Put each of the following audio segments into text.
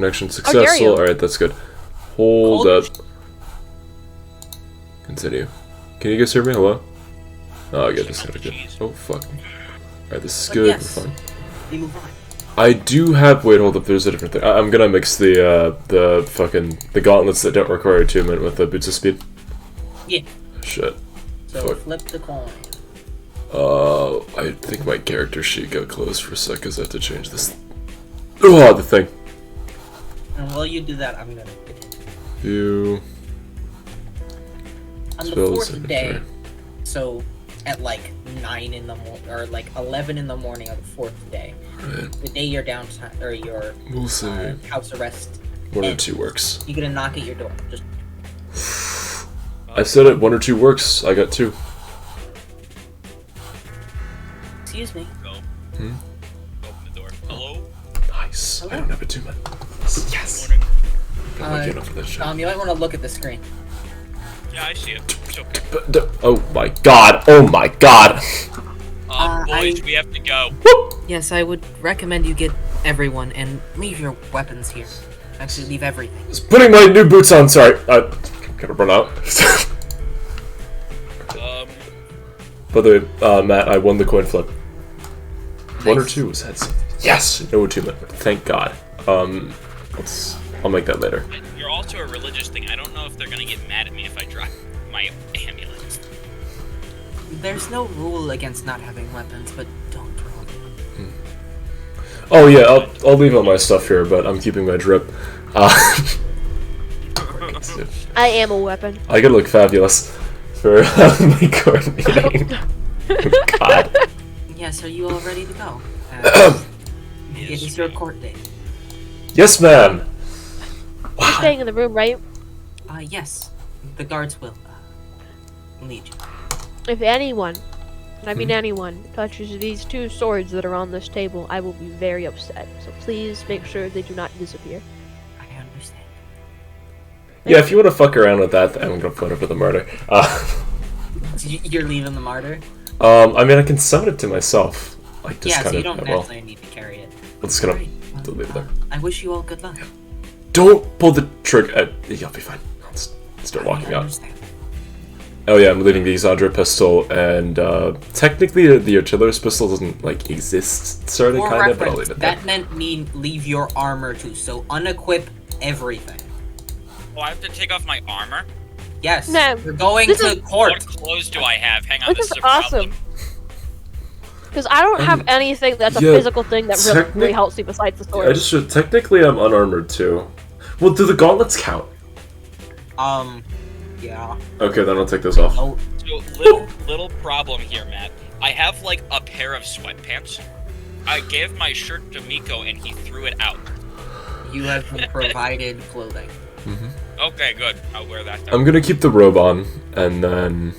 Connection successful. Alright, that's good. Hold up. Continue. Can you guys hear me? Hello? Oh, I got this kind of good. Oh, fuck. Alright, this is good. Yes. We're fine. We move on. I do have. Wait, hold up. There's a different thing. I'm gonna mix the gauntlets that don't require attunement with the boots of speed. Yeah. Shit. So Fuck. flip the coin. I think my character sheet got closed for a sec because I have to change this. Oh, the thing. And while you do that, I'm gonna continue. You. On the fourth day, so at like 9 in the morning, or like 11 in the morning of the fourth day, right. The day your downtime or your We'll see. house arrest. 1 or 2 works. You're gonna knock at your door. Just. I said it. 1 or 2 works. I got 2. Excuse me. Go. Hmm? Open the door. Hello? Nice. Hello? I don't have attunement. Yes. Morning. I'm lucky enough for this shit. You might want to look at the screen. Yeah, I see it. It's okay. Oh my god. Oh my god. Boys, we have to go. Yes, I would recommend you get everyone and leave your weapons here. Actually, leave everything. Just putting my new boots on. Sorry. Gotta run out. By the way, Matt, I won the coin flip. Nice. 1 or 2 was heads. Yes! No attunement. Thank God. I'll make that later. You're also a religious thing. I don't know if they're gonna get mad at me if I drop my amulet. There's no rule against not having weapons, but don't roll. Oh yeah, I'll leave all my stuff here, but I'm keeping my drip. I am a weapon. I could look fabulous for my court meeting. God. Yes, are you all ready to go? It is your court date. Yes, ma'am. You're staying in the room, right? Yes. The guards will lead you. If anyone, and I mean anyone, touches these 2 swords that are on this table, I will be very upset. So please make sure they do not disappear. I understand. Yeah, if you want to fuck around with that, I'm gonna put it for the murder. You're leaving the martyr? I mean, I can summon it to myself. Like, just Yeah, kind so you of. don't Well, actually need to carry it. I'm just gonna Alright, leave it there. I wish you all good luck. Don't pull the trigger. You'll be fine. I'll just start walking I out. understand. Oh yeah, I'm leaving the Exandra pistol, and technically the artillerist pistol doesn't like exist, sort of, For kind of, but I'll reference, leave it there. that meant leave your armor too, so unequip everything. Oh, I have to take off my armor? Yes, No, you're going this to is- court. What clothes do I have? Hang on, This this is a problem. awesome. Because I don't have anything that's a yeah, physical thing that really helps me besides the sword. I just should. Technically, I'm unarmored too. Well, do the gauntlets count? Yeah. Okay, then I'll take those off. Oh, So, little problem here, Matt. I have, like, a pair of sweatpants. I gave my shirt to Miko, and he threw it out. you have been provided clothing. Okay, good. I'll wear that then. I'm gonna keep the robe on, and then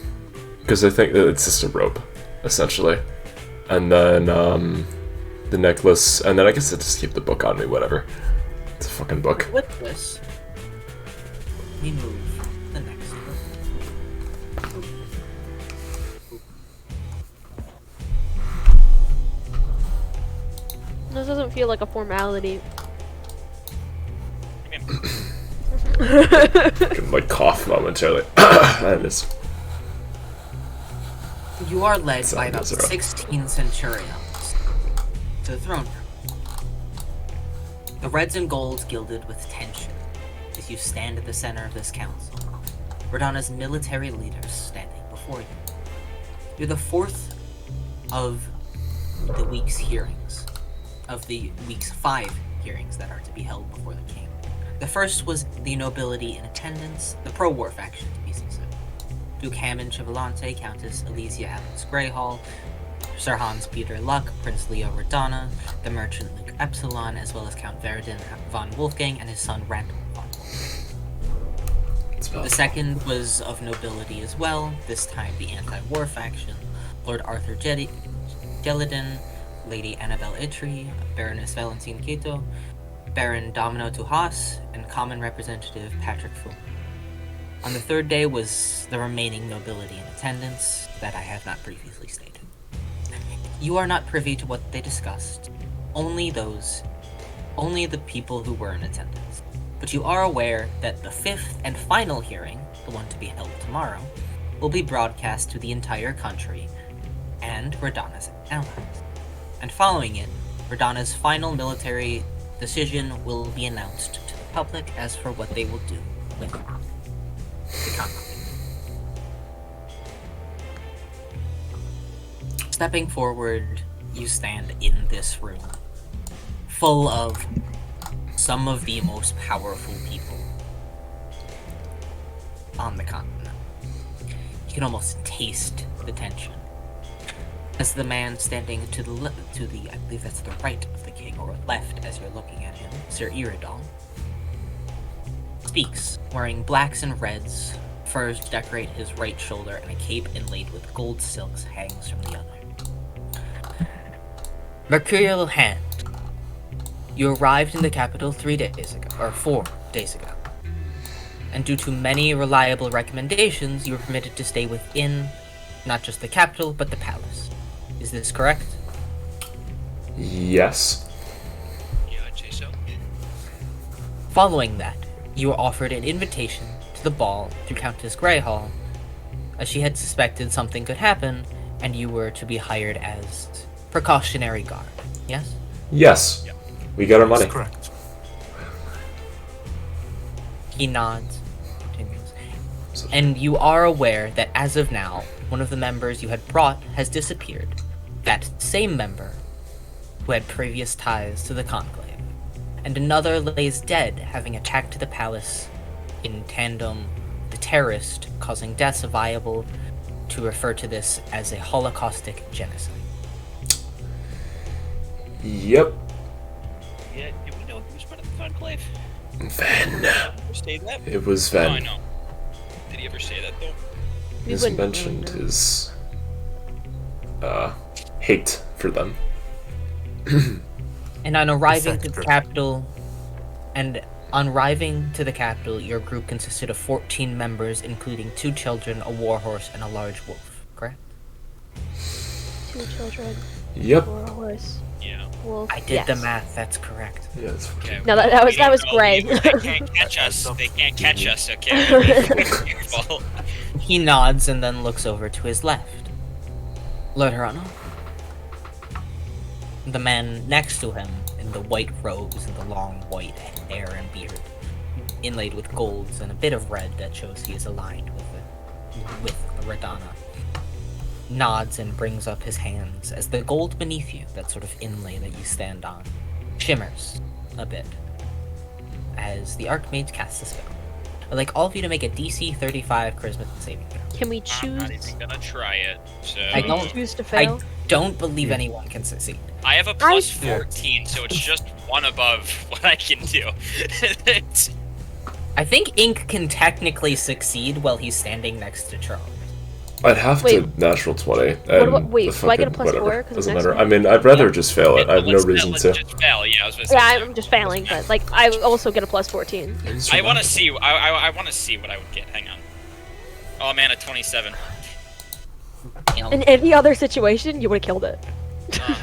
because I think that it's just a robe, essentially, and then the necklace, and then I guess I just keep the book on me. Whatever. It's a fucking book. With this, we move to the next one. This doesn't feel like a formality. Like cough momentarily. And it's You are led by about Sounds right. 16 centurions to the throne room. The reds and golds gilded with tension as you stand at the center of this council. Verdana's military leaders standing before you. You're the 4th of the week's hearings, of the week's 5 hearings that are to be held before the king. The first was the nobility in attendance, the pro-war faction to be specific. Duke Hammond Chivalante, Countess Elysia Adams Greyhall, Sir Hans Peter Luck, Prince Leo Verdana, the merchant Luke Epsilon, as well as Count Veridin von Wolfgang and his son Randall von Wolfgang. The second was of nobility as well, this time the anti-war faction, Lord Arthur Gelidin, Lady Annabelle Itri, Baroness Valentine Cato, Baron Domino Tuhas, and Common Representative Patrick Fu. On the third day was the remaining nobility in attendance that I have not previously stated. You are not privy to what they discussed. Only those only the people who were in attendance. But you are aware that the 5th and final hearing, the one to be held tomorrow, will be broadcast to the entire country and Radana's allies. And following it, Radana's final military decision will be announced to the public as for what they will do with the conflict. Stepping forward, you stand in this room, full of some of the most powerful people on the continent. You can almost taste the tension. As the man standing to the I believe that's the right of the king, or left as you're looking at him, Sir Iridal, speaks, wearing blacks and reds. Furs decorate his right shoulder, and a cape inlaid with gold silks hangs from the other. Mercurial Hand, you arrived in the capital 4 days ago. And due to many reliable recommendations, you were permitted to stay within not just the capital, but the palace. Is this correct? Yes. Yeah, I'd say so. Following that, you were offered an invitation to the ball through Countess Greyhall, as she had suspected something could happen, and you were to be hired as precautionary guard. Yes? Yes. Yep. We got our money. That's correct. He nods, continues. And you are aware that as of now, one of the members you had brought has disappeared. That same member who had previous ties to the Conclave. And another lays dead, having attacked the palace in tandem the terrorist, causing deaths viable to refer to this as a holocaustic genocide. Yep. Yeah, do we know who was part of the conclave? Ven. Ever say that? It was No, I Ven. know. Did he ever say that though? We He's wouldn't mentioned really know. his hate for them. And on arriving to the Sector. capital, your group consisted of 14 members, including 2 children, a warhorse, and a large wolf. Correct? 2 children, Yep. or a horse, Yeah. wolf. I did yes. the math. That's correct. Yeah, that's Okay. No, that was- We don't know. gray. They can't catch us. They can't catch us. Okay. Be careful. He nods and then looks over to his left. Lord Hirano. The man next to him, in the white robes and the long white hair and beard, inlaid with golds and a bit of red that shows he is aligned with the Radana, nods and brings up his hands as the gold beneath you, that sort of inlay that you stand on, shimmers a bit as the Archmage casts a spell. I'd like all of you to make a DC 35 Charisma saving throw. Can we I'm choose? not even gonna try it. So I don't- Choose to I fail. don't believe anyone can succeed. I have a plus Yeah. 14, so it's just one above what I can do. I think Ink can technically succeed while he's standing next to Charles. I'd have to Wait. natural 20. wait, the do I get a fucking plus whatever. 4 'cause Doesn't I'm next matter. to I mean, I'd rather just fail it. I have no Let's- reason let's to. just fail. Yeah, I was gonna say, Yeah, I'm just failing, but like I also get a plus 14. I want to see. I want to see what I would get. Hang on. Oh man, a 27. You know, In any other situation, you would have killed it.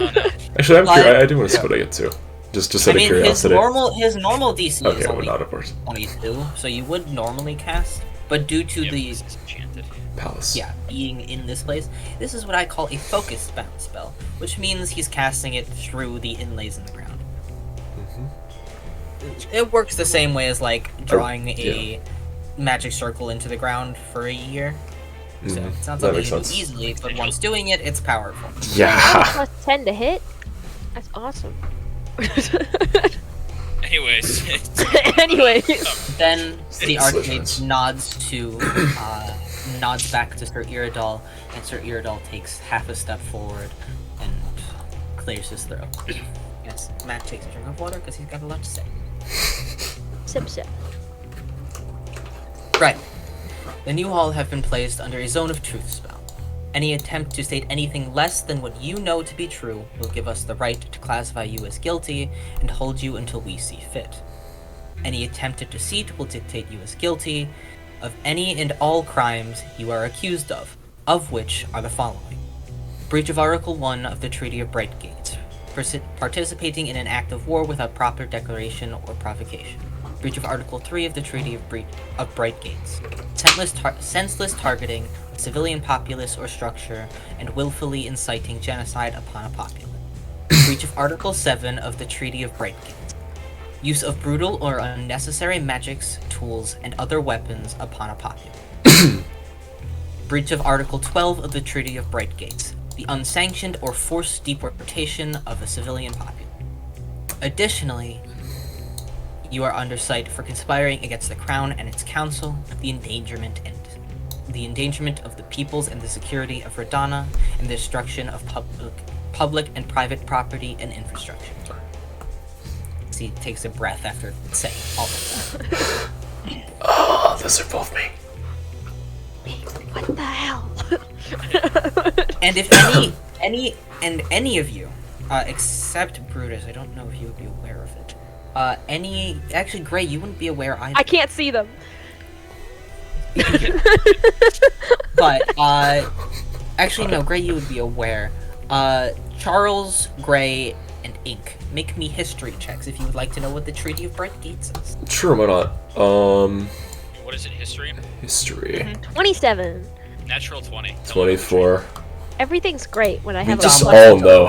No. Actually, But- I do want to see what I get too. Just I out of mean, curiosity. his normal DC Okay, is well, only not of course. 22, so you would normally cast, but due to Yep, the this is enchanted. Palace. being in this place, this is what I call a focused bounce spell, which means he's casting it through the inlays in the ground. It works the same way as like drawing a magic circle into the ground for a year. So Mhm. it's not That something makes you do sense. easily, but once doing it, it's powerful. Yeah. Plus 10 to hit. That's awesome. Anyways, Anyways, Then the Decisions. Archmage nods back to Sir Iridal, and Sir Iridal takes half a step forward and clears his throat. Yes, Matt takes a drink of water because he's got a lot to say. sip sip. Right. Then you all have been placed under a Zone of Truth spell. Any attempt to state anything less than what you know to be true will give us the right to classify you as guilty and hold you until we see fit. Any attempt at deceit will dictate you as guilty of any and all crimes you are accused of which are the following: breach of Article 1 of the Treaty of Brightgate, participating in an act of war without proper declaration or provocation. Breach of Article 3 of the Treaty of Bright Gates. Senseless targeting of civilian populace or structure and willfully inciting genocide upon a populace. Breach of Article 7 of the Treaty of Bright Gates. Use of brutal or unnecessary magics, tools, and other weapons upon a populace. Breach of Article 12 of the Treaty of Bright Gates. The unsanctioned or forced deportation of a civilian populace. Additionally, you are under cite for conspiring against the Crown and its Council, the endangerment of the peoples and the security of Radana, and the destruction of public and private property and infrastructure. He takes a breath after saying all of that. Oh, those are both me. What the hell? And if any of you, except Brutus, I don't know if you would be aware of it. Actually, Gray, you wouldn't be aware either. I can't see them. But, actually, no, Gray, you would be aware. Charles, Gray, and Ink, make me history checks if you would like to know what the Treaty of Bright Gates is. Sure, why not? What is it? History? History. 27. Natural 20. 24. Everything's great when I We have just a all know.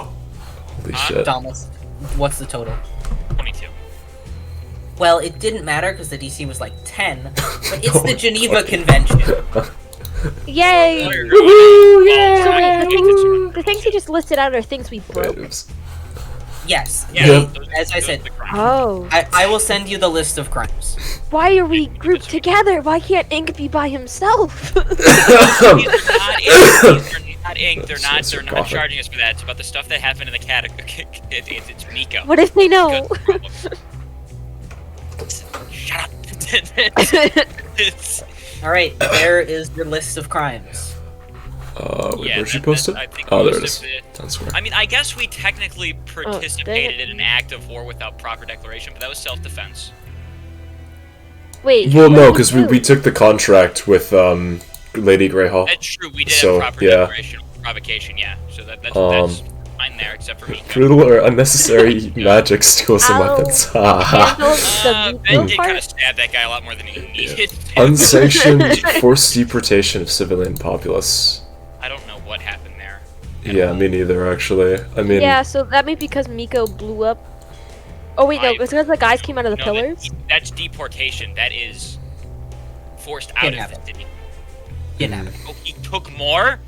Holy shit. Thomas, what's the total? 22. Well, it didn't matter because the DC was like 10, but it's the Geneva Convention. Yay! Woohoo! So wait, Yeah! the things you just listed out are things we broke. Wait, oops. Yes, Yeah. as I said, Oh. I will send you the list of crimes. Why are we grouped together? Why can't Ink be by himself? They're not ink. They're not charging us for that. It's about the stuff that happened in the it's Miko. What if they know? Shut up. Alright, there is your list of crimes. Wait, Yeah, where'd she that- post that- it? I think Oh, there most it of is. it- Town Square. I mean, I guess we technically participated dang it. in an act of war without proper declaration, but that was self-defense. Wait. Well, no, what because did you we do? took the contract with Lady Greyhawk. That's true. We did So, have proper yeah. declaration of provocation. Yeah, so that's fine there, except for me. Brutal or unnecessary magic, tools, and Ow. weapons. Ha ha. Handle the Ben veto did kind part? of stab that guy a lot more than he needed. Unsanctioned forced deportation of civilian populace. I don't know what happened there. Yeah, me neither, actually. I mean, Yeah, so that may be because Miko blew up. Oh wait, no, it's because the guys came out of the No, pillars. That's deportation. That is forced out of the city. Kidnapping. Oh, he took more?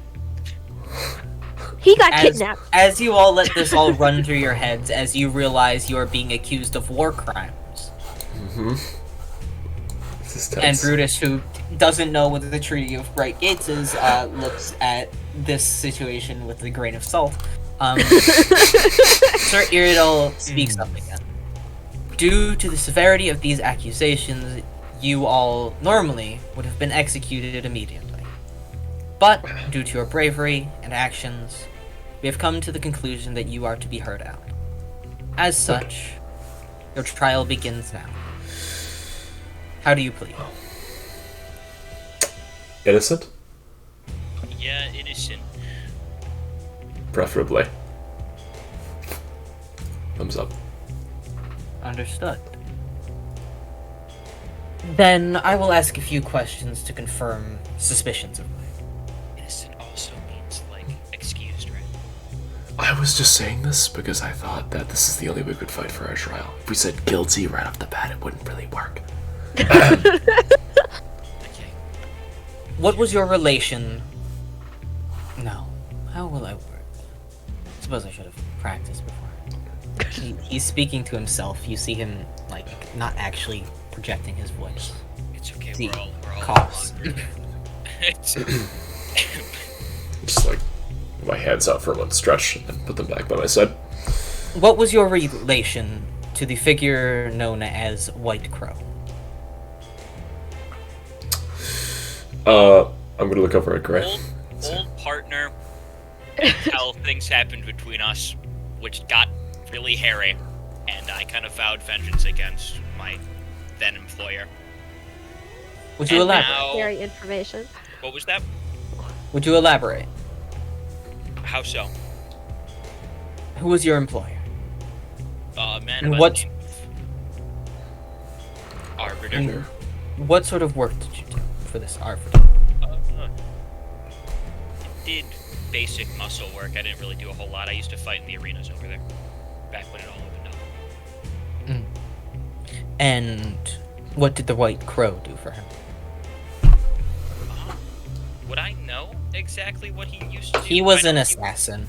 He got As, kidnapped. as you all let this all run through your heads, as you realize you are being accused of war crimes. this is And tense. Brutus, who doesn't know what the Treaty of Bright Gates is, looks at this situation with a grain of salt. Sir Iridal speaks up again. Due to the severity of these accusations, you all normally would have been executed immediately. But, due to your bravery and actions, we have come to the conclusion that you are to be heard out. As such, your trial begins now. How do you plead? Innocent? Yeah, innocent. Preferably. Thumbs up. Understood. Then I will ask a few questions to confirm suspicions of mine. Innocent also means, like, excused, right? I was just saying this because I thought that this is the only way we could fight for our trial. If we said guilty right off the bat, it wouldn't really work. Okay. What was your relation? No. How will I word? Suppose I should have practiced before. He's speaking to himself. You see him, like, not actually projecting his voice. It's okay, See, we're all coughs. It's Just like my hands out for one stretch and then put them back by my side. What was your relation to the figure known as White Crow? I'm gonna look over at Gray. old partner, until things happened between us, which got really hairy, and I kind of vowed vengeance against my then employer. Would you And elaborate? now- Scary information. What was that? Would you elaborate? How so? Who was your employer? Man, And by what- the name of Arbiter. And what sort of work did you do for this Arbiter? Did basic muscle work. I didn't really do a whole lot. I used to fight in the arenas over there, back when it all opened up. And what did the White Crow do for him? Would I know exactly what he used to do? He was I an know assassin.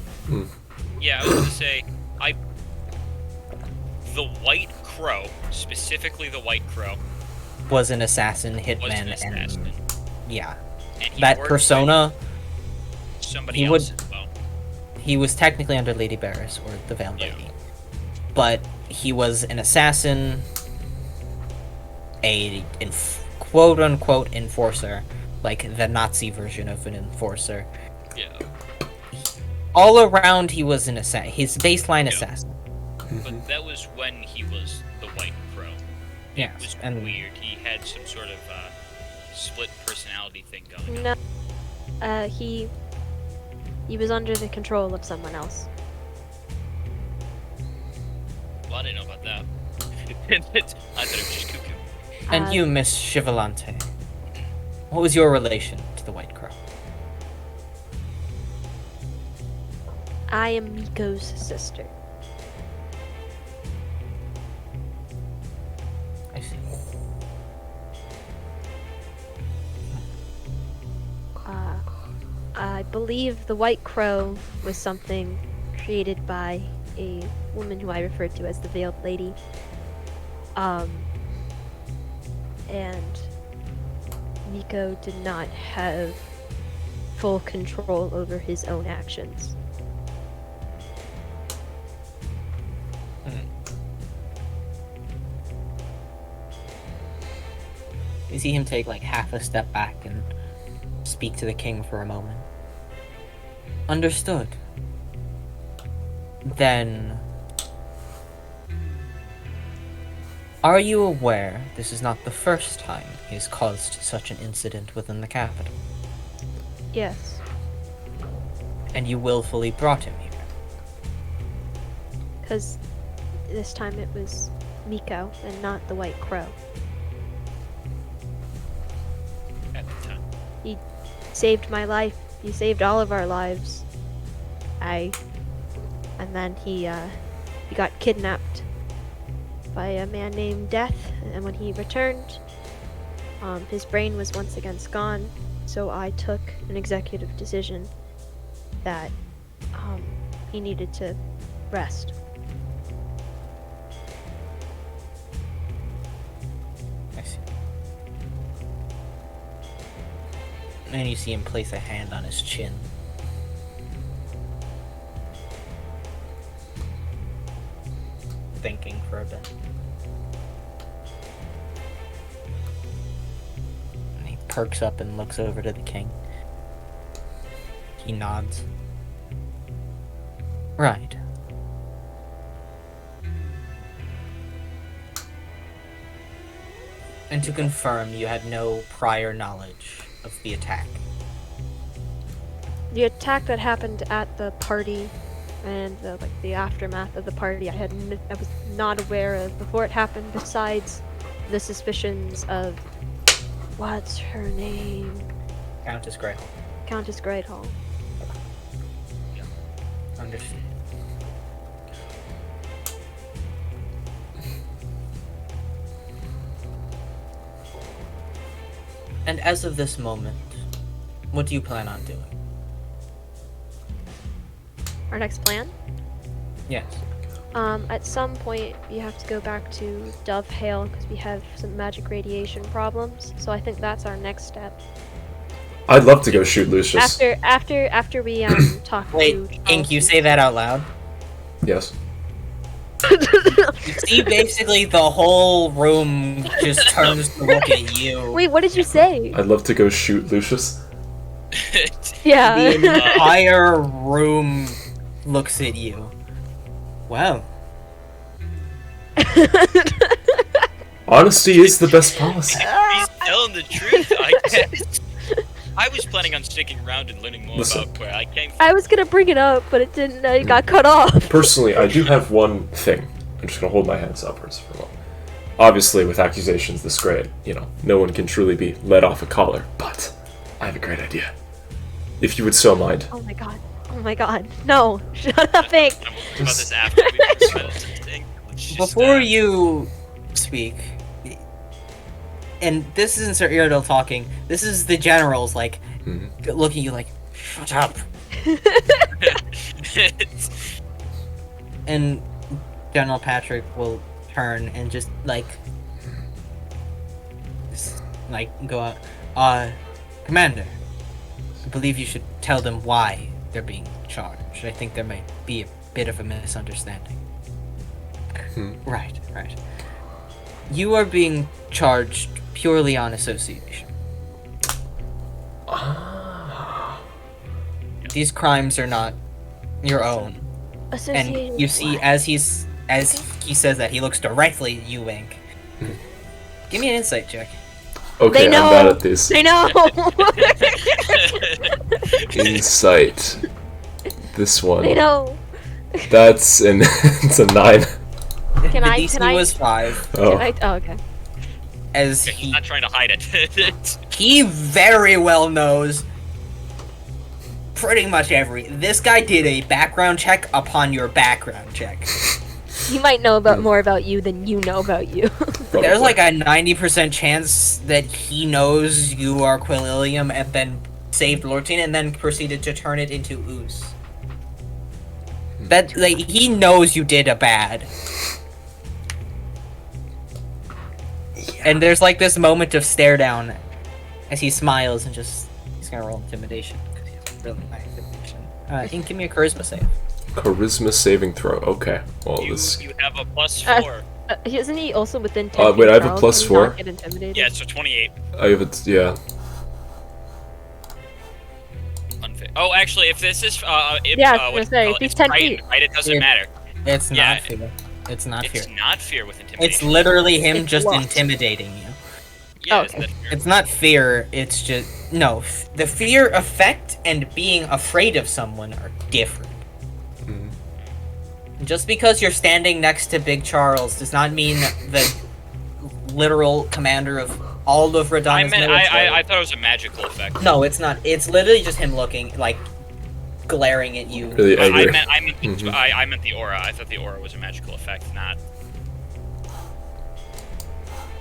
Yeah, I was gonna say, the White Crow, specifically the White Crow, Was an assassin, was hitman, an assassin. and yeah, And he that worked persona. with somebody he else would- as well. He was technically under Lady Barris or the Veiled Yeah. Lady, but he was an assassin, a quote unquote enforcer, like the Nazi version of an enforcer. Yeah. All around, he was an assassin. His baseline Yeah. assassin. But that was when he was the White Crow. Yes, It was and weird. He had some sort of split personality thing going on. No. He was under the control of someone else. Well, I didn't know about that. I thought it was just cuckoo. And you, Miss Chivalante, what was your relation to the White Crow? I am Miko's sister. I see. I believe the White Crow was something created by a woman who I refer to as the Veiled Lady. And Miko did not have full control over his own actions. You see him take like half a step back and speak to the king for a moment. Understood. Then, are you aware this is not the first time he has caused such an incident within the capital? Yes. And you willfully brought him here? Because this time it was Miko and not the White Crow. At the time. He saved my life. He saved all of our lives. And then he got kidnapped by a man named Death, and when he returned, his brain was once again gone, so I took an executive decision that he needed to rest. I see. And you see him place a hand on his chin. Thinking for a bit. And he perks up and looks over to the king. He nods. Right. And to confirm, you had no prior knowledge of the attack. The attack that happened at the party and the aftermath of the party, I was not aware of before it happened. Besides the suspicions of what's her name, Countess Gretel. Countess Greathall. Understood. And as of this moment, what do you plan on doing? Our next plan. Yes. At some point, you have to go back to Dove Hale because we have some magic radiation problems. So I think that's our next step. I'd love to go shoot Lucius. After we talk Wait, to Ink, you say that out loud? Yes. You see, basically, the whole room just turns to look at you. Wait, what did you say? I'd love to go shoot Lucius. Yeah. The entire room looks at you. Well, Honesty is the best policy. He's telling the truth, I guess. I was planning on sticking around and learning more Listen. about where I came from. I was gonna bring it up, but it didn't. It got cut off. Personally, I do have one thing, I'm just gonna hold my hands upwards for a moment. Obviously, with accusations this great, no one can truly be let off a collar, but I have a great idea. If you would so mind. Oh my god. Oh my god. No. Shut up, Ink. I'm about this after we spent. Before you speak, and this isn't Sir Iredale talking, this is the generals, like, looking at you like, shut up. And General Patrick will turn and just, go out. Commander, I believe you should tell them why they're being charged. I think there might be a bit of a misunderstanding. Right. You are being charged purely on association. These crimes are not your own. Associated And you see, what? as he says that, he looks directly at you, Wink. Give me an insight check. Okay, They know. I'm bad at these. I know. Insight. This one. I know. That's it's a 9. Can the I- DC can I- was 5. Oh. Oh, okay. As He's he not trying to hide it. he very well knows pretty much this guy did a background check upon your background check. He might know more about you than you know about you. There's like a 90% chance that he knows you are Quilliam and then saved Lortine and then proceeded to turn it into ooze. That, he knows you did a bad. And there's this moment of stare down as he smiles and he's gonna roll intimidation because he has really high intimidation. Ink, give me a charisma save. Charisma saving throw. Okay. Well, you this. have a +4. Isn't he also within 10 wait, feet I have a Charles? plus Can he 4. not get intimidated? Yeah, so 28. I have it. Yeah. Unfair. Oh, actually, if this is Yeah, I was gonna say, if he's 10 feet. right? It doesn't matter. It's not Yeah. fear. It's not fear. It's not fear with intimidation. It's literally him It's just what? intimidating you. Yeah, Oh, it's okay. not fear. It's not fear, it's just... No, the fear effect and being afraid of someone are different. Just because you're standing next to Big Charles does not mean the literal commander of all of Radana's military. I thought it was a magical effect. No, it's not. It's literally just him looking, glaring at you. Really angry. I meant the aura. I thought the aura was a magical effect, not...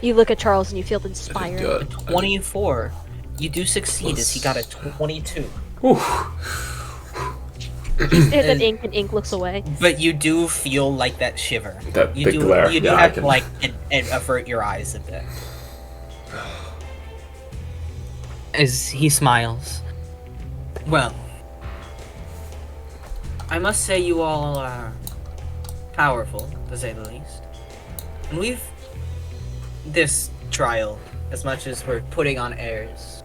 You look at Charles and you feel I think, inspired. 24. You do succeed as he got a 22. He stares at Ink and Ink looks away. But you do feel that shiver. That You big do, glare. You do Yeah, I have can- to avert your eyes a bit. As he smiles. Well, I must say you all are powerful, to say the least. And this trial, as much as we're putting on airs,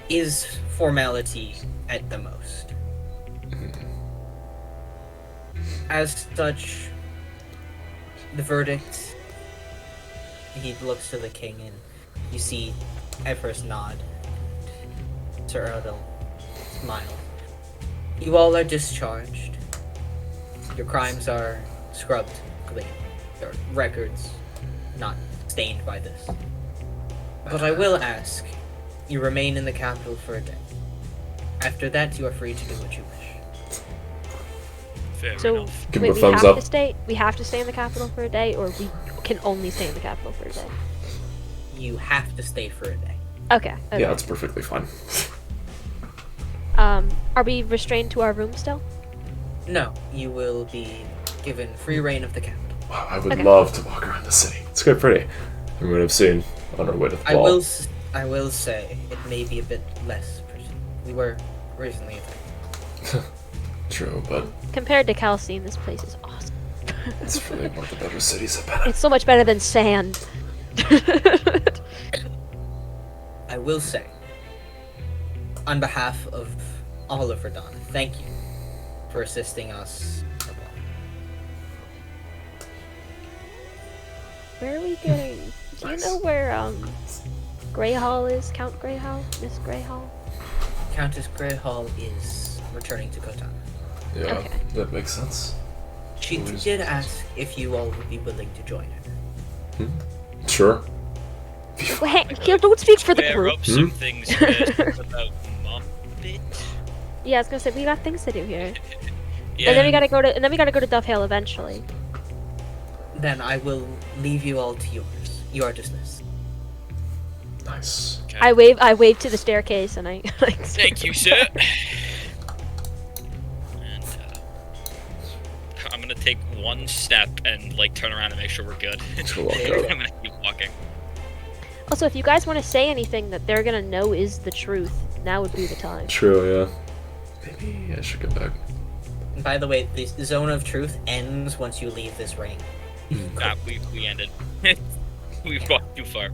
is formality at the most. As such, the verdict, he looks to the king and you see at first nod. Sir Eldel smiles. You all are discharged. Your crimes are scrubbed clean. Your records not stained by this. But I will ask, you remain in the capital for a day. After that, you are free to do what you wish. Fair So, enough. Give wait, him a we thumbs have up. to stay. We have to stay in the capital for a day, or we can only stay in the capital for a day. You have to stay for a day. Okay. Yeah, that's perfectly fine. Are we restrained to our room still? No, you will be given free reign of the capital. Wow, I would Okay. love to walk around the city. It's quite pretty. From what I've seen on our way to the I ball. will say it may be a bit less pretty. We were recently attacked. True, but Compared to Calcine, this place is awesome. it's really one of the better cities I've been in. It's so much better than sand. I will say, on behalf of all of Radana, thank you for assisting us. Where are we getting? Do you know where Grey Hall is? Count Grey Hall? Miss Grey Hall? Countess Greyhall is returning to Kotana. Yeah, Okay. that makes sense. She did ask if you all would be willing to join her. Sure. Well, hey, here, don't speak for the Square group. up some things first about Muppet. Yeah, I was gonna say we got things to do here, Yeah. and then we gotta go to Dove Hill eventually. Then I will leave you all to yours. You are dismissed. Nice. Okay. I wave to the staircase, and I like. Thank you, sir. And I'm gonna take one step and like turn around and make sure we're good. Just walk I'm out. gonna keep walking. Also, if you guys want to say anything that they're gonna know is the truth, now would be the time. True, yeah. Maybe I should go back. And by the way, the zone of truth ends once you leave this ring. Nah, we ended. We've walked too far.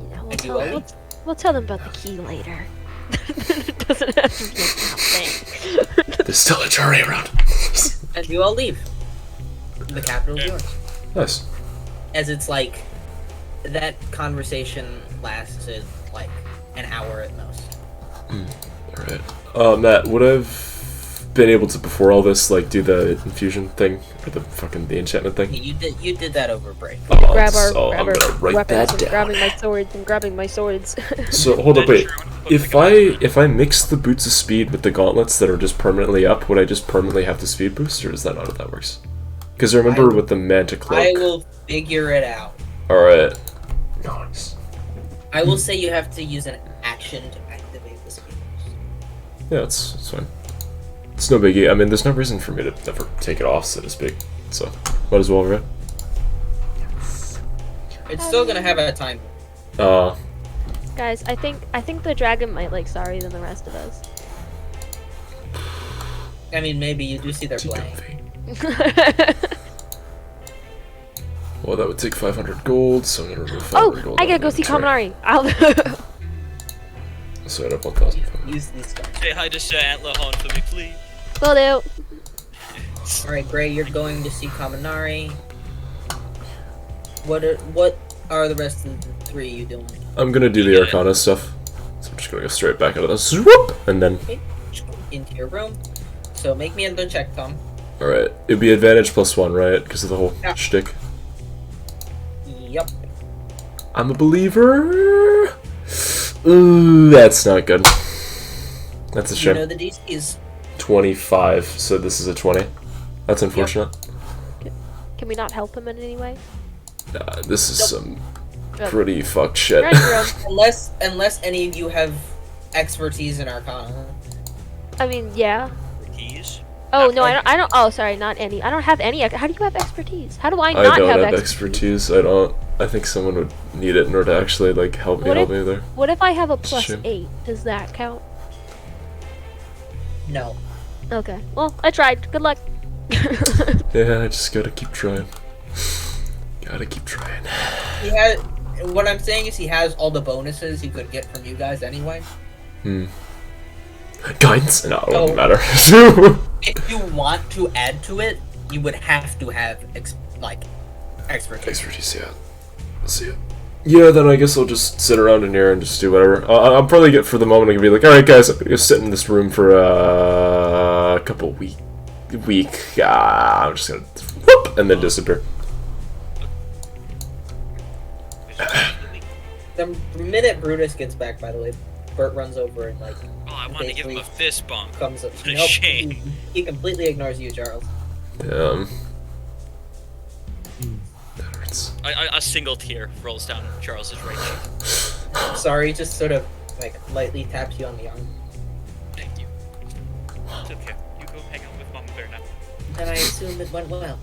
Yeah, And you all- we'll tell them about the key later. It doesn't have to be a thing. There's still a jury around. And you all leave. The capital is yours. Nice. As it's like, that conversation lasted like an hour at most. Alright. Matt, would I've been able to, before all this, like, do the infusion thing? Or the enchantment thing? You did that over break. Oh, grab I'm our gonna write weapons that and down. grabbing my swords. So, hold up, wait. If I mix the boots of speed with the gauntlets that are just permanently up, would I just permanently have the speed boost, or is that not how that works? Because remember with the manta cloak. I will figure it out. Alright. Nice. I will say you have to use an action to activate the speed boost. Yeah, it's fine. It's no biggie. I mean, there's no reason for me to never take it off, so to speak. So, might as well, right? It's still gonna have a time. Guys, I think the dragon might like Sari than the rest of us. I mean, maybe you do see they're too playing. comfy. Well, that would take 500 gold, so I'm gonna remove 500 Oh, gold. I out gotta of go see inventory. Kaminari. I'll. So I have 1,000. Use these cards. Say hi to Sir Antler Horn for me, please. Will do. Alright, Gray, you're going to see Kaminari. What are the rest of the three you doing? I'm gonna do the Arcana stuff. So I'm just gonna go straight back out of this. Swoop! And then. Okay, into your room. So make me another check, Tom. Alright. It'd be advantage +1, right? Because of the whole Yeah. shtick. Yep. I'm a believer. Ooh, that's not good. That's a You shame. know the DCs. 25, so this is a 20. That's unfortunate. Can we not help him in any way? This is Nope. some Oh. pretty fucked shit. You're on your own. Unless any of you have expertise in Arcana. I mean, yeah. Keys. Oh no, I don't. Oh, sorry, not any. I don't have any. How do you have expertise? How do I I not don't have expertise? expertise. I don't. I think someone would need it in order to actually like help me there. What if I have a Shame. +8? Does that count? No. Okay. Well, I tried. Good luck. Yeah, I just gotta keep trying. Gotta keep trying. He has. What I'm saying is he has all the bonuses he could get from you guys anyway. Guidance? No, it Oh. won't matter. If you want to add to it, you would have to have expertise. Expertise, yeah. Let's see it. Yeah, then I guess I'll just sit around in here and just do whatever. I'll probably get, for the moment, I can be like, alright guys, I'm gonna go sit in this room for a couple week. I'm just gonna whoop, and then disappear. The minute Brutus gets back, by the way, Bert runs over and Oh, I wanted to give him a fist bump. comes up. What a Nope, shame. he completely ignores you, Charles. Damn. That hurts. A single tear rolls down Charles's right cheek. Sorry, just sort of lightly taps you on the arm. Thank you. It's okay. You go hang out with Mama Bear now. And I assume it went well.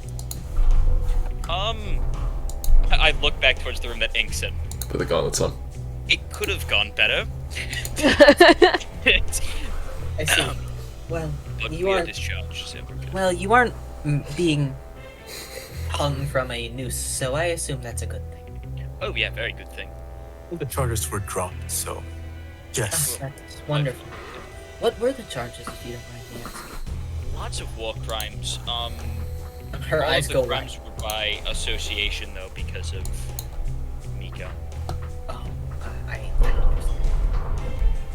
I look back towards the room that Ink's in. Put the gauntlets on. It could have gone better. I see. Well, But you we are aren't. discharged, so we're good. Well, you aren't being hung from a noose, so I assume that's a good thing. Oh yeah, very good thing. The charges were dropped, so yes. That's wonderful. What were the charges, if you don't mind me asking? Lots of war crimes. Her All eyes of go the wide. crimes were by association, though, because of Miko. Oh, I understand.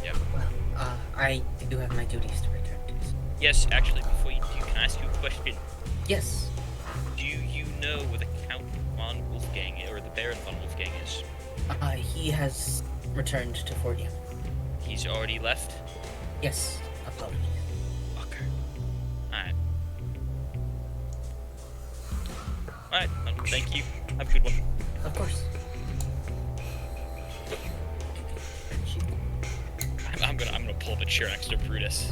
Yep. Well, I do have my duties to return to. Yes, actually, before you do, can I ask you a question? Yes. Do you know where the Count von Wolfgang or the Baron von Wolfgang is? He has returned to Fort Yemen. He's already left? Yes. Apologies. Okay. Alright. Alright, thank you. Have a good one. Of course. I'm gonna pull up a chair next to Brutus.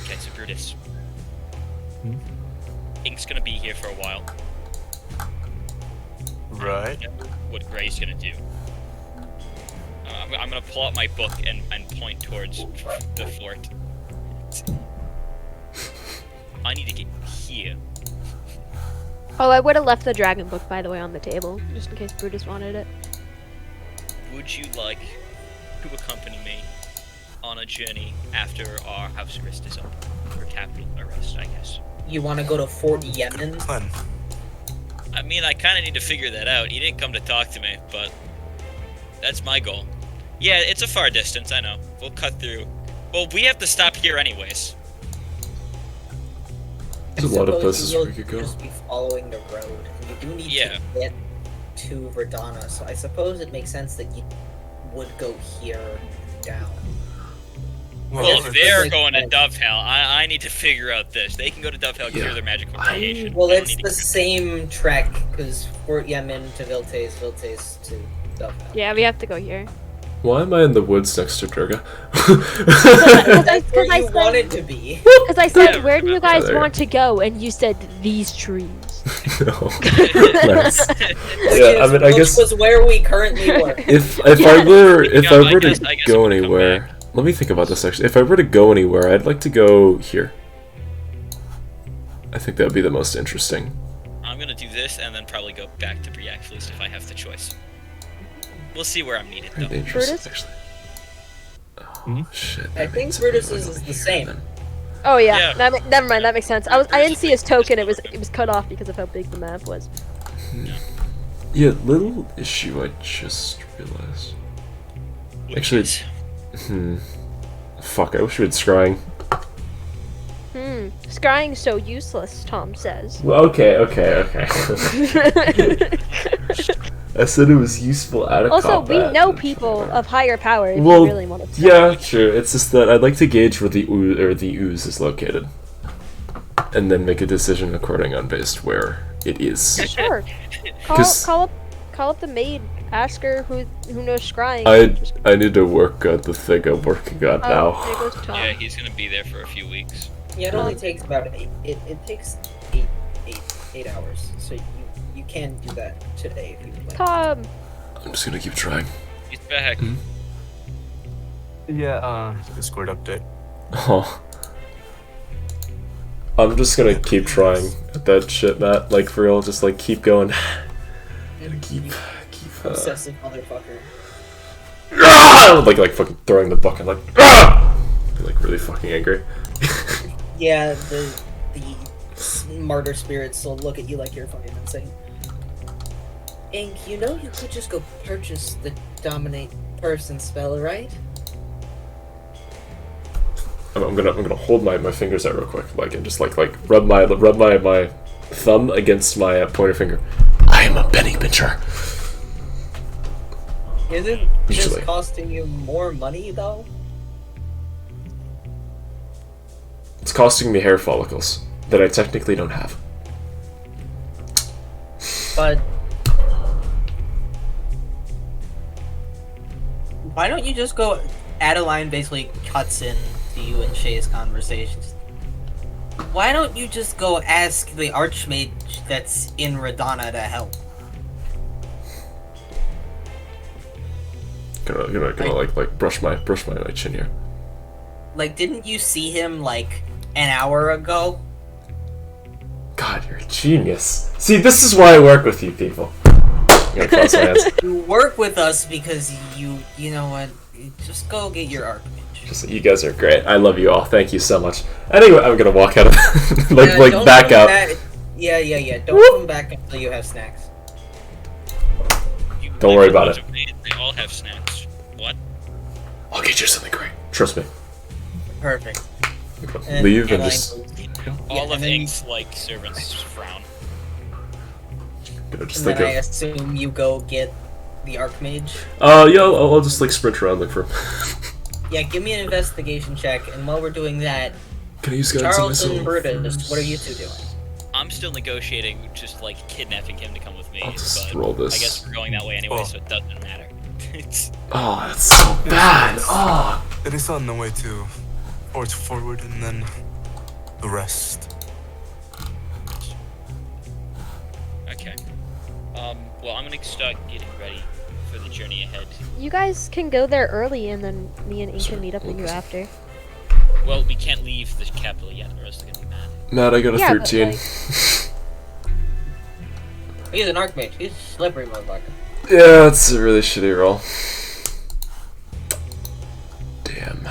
Okay, so Brutus. Ink's gonna be here for a while. Right. I know what Gray's gonna do. I'm gonna pull out my book and point towards the fort. I need to get here. Oh, I would have left the dragon book, by the way, on the table, just in case Brutus wanted it. Would you like to accompany me on a journey after our house arrest is up? Or capital arrest, I guess. You want to go to Fort Yemen? Plan. I mean, I kind of need to figure that out. He didn't come to talk to me, but that's my goal. Yeah, it's a far distance, I know. We'll cut through. Well, we have to stop here anyways. There's a lot of Suppose places you'll we could go. Just be following the road, and you do need Yeah. to get to Verdana. So I suppose it makes sense that you would go here down. Well, Yes, if it they're makes going to sense. Dovehell, I need to figure out this. They can go to Dovehell, clear their magical radiation. Well, I don't it's need the to- same trek because Fort Yemen to Viltes, Viltes to Dovehell. Yeah, we have to go here. Why am I in the woods next to Durga? That's where I you said- wanted to be. Because I said, Yeah, where do you remember guys there. want to go? And you said, these trees. No. Nice. Yeah, I mean, I Which guess was where we currently were. if Yeah. I were Yeah, I to guess go we'll come anywhere, let me think about this actually. If I were to go anywhere, I'd like to go here. I think that would be the most interesting. I'm gonna do this and then probably go back to Briac Feast if I have the choice. We'll see where I'm needed Very though. dangerous, Brutus? actually. Hmm? Oh shit. I that think means Brutus's I'm is going the here same. then. Oh yeah, Yeah. never mind. That makes sense. I didn't see his token. It was Brutus. cut off because of how big the map was. Yeah, little issue I just realized. Actually, Yes. Fuck, I wish we had scrying. Scrying's so useless, Tom says. Well, okay. I said it was useful out of Also, we combat. know people of higher power if Well, you really want to. Yeah, true. It's just that I'd like to gauge where the ooze is located, and then make a decision according on based where it is. Sure. 'Cause- Call up the maid. Ask her who knows scrying. I need to work on the thing I'm working on Oh, now. there goes Tom. Yeah, he's gonna be there for a few weeks. Yeah, it only takes about it takes eight hours. So you can do that today if you would like. Tom. I'm just gonna keep trying. He's back. Yeah, Discord update. Oh. I'm just gonna keep trying at that shit, Matt. Like, for real, just like keep going. Gotta keep. Obsessive motherfucker. Like fucking throwing the book and like, be like really fucking angry. Yeah, the martyr spirits will look at you like you're fucking insane. Ink, you know you could just go purchase the dominate person spell, right? I'm gonna hold my fingers out real quick, like, and just like rub my thumb against my pointer finger. I am a penny pincher. Isn't Usually. this costing you more money though? It's costing me hair follicles that I technically don't have. But why don't you just go? Adeline basically cuts in to you and Shay's conversations. Why don't you just go ask the Archmage that's in Radana to help? Gonna like brush my chin here. Like, didn't you see him like an hour ago? God, you're a genius. See, this is why I work with you people. I'm gonna cross my hands. You work with us because you know what? Just go get your Archmage. Just, you guys are great. I love you all. Thank you so much. Anyway, I'm gonna walk out of Yeah, don't back come out. back- Yeah. Don't come back until you have snacks. You Don't worry about it. They all have snacks. What? I'll get you something great. Trust me. Perfect. Leave and I just, All and of then- Ink's like servants frown. just And think then I of. assume you go get the Archmage. Yeah, I'll just like sprint around, look for him. Yeah, give me an investigation check, and while we're doing that, Can I use guidance on Charles and myself? Brutus, what are you two doing? I'm still negotiating, just like kidnapping him to come with me. I'll just but roll this. I guess we're going that way anyway, Oh. so it doesn't matter. Oh, that's so bad. Oh. It is on the way to forward, and then the rest. Okay. Well, I'm gonna start getting ready for the journey ahead. You guys can go there early, and then me and Ink can meet up with you after. Well, we can't leave the capital yet, or else they're gonna be mad. Matt, I got a Yeah, but, 13. like- He's an Archmage. He's a slippery motherfucker. Yeah, that's a really shitty roll. Damn.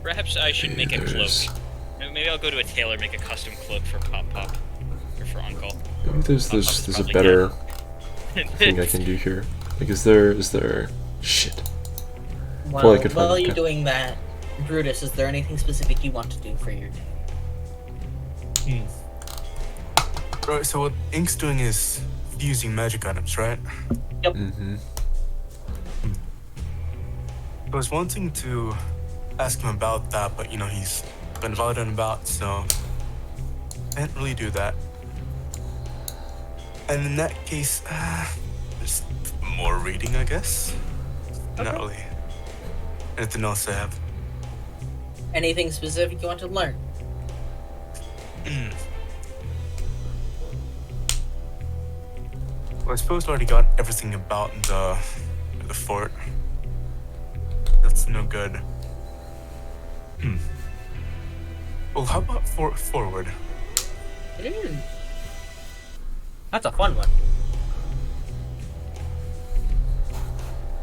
Perhaps I should make a cloak. There's- Maybe I'll go to a tailor, make a custom cloak for Pop Pop. Or for Uncle. Maybe there's a Probably better thing I can do here. Like, is there shit. Well, I could find while a you're cat. doing that, Brutus, is there anything specific you want to do for your day? Right, so what Ink's doing is using magic items, right? Mm-hmm. I was wanting to ask him about that, but he's been about and about, so I didn't really do that. And in that case, just more reading, I guess. Not really anything else I have. Anything specific you want to learn? Well, I suppose I already got everything about the fort. That's no good. Well, how about forward? That's a fun one.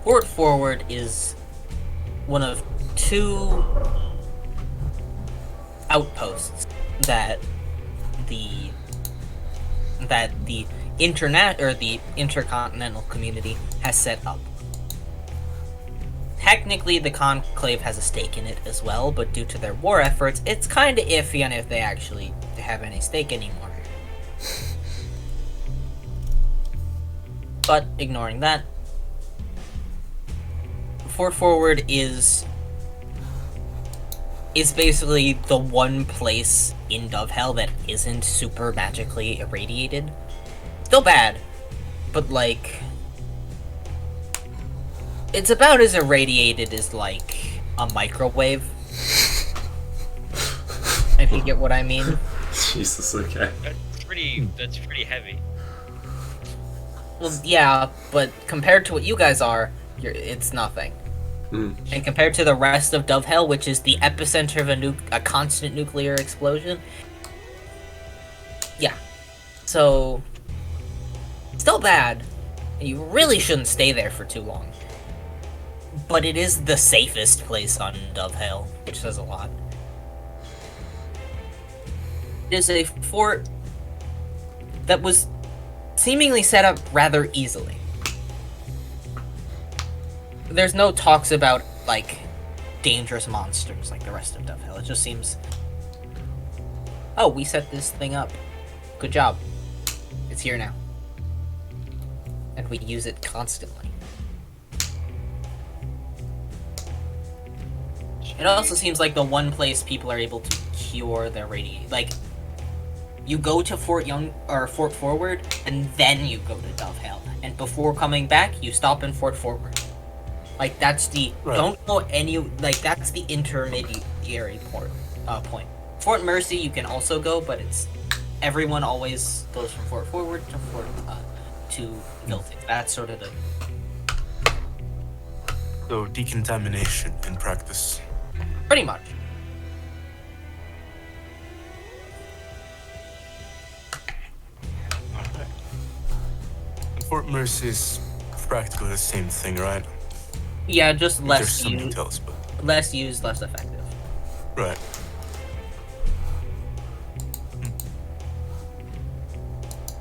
Fort Forward is one of two outposts that the intercontinental community has set up. Technically, the Conclave has a stake in it as well, but due to their war efforts, it's kind of iffy on if they actually have any stake anymore. But ignoring that, Fort Forward is basically the one place in Dovehell that isn't super magically irradiated. Still bad, but like, it's about as irradiated as like a microwave. If you get what I mean. Jesus, okay. That's pretty heavy. Well, yeah, but compared to what you guys are, it's nothing. And compared to the rest of Dovehell, which is the epicenter of a constant nuclear explosion, yeah. So, still bad. You really shouldn't stay there for too long. But it is the safest place on Dovehell, which says a lot. It is a fort that was seemingly set up rather easily. There's no talks about, like, dangerous monsters like the rest of Dovehell. It just seems, oh, we set this thing up. Good job. It's here now. And we use it constantly. It also seems like the one place people are able to cure their radiation. Like, you go to Fort Forward, and then you go to Dovehell. And before coming back, you stop in Fort Forward. Like, that's the that's the intermediary point. Fort Mercy you can also go, but everyone always goes from Fort Forward to Guilty. That's sort of the So decontamination in practice. pretty much. Alright. Fort Mercy is practically the same thing, right? Yeah, just There's less some used, details, but less used, less effective. right.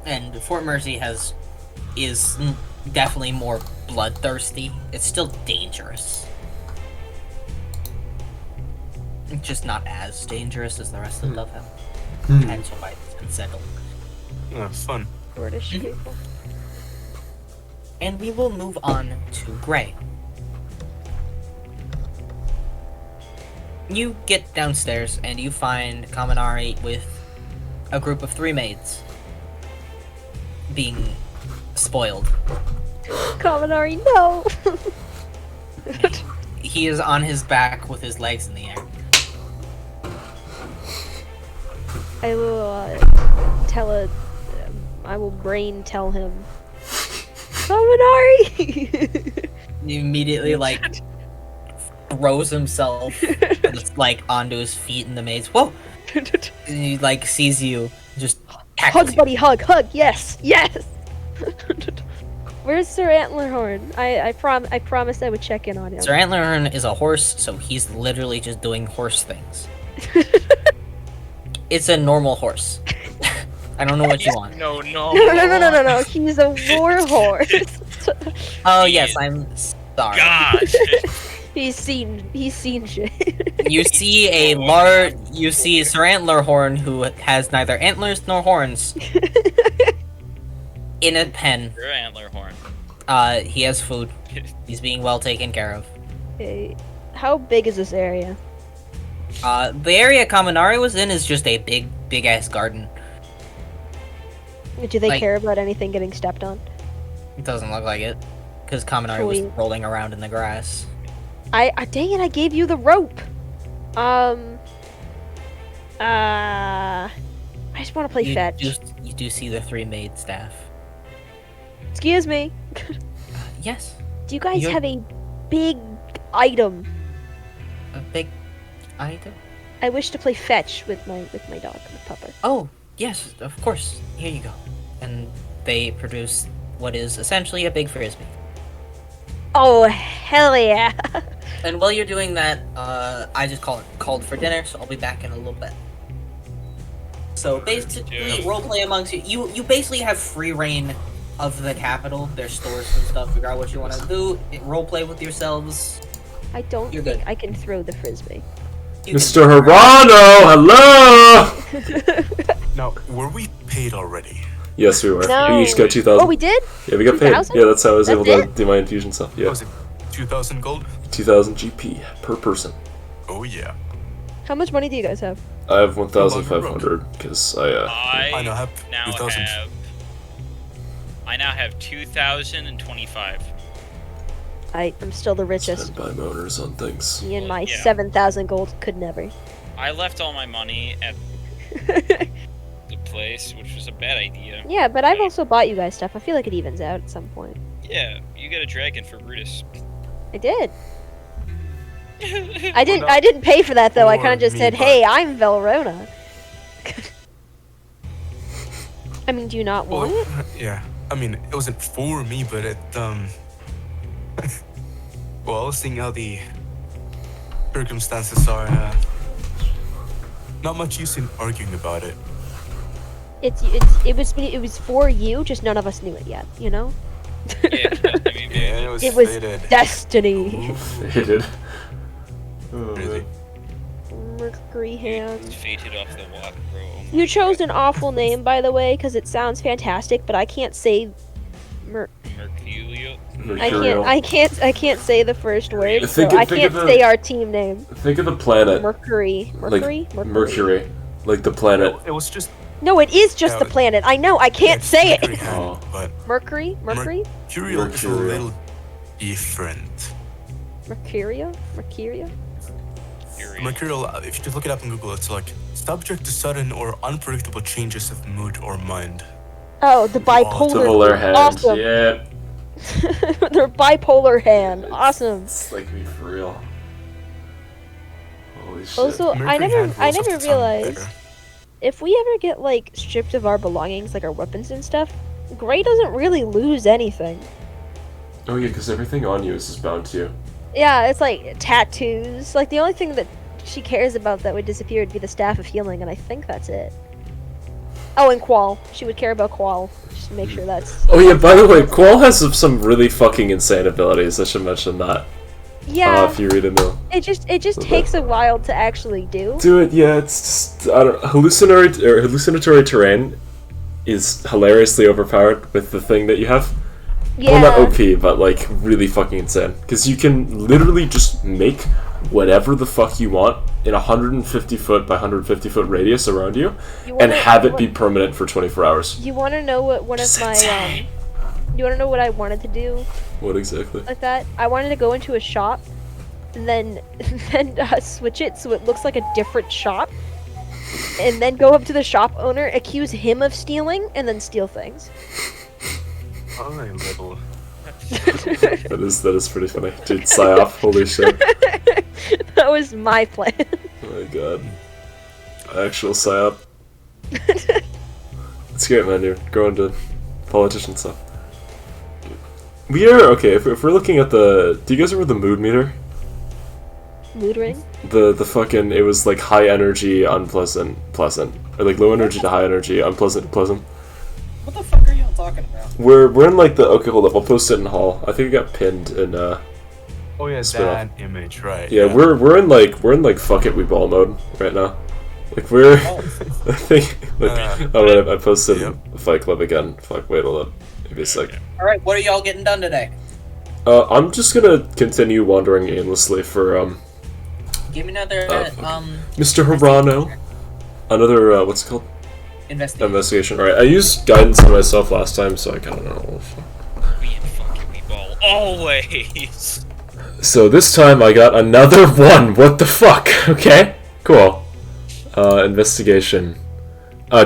And Fort Mercy has is definitely more bloodthirsty. It's still dangerous. It's just not as dangerous as the rest of Dove Hence why it's been settled. Yeah, fun. British people. And we will move on to Gray. You get downstairs and you find Kaminari with a group of 3 maids being spoiled. Kaminari, no! He is on his back with his legs in the air. I will I will brain tell him. Kaminari! He immediately throws himself just, onto his feet in the maze. Whoa! And he sees you, just tackles Hug, you. buddy, hug, yes, yes! Where's Sir Antlerhorn? I promised I would check in on him. Sir Antlerhorn is a horse, so he's literally just doing horse things. It's a normal horse. I don't know what you want. No. No, he's a war horse. Oh yes, I'm sorry. Gosh. He's seen shit. You see Sir Antlerhorn, who has neither antlers nor horns, in a pen. Your antler horn. He has food. He's being well taken care of. Okay. How big is this area? The area Kaminari was in is just a big ass garden. Do they Like- care about anything getting stepped on? It doesn't look like it, because Kaminari was Sweet. rolling around in the grass. Dang it, I gave you the rope. I just want to play fetch. You do see the 3 maid staff. Excuse me. Yes, Do you guys You're- have a big item? a big item. I wish to play fetch with my dog, with Pupper. Oh, yes, of course. Here you go. And they produce what is essentially a big frisbee. Oh, hell yeah. And while you're doing that, I just called for dinner, so I'll be back in a little bit. So basically, Yeah. roleplay amongst you. You basically have free reign of the capital, their stores and stuff. Figure out what you want to do. Roleplay with yourselves. I don't You're think good. I can throw the frisbee. You Mr. can- Hirano, hello! Now, were we paid already? Yes, we were. No. We each got 2,000. Oh, we did? Yeah, we got paid. 2,000? Yeah, that's how I was That's able to it? do my infusion stuff. Yeah, Was it 2,000 gold? 2,000 GP per person. Oh yeah. How much money do you guys have? I have 1,500 because I now have now 2,000. I now have 2,025. I'm still the richest. spend by motors on things. Me and my Yeah. 7,000 gold could never. I left all my money at the place, which was a bad idea. Yeah, but I've also bought you guys stuff. I feel like it evens out at some point. Yeah, you got a dragon for Brutus. I did. I didn't pay for that though. I kind of just me, said, but- "Hey, I'm Velrona." I mean, do you not want it? Yeah. I mean, it wasn't for me, but it well, seeing how the circumstances are, not much use in arguing about it. It was for you. Just none of us knew it yet. You know. Yeah, I mean, Yeah, it was It was fated. destiny. Hated. Really. Mercury it's hand. fated off the walk, bro. Oh my You chose God. an awful name, by the way, because it sounds fantastic, but I can't say. Mercurial. Mercurial. I can't say the first word, so Think I of can't the- say our team name. Think of the planet. Mercury. Like Mercury. Like the planet. It was just No, it is just Yeah, the planet. I know. I can't it's say Mercury it. hand, Oh. but Mercury. Mercurial is a Mercurial. little different. Mercurio. Mercurial. Mercurial, if you just look it up on Google, it's like subject to sudden or unpredictable changes of mood or mind. Oh, the bipolar. Bipolar hand. Awesome. Yeah. Their bipolar hand. Awesome. It's like me for real. Holy shit. Also, I Mercury never hand rolls off the tongue realized better. if we ever get like stripped of our belongings, like our weapons and stuff, Gray doesn't really lose anything. Oh yeah, because everything on you is just bound to you. Yeah, it's like tattoos. Like the only thing that she cares about that would disappear would be the staff of healing, and I think that's it. Oh, and Qual. She would care about Qual. Just to make sure that's... Oh yeah, by the way, Qual has some really fucking insane abilities. I should mention that. Yeah. If you read it now. It just takes a while to actually do. Do it, yeah, it's just, I don't hallucinatory terrain is hilariously overpowered with the thing that you have. Yeah. Well, not OP, but like really fucking insane. Because you can literally just make whatever the fuck you want in a 150 foot by 150 foot radius around you, and have it be permanent for 24 hours. You want to know what one of my you want to know what I wanted to do? What exactly? Like that? I wanted to go into a shop, and then switch it so it looks like a different shop, and then go up to the shop owner, accuse him of stealing, and then steal things. High level. that is pretty funny. Dude, psyop, holy shit. That was my plan. Oh my god. Actual psyop. It's great, man. You're growing to politician stuff. We are, okay, if we're looking at the... Do you guys remember the mood meter? Mood ring? The fucking... It was like high energy, unpleasant, pleasant. Or like low energy to high energy, unpleasant, pleasant. What the fuck are y'all talking about? We're in like the... Okay, hold up. I'll post it in Hawl. I think it got pinned in, Oh yeah, Spin-off. that image, right? Yeah, we're in like fuck it we ball mode right now. Like we're Oh. I think wait, I posted Yep. a fight club again. Fuck, wait, hold up. Maybe a sec. Alright, what are y'all getting done today? I'm just gonna continue wandering aimlessly for Give me another, Mr. Hirano. Another what's it called? investigation. Alright, I used guidance on myself last time, so I kinda know. Being fucking me ball always. So this time I got another one. What the fuck? Okay, cool. Investigation. Are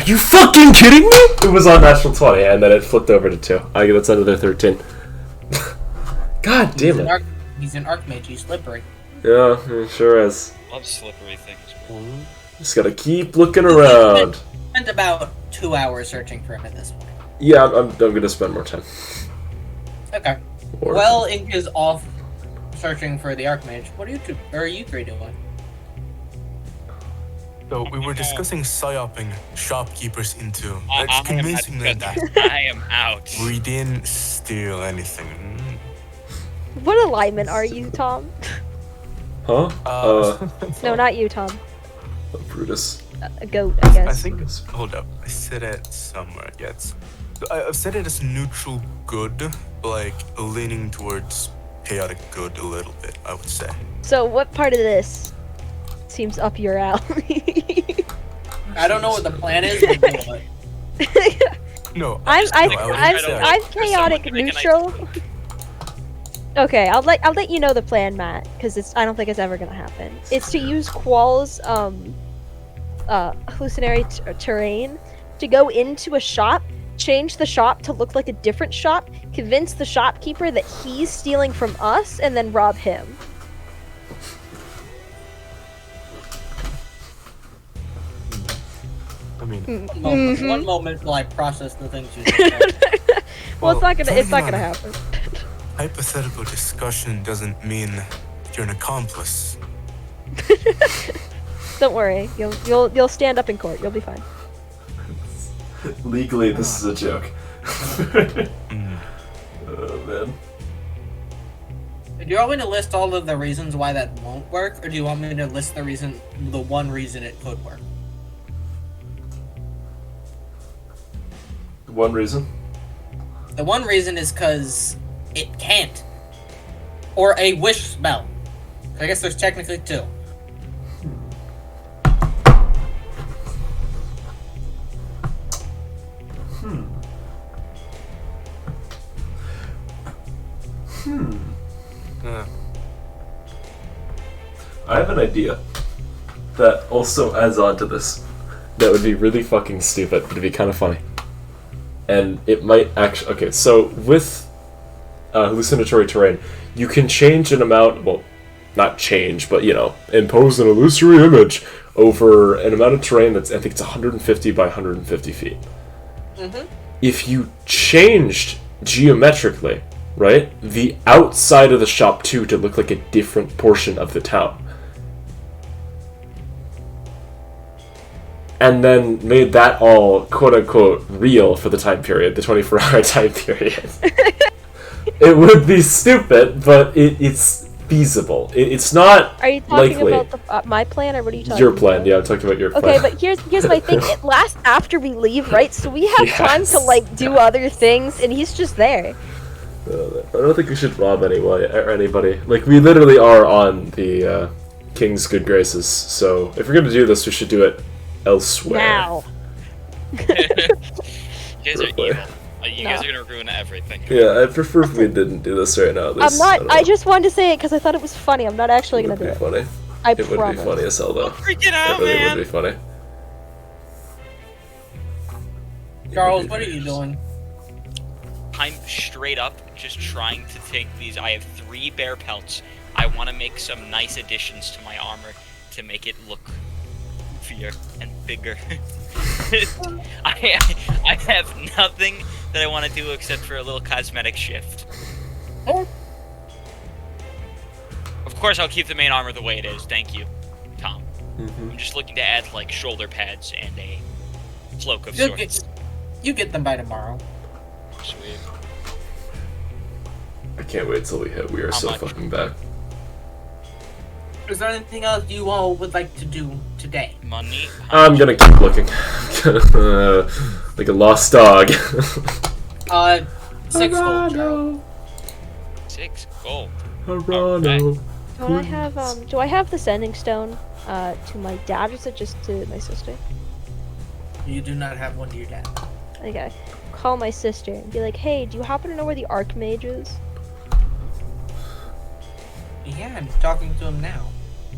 you fucking kidding me? It was on natural 20, and then it flipped over to 2. I get that's another 13. God damn it. He's an archmage, he's slippery. Yeah, it sure is. Love slippery things. Just gotta keep looking around. Spent about 2 hours searching for him at this point. Yeah, I'm gonna spend more time. Okay. Or- Well, Ink is off searching for the archmage. What are you three doing? So we were discussing psyoping shopkeepers into I am convincing them that I am out. we didn't steal anything. What alignment are you, Tom? Huh? No, not you, Tom. Brutus. A goat, I guess. I think. Hold up. I said it somewhere. Yeah, I've said it as neutral good, like leaning towards chaotic good a little bit. I would say. So, what part of this seems up your alley? I don't know what the plan is, but do it. No, I'm I chaotic someone to make an neutral. Okay, I'll let you know the plan, Matt, because I don't think it's ever gonna happen. It's to use Qual's hallucinatory terrain to go into a shop, change the shop to look like a different shop, convince the shopkeeper that he's stealing from us, and then rob him. I mean, One moment while I process the things you said. Well, it's not gonna hang on. happen. Hypothetical discussion doesn't mean you're an accomplice. Don't worry, you'll stand up in court. You'll be fine. Legally, this is a joke. Oh man. Do you want me to list all of the reasons why that won't work, or do you want me to list the one reason it could work? One reason. The one reason is because it can't. Or a wish spell. I guess there's technically two. I have an idea that also adds on to this. That would be really fucking stupid, but it'd be kind of funny. And it might actually... Okay, so with hallucinatory terrain, you can change an amount... Well, not change, but, you know, impose an illusory image over an amount of terrain that's, I think it's 150 by 150 feet. Mm-hmm. If you changed geometrically, right, the outside of the shop too to look like a different portion of the town, and then made that all quote-unquote real for the time period, the 24-hour time period. It would be stupid, but it's feasible. It's not Are you talking likely. about my plan, or what are you talking Your about? plan, yeah, I'm talking about your plan. Okay, but here's my thing. It lasts after we leave, right? So we have time to Yes. like do other things, and he's just there. I don't think we should rob anybody. Like, we literally are on the King's good graces, so if we're gonna do this, we should do it elsewhere. Now. You guys are Roughly. evil. You guys are gonna ruin everything. Yeah, I prefer if we didn't do this right now. I'm This, not. don't I know. just wanted to say it because I thought it was funny. I'm not actually It gonna would do be it. funny. I It would be promise. funny as hell, though. I'm freaking It out, really man. would be funny. Charles, what are you doing? I'm straight up just trying to take these. I have 3 bear pelts. I want to make some nice additions to my armor to make it look goofier and bigger. I have nothing that I want to do except for a little cosmetic shift. Oh. Of course, I'll keep the main armor the way it is. Thank you, Tom. Mm-hmm. I'm just looking to add like shoulder pads and a cloak of You sorts. you get them by tomorrow. Sweet. I can't wait till we hit. We are How so much? fucking back. Is there anything else you all would like to do today? Money. I'm gonna keep looking. Like a lost dog. 6 gold, Charles. 6 gold. Harano. Do I have the sending stone to my dad, or is it just to my sister? You do not have one to your dad. Okay. Call my sister and be like, hey, do you happen to know where the Archmage is? Yeah, I'm talking to him now.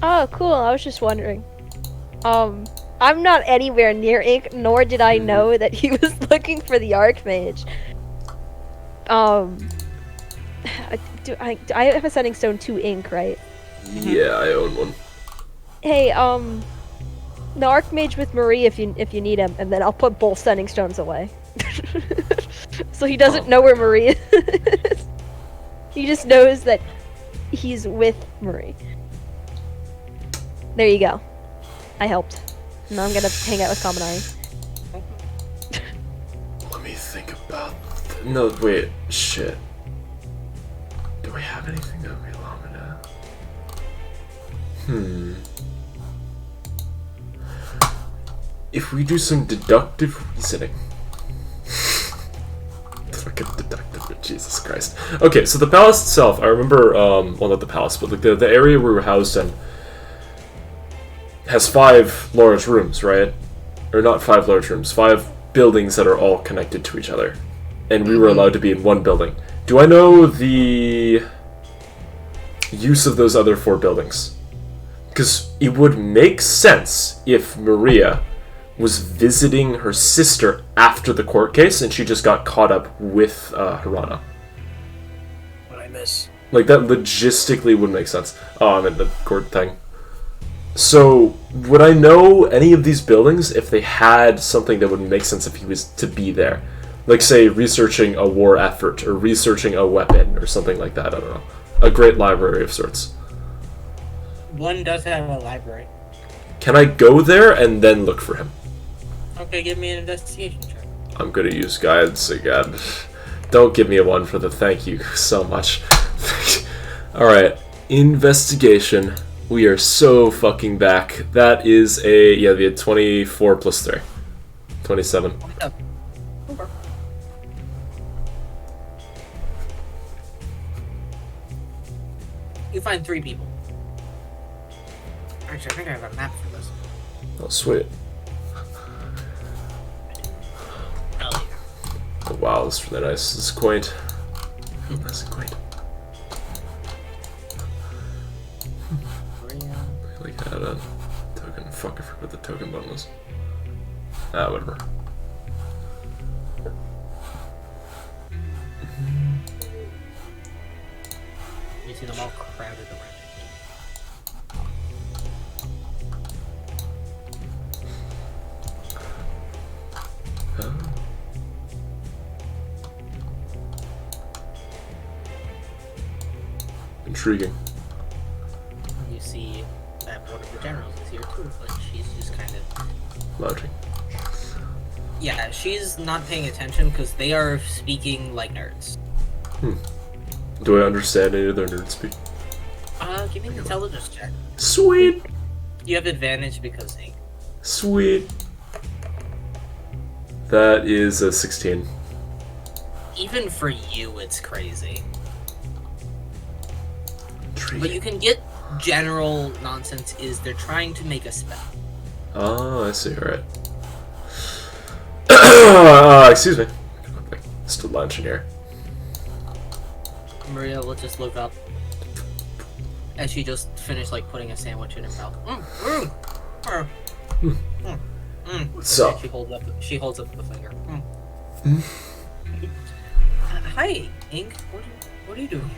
Oh, cool. I was just wondering. I'm not anywhere near Ink, nor did I know that he was looking for the Archmage. I have a sending stone to Ink, right? Yeah, I own one. Hey, the Archmage with Marie if you need him, and then I'll put both sending stones away. So he doesn't know where Marie is. He just knows that he's with Marie. There you go. I helped. Now I'm gonna hang out with Kaminari. Let me think about. No, wait. Shit. Do we have anything that would allow me to? If we do some deductive reasoning. Fucking deductive, Jesus Christ. Okay, so the palace itself, I remember, well, not the palace, but like the area we were housed in has 5 large rooms, right? Or not 5 large rooms, 5 buildings that are all connected to each other. And we were allowed to be in one building. Do I know the use of those other 4 buildings? Because it would make sense if Maria was visiting her sister after the court case and she just got caught up with Hirana. What I miss? Like, that logistically would make sense. Oh, I'm in the court thing. So, would I know any of these buildings if they had something that would make sense if he was to be there? Like, say, researching a war effort, or researching a weapon, or something like that, I don't know. A great library of sorts. One does have a library. Can I go there and then look for him? Okay, give me an investigation check. I'm gonna use guides again. Don't give me a 1 for the thank you so much. Alright, investigation. We are so fucking back. That is the 24 plus 3. 27. Okay. You find 3 people. Actually, I think I have a map for this. Oh, sweet. Hell yeah. Oh, wow, this is really nice. This is quaint. Nice and quaint. I like had a token. Fuck, I forgot what the token button was. Ah, whatever. You see them all crowded around. Oh. Intriguing. You see that one of the generals is here too, but she's just kind of... Lounging. Yeah, she's not paying attention because they are speaking like nerds. Do I understand any of their nerd speak? Give me an intelligence check. Sweet! You have advantage because Ink. Sweet. That is a 16. Even for you, it's crazy. Intriguing. But you can get general nonsense is they're trying to make a spell. Oh, I see. Alright. Excuse me. Still lunching here. Maria will just look up as she just finished like putting a sandwich in her mouth. What's up? She holds up the finger. Hi, Ink. What are you doing?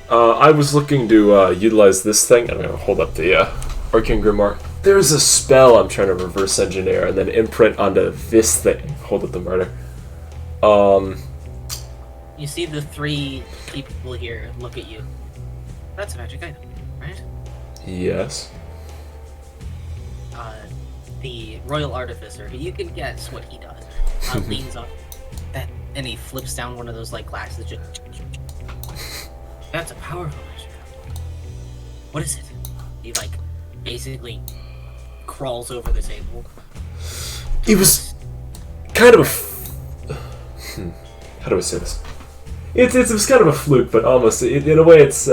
I was looking to utilize this thing. I'm gonna hold up the Arcane Grimoire. There's a spell I'm trying to reverse engineer and then imprint onto this thing. Hold up the murder. You see the three people here look at you. That's a magic item, right? Yes. The Royal Artificer, you can guess what he does. Leans up that, and he flips down one of those like glasses. Just that's a powerful magic item. What is it? He like basically crawls over the table. It was kind of a. How do I say this? It was kind of a fluke, but almost in a way it's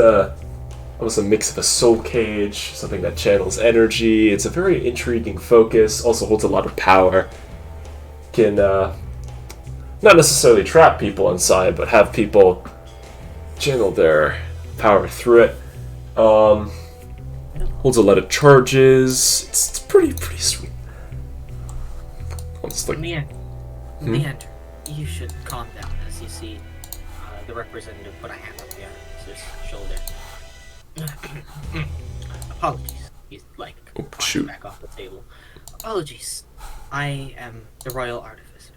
almost a mix of a soul cage, something that channels energy. It's a very intriguing focus. Also holds a lot of power. Can not necessarily trap people inside, but have people channel their power through it. Holds a lot of charges. It's pretty sweet. Almost like Leander, you should calm down as you see the representative put a hand on the officer's shoulder. Apologies. He's like shoot. back off the table. Apologies. I am the Royal Artificer,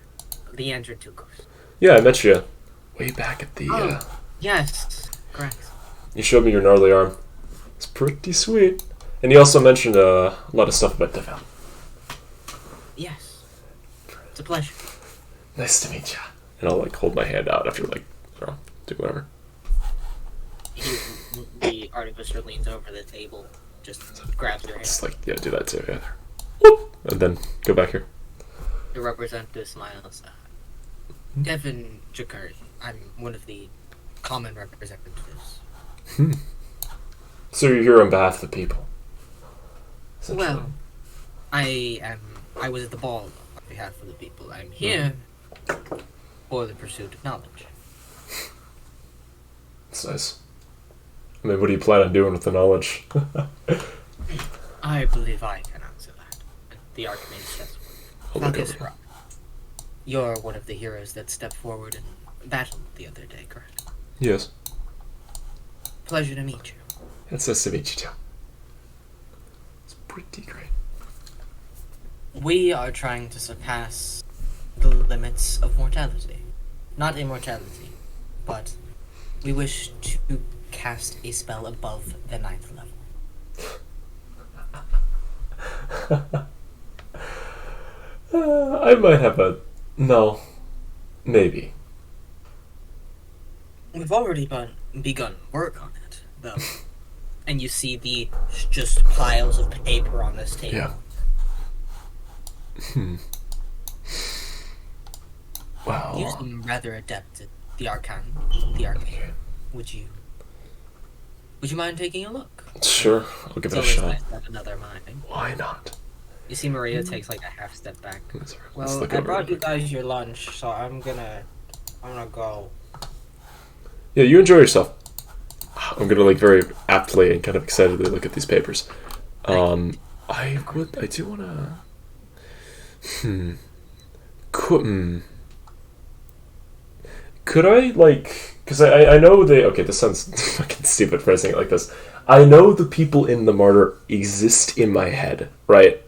Leander Tukos. Yeah, I met you way back at the. Yes, correct. You showed me your gnarly arm. It's pretty sweet. And you also mentioned a lot of stuff about Devil. Yes, it's a pleasure. Nice to meet you. And I'll like hold my hand out after like, do whatever. The artificer leans over the table, just grabs your hand. Just like, yeah, do that too. Yeah. Whoop! And then go back here. The representative smiles. Devin Jakari, I'm one of the common representatives. So you're here on behalf of the people. Well, I was at the ball on behalf of the people. I'm here for the pursuit of knowledge. That's nice. I mean, what do you plan on doing with the knowledge? I believe I can answer that. The Archmage says, I'll look Falcus over. Rock, you're one of the heroes that stepped forward in battle the other day, correct? Yes. Pleasure to meet you. It's nice to meet you too. It's pretty great. We are trying to surpass the limits of mortality. Not immortality, but we wish to cast a spell above the 9th level. I might have a... No. Maybe. We've already begun work on it, though. And you see the just piles of paper on this table. Yeah. Wow. You seem rather adept at the arcane. Would you mind taking a look? Sure, I'll give It's it a always shot. nice to have another mind. Why not? You see Maria takes like a half step back. Let's Well, look I over brought it you quick. guys your lunch, so I'm gonna go. Yeah, you enjoy yourself. I'm gonna like very aptly and kind of excitedly look at these papers. I do wanna. Could I like? Because I know they. Okay, this sounds fucking stupid phrasing it like this. I know the people in the martyr exist in my head, right?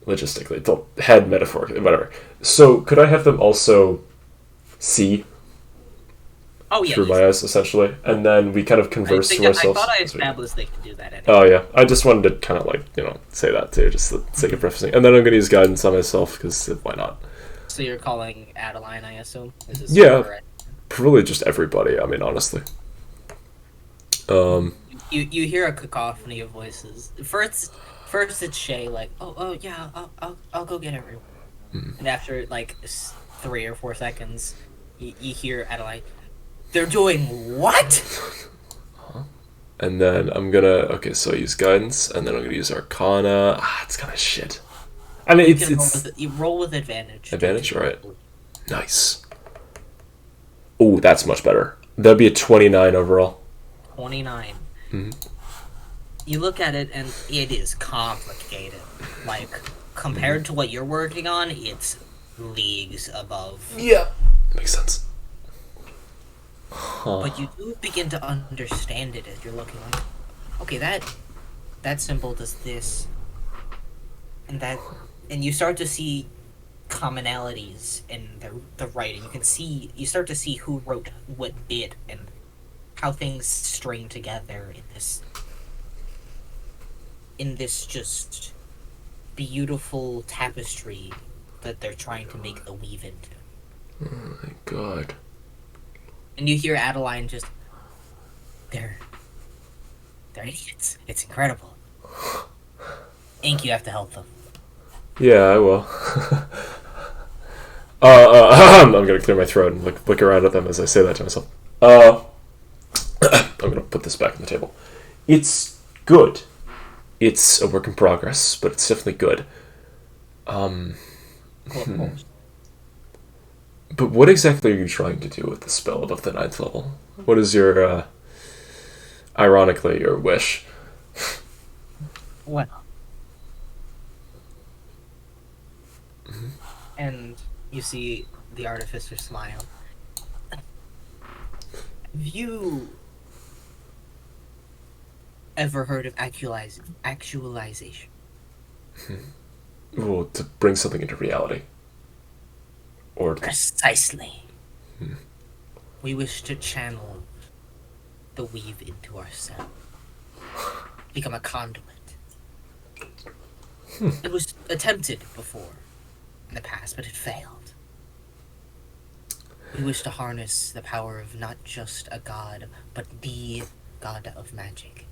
Logistically, the head metaphorically, whatever. So could I have them also see? Oh yeah. through my eyes, essentially, and then we kind of I, converse think to ourselves. I thought I as we- established they could do that anyway. Oh yeah, I just wanted to kind of like say that too, just for the sake of prefacing. And then I'm gonna use guidance on myself because why not? So you're calling Adeline, I assume? Is this Yeah. correct? Probably just everybody. I mean, honestly. You hear a cacophony of voices. First it's Shay, like, oh yeah, I'll go get everyone. And after like 3 or 4 seconds, you hear Adeline. They're doing what? And then I'm gonna so I use guidance, and then I'm gonna use Arcana. It's kind of shit. I mean, You roll with advantage. Advantage, right? Nice. Oh, that's much better. That'd be a 29 overall. 29. Mhm. You look at it and it is complicated. Like, compared to what you're working on, it's leagues above. Yeah, makes sense. Huh. But you do begin to understand it as you're looking like, okay, that symbol does this, and that, and you start to see commonalities in the writing. You start to see who wrote what bit and how things string together in this just beautiful tapestry that they're trying to make the weave into. Oh my god. And you hear Adeline just, they're idiots. It's incredible. Ink, you have to help them. Yeah, I will. I'm gonna clear my throat and look around at them as I say that to myself. I'm gonna put this back on the table. It's good. It's a work in progress, but it's definitely good. But what exactly are you trying to do with the spell above the 9th level? What is your, ironically, your wish? Well. And you see the artificer smile. Have you ever heard of actualization? Well, to bring something into reality. Or Precisely. We wish to channel the weave into ourselves. Become a conduit. It was attempted before in the past, but it failed. We wish to harness the power of not just a god, but the god of magic.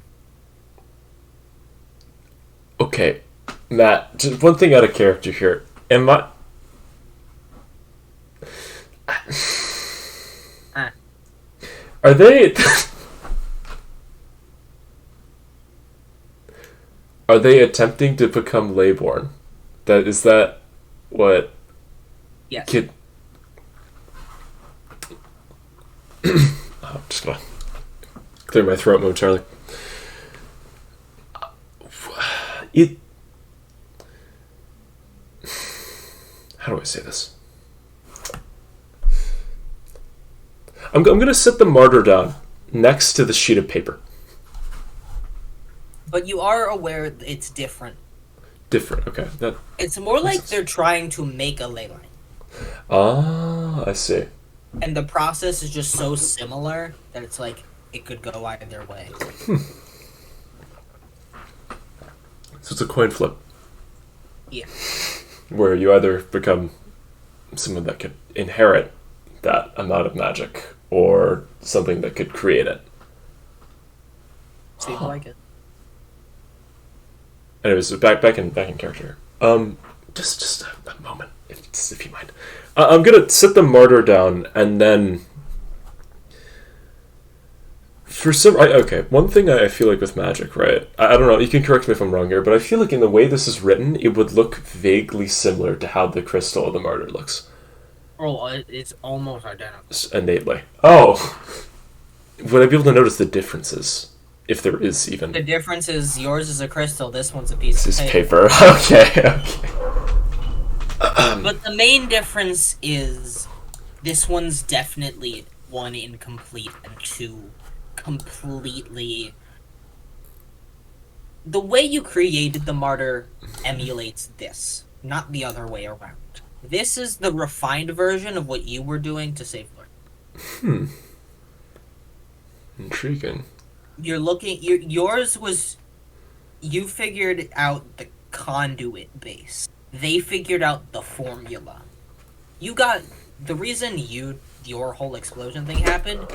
Okay, Matt, just one thing out of character here. Am I... Are they... Are they attempting to become Leyborn? Is that what... Yes. Kid... I'm just gonna clear my throat momentarily. It... How do I say this? I'm gonna set the martyr down next to the sheet of paper. But you are aware it's different. Different, okay. That. It's more like they're trying to make a ley line. Ah, I see. And the process is just so similar that it's like it could go either way. So it's a coin flip. Yeah. Where you either become someone that could inherit that amount of magic, or something that could create it. Seems like it. Anyways, back in character. Just a moment, if you mind. I'm gonna set the martyr down, and then one thing I feel like with magic, right? I don't know. You can correct me if I'm wrong here, but I feel like in the way this is written, it would look vaguely similar to how the crystal of the martyr looks. Oh, it's almost identical. Innately. Oh, would I be able to notice the differences? If there is even. The difference is yours is a crystal, this one's a piece This of is paper. paper. Okay. But the main difference is this one's definitely 1 incomplete and 2 completely. The way you created the martyr emulates this, not the other way around. This is the refined version of what you were doing to save Lord. Intriguing. You're looking. Yours was. You figured out the conduit base. They figured out the formula. You got the reason your whole explosion thing happened.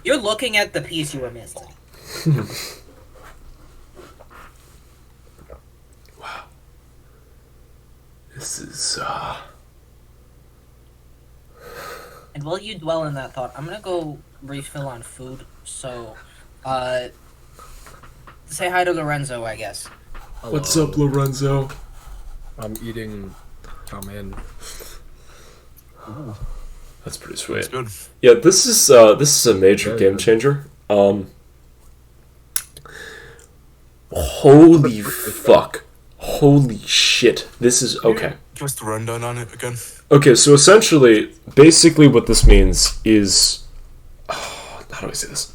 You're looking at the piece you were missing. Wow. This is And while you dwell in that thought, I'm gonna go refill on food. So, say hi to Lorenzo, I guess. What's up, Lorenzo? I'm eating ramen. That's pretty sweet. It's good. Yeah, this is a major Very game good. changer. Holy fuck. Holy shit. This is okay. Give us the rundown on it again. Okay, so essentially, basically what this means is, how do I say this?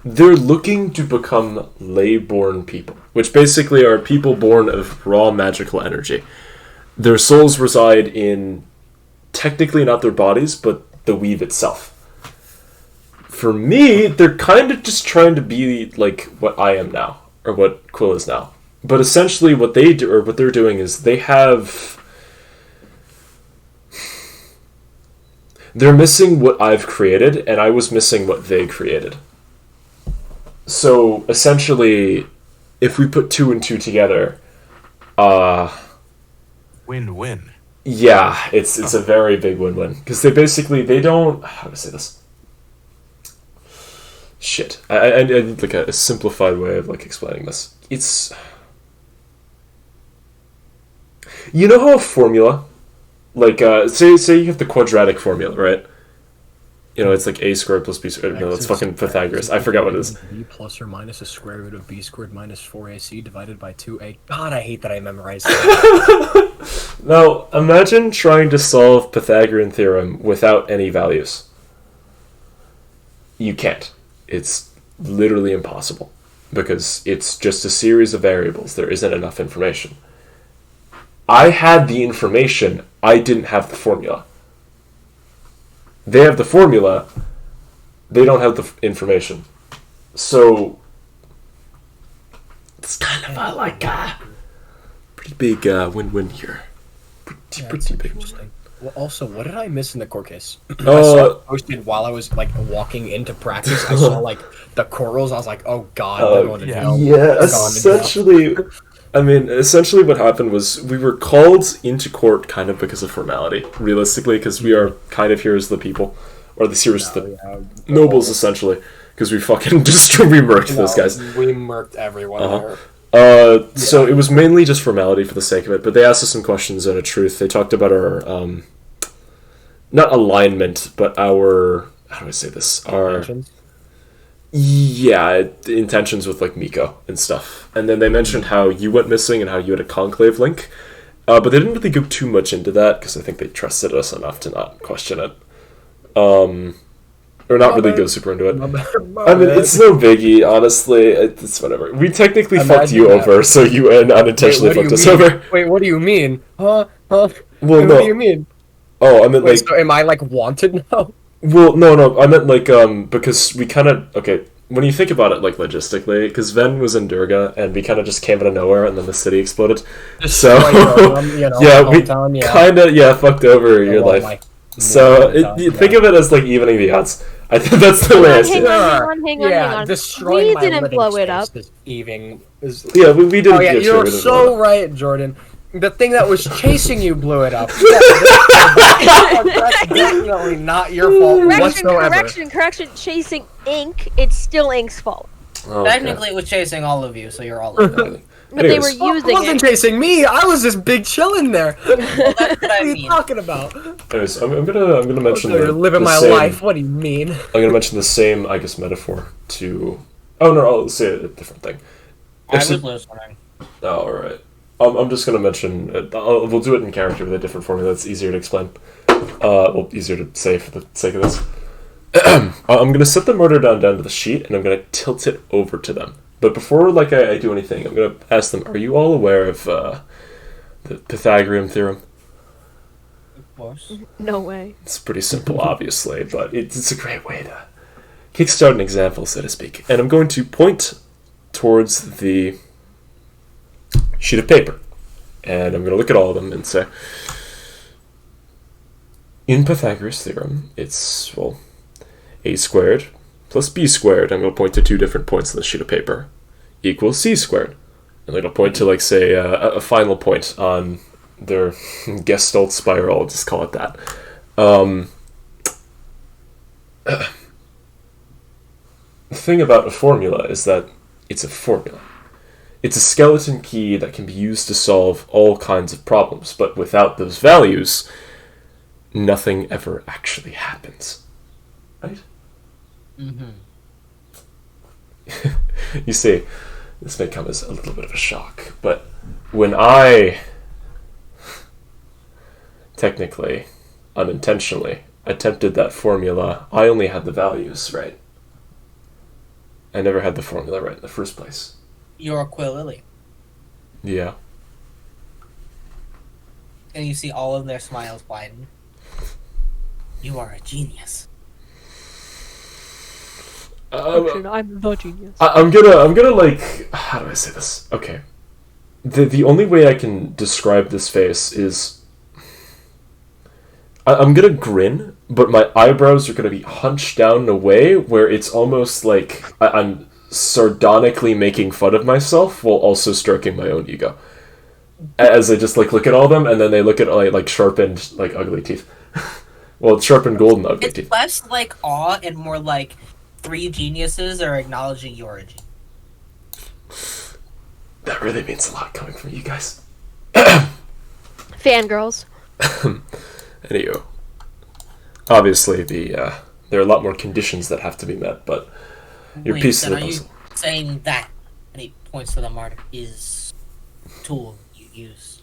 They're looking to become ley-born people, which basically are people born of raw magical energy. Their souls reside in, technically not their bodies, but the weave itself. For me, they're kind of just trying to be like what I am now, or what Quill is now. But essentially what they do, or what they're doing is they're missing what I've created, and I was missing what they created. So, essentially, if we put 2 and 2 together, Win-win. yeah, it's a very big win-win. Because they don't... How do I say this? Shit. I need, like, a simplified way of, like, explaining this. It's... You know how a formula... Like, say you have the quadratic formula, right? You know, it's like a squared plus b squared. No, it's fucking Pythagoras. I forgot what it is. B plus or minus a square root of b squared minus 4ac divided by 2a. God, I hate that I memorized that. Now, imagine trying to solve Pythagorean theorem without any values. You can't. It's literally impossible. Because it's just a series of variables. There isn't enough information. I had the information, I didn't have the formula. They have the formula, they don't have the information. So, it's kind of a, like, pretty big win-win here. Pretty big. Interesting. Well, also, what did I miss in the court case? I Uh, saw it posted while I was like walking into practice. I saw like the corals. I was like, "Oh God, they're going to jail." Yeah, They're going to jail. essentially what happened was we were called into court kind of because of formality, realistically, because we are kind of here as the people, or the here as the Yeah, nobles, essentially, because we fucking just we murked those guys. We murked everyone Uh-huh. there. So it was mainly just formality for the sake of it, but they asked us some questions and a truth. They talked about our, not alignment, but our, how do I say this? Our, Intentions? yeah, intentions with, like, Miko and stuff. And then they mentioned how you went missing and how you had a conclave link. But they didn't really go too much into that, because I think they trusted us enough to not question it. Or not really go super into it. I mean, it's no biggie, honestly. It's whatever. We technically fucked you that. over, so you unintentionally fucked us over. Wait, what do you mean? Huh? Well, Wait, no. what do you mean? Oh, I meant, Wait, like... so am I like wanted now? Well, no, I meant, like, because we kind of... Okay, when you think about it, like, logistically, because Ven was in Durga, and we kind of just came out of nowhere, and then the city exploded. So, yeah, we kind of, fucked over your life. So, think of it as, like, evening the odds. I think that's the way I see Hang it. on, hang on. destroying We my didn't living blow it space up. this evening is... Yeah, we didn't... Oh yeah, sure, you're we didn't so blow it. right, Jordan. The thing that was chasing you blew it up. Yeah, that's definitely not your fault whatsoever. Correction. Chasing ink, it's still ink's fault. Oh, okay. Technically, it was chasing all of you, so you're all of them. But they were Anyways. It using wasn't it. chasing me. I was just big chilling there. Well, that's what What I are you mean. talking about? Anyways, I'm gonna mention You're living the my same, life. What do you mean? I'm gonna mention the same, I guess, metaphor to... Oh, no, I'll say a different thing. I was Actually- listening. Oh, alright. I'm just gonna mention... we'll do it in character with a different formula that's easier to explain. Well, easier to say for the sake of this. I'm gonna set the murder down to the sheet, and I'm gonna tilt it over to them. But before, like, I do anything, I'm gonna ask them, are you all aware of, the Pythagorean theorem? Of course. No way. It's pretty simple, obviously, but it's a great way to kickstart an example, so to speak. And I'm going to point towards the sheet of paper. And I'm going to look at all of them and say, in Pythagoras' theorem, it's, well, a squared plus b squared. I'm going to point to 2 different points on the sheet of paper, equals c squared. And it'll point to, like, say, a final point on their Gestalt spiral, I'll just call it that. The thing about a formula is that it's a formula. It's a skeleton key that can be used to solve all kinds of problems, but without those values, nothing ever actually happens. Right? Mm-hmm. You see, this may come as a little bit of a shock, but when I technically, unintentionally, attempted that formula, I only had the values right. I never had the formula right in the first place. You're a Quillilly. Yeah. And you see all of their smiles widen. You are a genius. I'm the genius. I'm gonna like, how do I say this? Okay. The only way I can describe this face is I'm gonna grin, but my eyebrows are gonna be hunched down in a way where it's almost like I'm sardonically making fun of myself while also stroking my own ego. As I just like look at all of them, and then they look at like sharpened, like ugly teeth. Well, it's sharpened golden ugly It's teeth. less like awe and more like 3 geniuses are acknowledging your a genius. That really means a lot coming from you guys. Fangirls. Anywho, obviously there are a lot more conditions that have to be met, but your Wait, piece of then the are you puzzle. saying that, and he points to the martyr, is the tool you use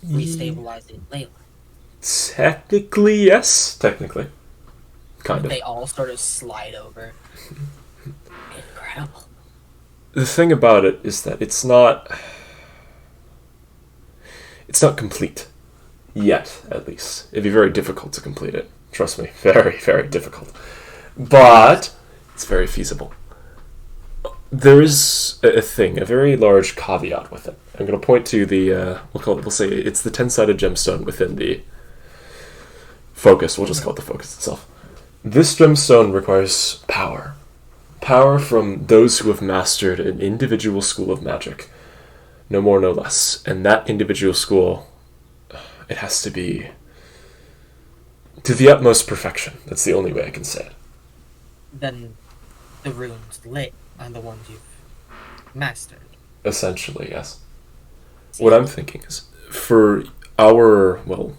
restabilizing Layla? Technically, yes. Technically. Kind of. They all sort of slide over. Incredible. The thing about it is that it's not complete. Yet, at least. It'd be very difficult to complete it. Trust me. Very, very difficult. But it's very feasible. There is a thing, a very large caveat with it. I'm going to point to the, we'll say it's the 10-sided gemstone within the focus. We'll just call it the focus itself. This gemstone requires power. Power from those who have mastered an individual school of magic. No more, no less. And that individual school, it has to be to the utmost perfection. That's the only way I can say it. Then the runes lit are the ones you've mastered. Essentially, yes. What I'm thinking is, for our, well,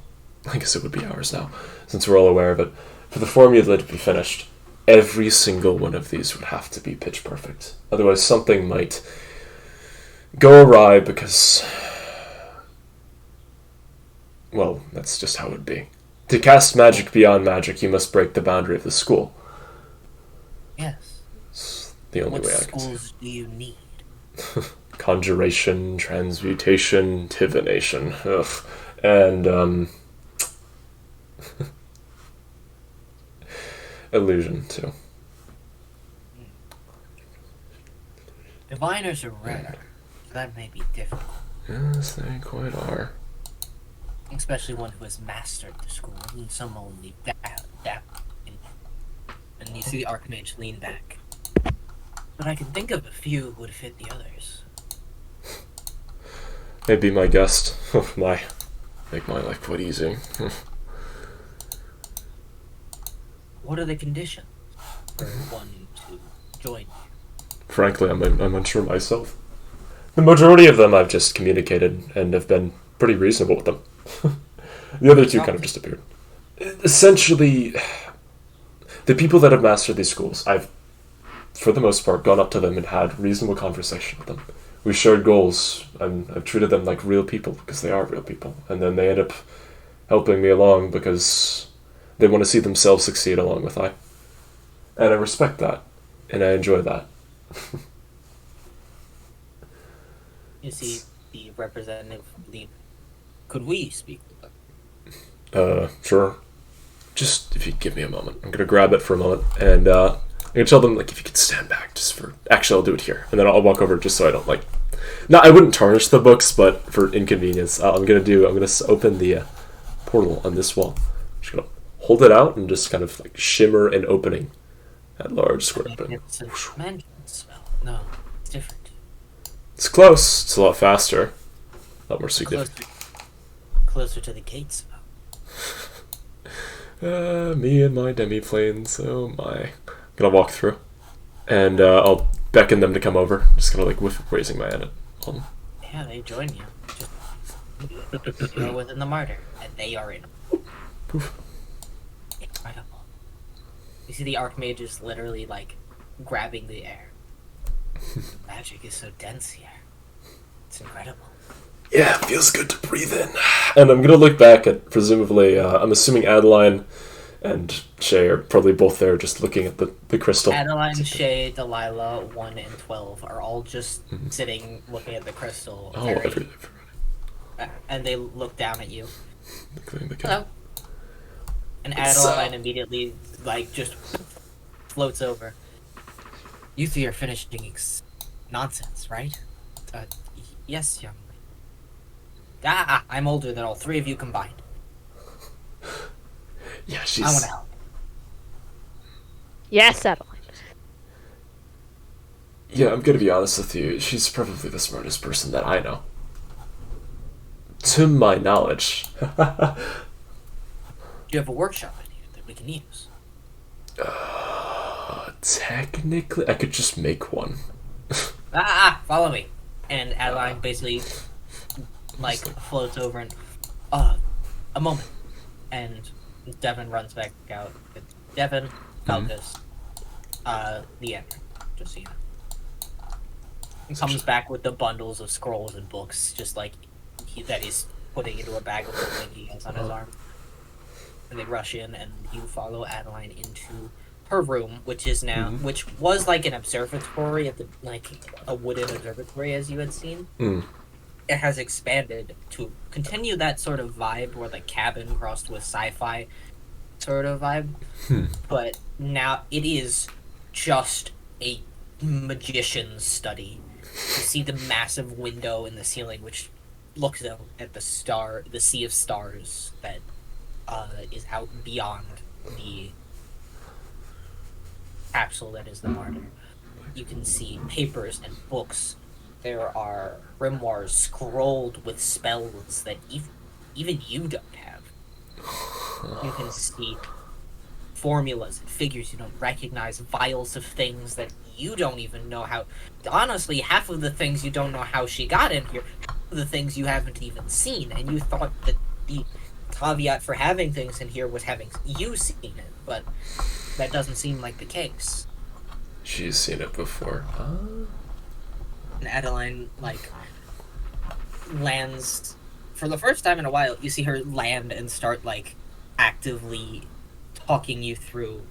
I guess it would be ours now, since we're all aware of it, for the formula to be finished, every single one of these would have to be pitch perfect. Otherwise, something might go awry because, well, that's just how it would be. To cast magic beyond magic, you must break the boundary of the school. Yes. It's the only What way I can say it. schools do you need? Conjuration, transmutation, divination, and illusion too. Diviners are rare. So that may be difficult. Yes, they quite are. Especially one who has mastered the school. And some only dab. And you see the Archmage lean back. But I can think of a few who would fit the others. Maybe my guest. Make my life quite easy. What are the conditions for one to join you? Frankly, I'm unsure myself. The majority of them I've just communicated and have been pretty reasonable with them. The other two kind of just appeared. Essentially, the people that have mastered these schools, I've, for the most part, gone up to them and had reasonable conversation with them. We shared goals, and I've treated them like real people because they are real people. And then they end up helping me along because they want to see themselves succeed along with I. And I respect that, and I enjoy that. You see the representative lean. Could we speak with them? Sure. Just if you give me a moment. I'm gonna grab it for a moment, and I can tell them, like, if you could stand back just for... Actually, I'll do it here. And then I'll walk over just so I don't, like... No, I wouldn't tarnish the books, but for inconvenience, I'm gonna open the portal on this wall. I'm just gonna hold it out and just kind of, like, shimmer an opening at large square. It's a dimension spell. No, it's different. It's close. It's a lot faster. A lot more significant. Closer to the gates spell. Me and my demi-planes, oh my. I'm gonna walk through. And I'll beckon them to come over. Just kind of like raising my hand at them. Yeah, they join you. Just you're within the martyr, and they are in. Poof. Incredible. You see the Archmage is literally like grabbing the air. Magic is so dense here. It's incredible. Yeah, it feels good to breathe in. And I'm gonna look back at, presumably, I'm assuming Adeline and Shay are probably both there just looking at the crystal. Adeline, Shay, Delilah, 1 and 12 are all just sitting looking at the crystal. Oh, very- everybody. and they look down at you. Including the cat. Hello. And Adeline immediately, like, just floats over. You three are finishing nonsense, right? Yes, young lady. I'm older than all three of you combined. Yeah, I want to help. Yes, Adeline. Yeah, I'm gonna be honest with you. She's probably the smartest person that I know. To my knowledge. Do you have a workshop in here that we can use? Technically, I could just make one. Follow me. And Adeline basically, like, floats over and, a moment. And Devin runs back out. Devin, Falcus, the end. Just so you know. He comes back with the bundles of scrolls and books, just like that he's putting into a bag of holding he has on his arm. And they rush in, and you follow Adeline into her room, which is now, which was like an observatory at the, like a wooden observatory as you had seen. It has expanded to continue that sort of vibe, where the cabin crossed with sci-fi sort of vibe. But now it is just a magician's study. You see the massive window in the ceiling, which looks out at the sea of stars that is out beyond the capsule that is the martyr. You can see papers and books. There are grimoires scrolled with spells that even you don't have. You can see formulas and figures you don't recognize, vials of things that you don't even know how. Honestly, half of the things you don't know how she got in here, half of the things you haven't even seen, and you thought that the caveat for having things in here was having you seen it, but that doesn't seem like the case. She's seen it before. And Adeline, like, lands for the first time in a while. You see her land and start, like, actively talking you through.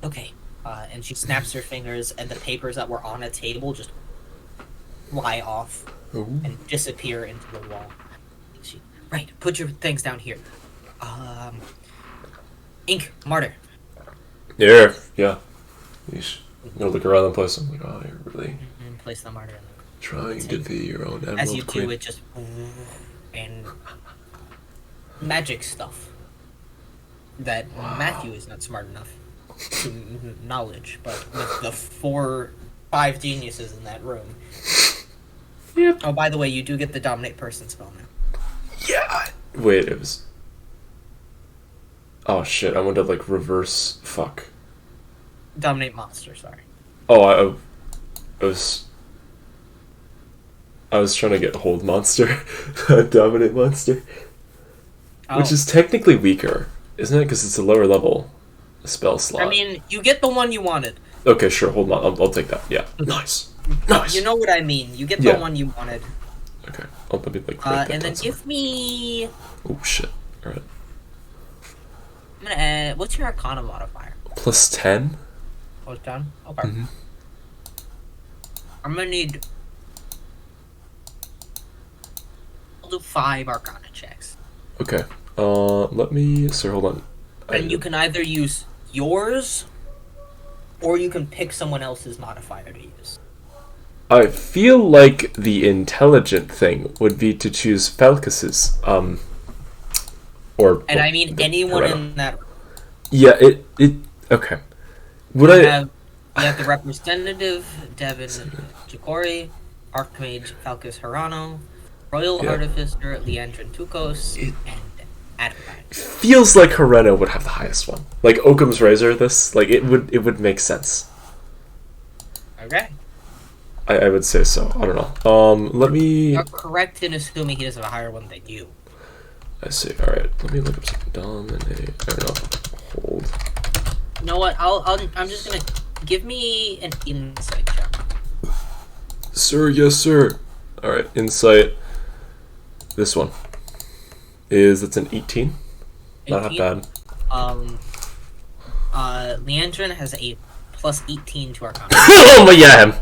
Okay, and she snaps her fingers, and the papers that were on a table just fly off and disappear into the wall. Right, put your things down here. Ink, martyr. Yeah. Yeesh. I'm gonna look around the place. I'm like, oh, you're really And place the martyr in trying to be your own emerald As you queen. do, it just and magic stuff that Matthew is not smart enough to knowledge, but with the 5 geniuses in that room. Yep. Oh, by the way, you do get the dominate person spell now. Yeah. Wait, it was. Oh shit! I wanted to like reverse. Fuck. Dominate monster. Sorry. Oh, I was trying to get hold monster, dominate monster, which is technically weaker, isn't it? Because it's a lower level spell slot. I mean, you get the one you wanted. Okay, sure. Hold on. I'll take that. Yeah. Nice. You know what I mean. You get the one you wanted. Okay. I'll maybe like. write that And then down give me. Oh shit! All right. I'm gonna add. What's your Arcana modifier? Plus 10. Oh, it's done. Okay. I'm gonna need. I'll do 5 Arcana checks. Okay. Let me. So hold on. And you can either use yours or you can pick someone else's modifier to use. I feel like the intelligent thing would be to choose Falcus's, or... And I mean anyone Coretta. in that. Yeah, okay. Would You I... have the representative, Devin Jacori, Archmage Falcus Hirano, Royal Yeah. Artificer Leandrin Tukos, and Adamite. Feels like Harena would have the highest one. Like Occam's Razor, this, like, it would make sense. Okay. I would say so. I don't know. Let me... You're correct in assuming he does have a higher one than you. I see. Alright, let me look up some dominate... I don't know. Hold. You know what? I'm just gonna give me an insight check. Sir, yes, sir. Alright, insight. This one. That's an 18. Not half 18? bad. Leandrin has a plus 18 to Arcana. Oh my yeah!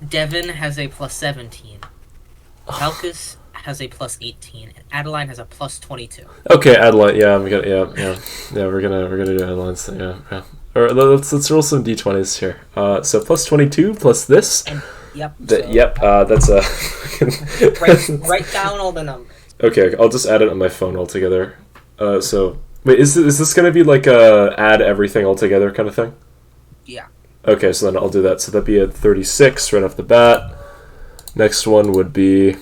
Devin has a plus 17. Falcus has a plus 18, and Adeline has a plus 22. Okay, Adeline. Yeah, we got. Yeah. We're gonna do Adeline's thing. Yeah. Alright, let's roll some d20s here. So plus 22 plus this. And yep. Yep. That's a. Write down all the numbers. Okay, I'll just add it on my phone altogether. So wait, is this gonna be like a add everything all together kind of thing? Yeah. Okay, so then I'll do that. So that'd be a 36 right off the bat. Next one would be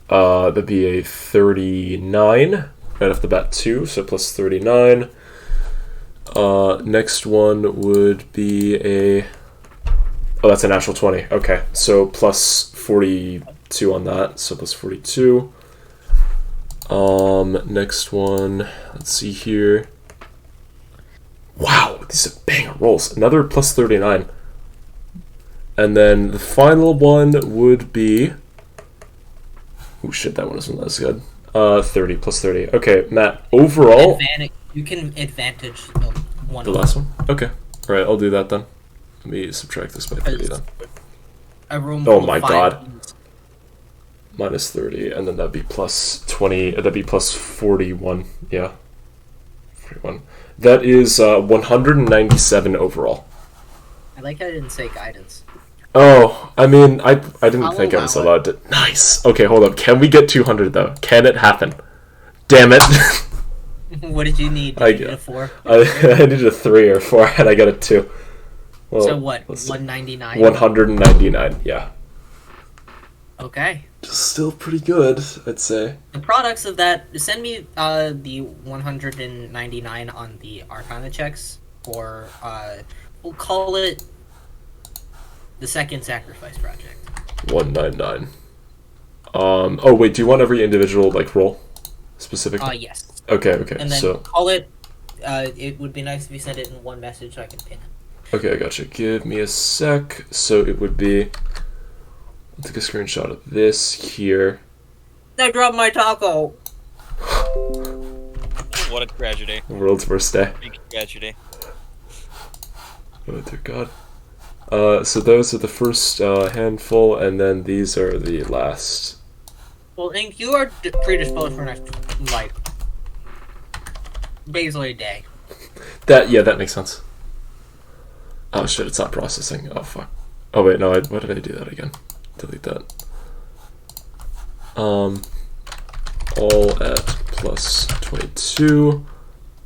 that'd be a 39 right off the bat too. So plus 39. Next one would be a that's a natural 20. Okay, so plus 42 on that. So plus 42. Next one. Let's see here. Wow, these are banger rolls. Another plus 39. And then the final one would be... Oh shit, that one isn't as good. 30, plus 30. Okay, Matt, overall... You can advantage one. The last one? Okay. Alright, I'll do that then. Let me subtract this by 30 then. A room Oh full my of 5 god. rooms. Minus 30, and then that'd be plus 20... That'd be plus 41. Yeah. 41. That is 197 overall. I like how I didn't say guidance. Oh, I mean, I didn't I'll think I was allow allowed to. Nice. Okay, hold up. Can we get 200 though? Can it happen? Damn it! What did you need? I Did you need a 4? I needed a 3 or 4, and I got a 2. Well, So what? let's see. 199? 199. Yeah. Okay. Still pretty good, I'd say. The products of that, send me the 199 on the Arcana checks, or we'll call it the Second Sacrifice Project. 199. Oh wait, do you want every individual like roll specifically? Yes. Okay. And then So call it. It would be nice if you send it in one message so I can pin it. okay, I gotcha. Give me a sec. So it would be. I'll take a screenshot of this here. I dropped my taco. What a tragedy. World's worst day. Big tragedy. Oh dear God. So those are the first handful, and then these are the last. Well, Ink, you are predisposed for next, like, basically a day. That makes sense. Oh shit, it's not processing. Oh fuck. Oh wait, no. Why did I do that again? Delete that. All at plus 22.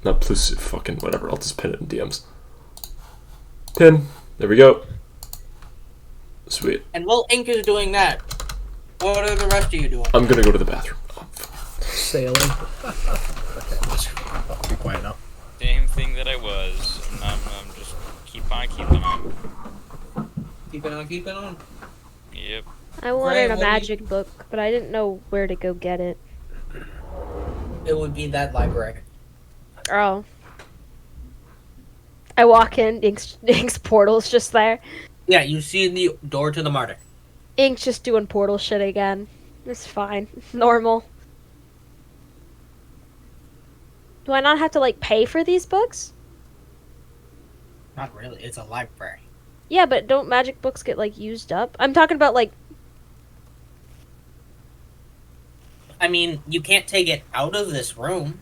Not plus fucking whatever. I'll just pin it in DMs. Pin. There we go. Sweet. And while Ink is doing that, what are the rest of you doing? I'm gonna go to the bathroom. Oh, Sailing. Okay, I'll be quiet now. Same thing that I was. I'm just keep on keeping on. Keep it on. Yep. I wanted Brian, a what do you- magic book, but I didn't know where to go get it. It would be that library. Oh. I walk in, Ink's portal's just there. Yeah, you see the door to the Martyr. Ink's just doing portal shit again. It's fine. Normal. Do I not have to, like, pay for these books? Not really, it's a library. Yeah, but don't magic books get, like, used up? I'm talking about, like... I mean, you can't take it out of this room.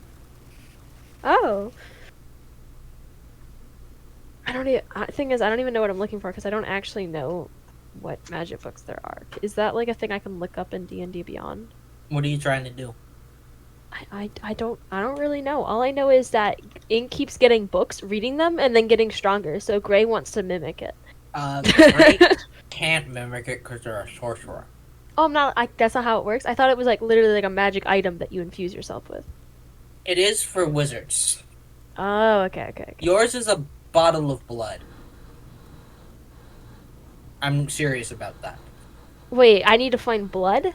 Oh. Thing is, I don't even know what I'm looking for because I don't actually know what magic books there are. Is that like a thing I can look up in D&D Beyond? What are you trying to do? I don't really know. All I know is that Ink keeps getting books, reading them, and then getting stronger. So Gray wants to mimic it. Gray can't mimic it because they're a sorcerer. Oh, I'm not. That's not how it works. I thought it was like literally like a magic item that you infuse yourself with. It is for wizards. Oh, okay. Yours is a bottle of blood. I'm serious about that. Wait, I need to find blood?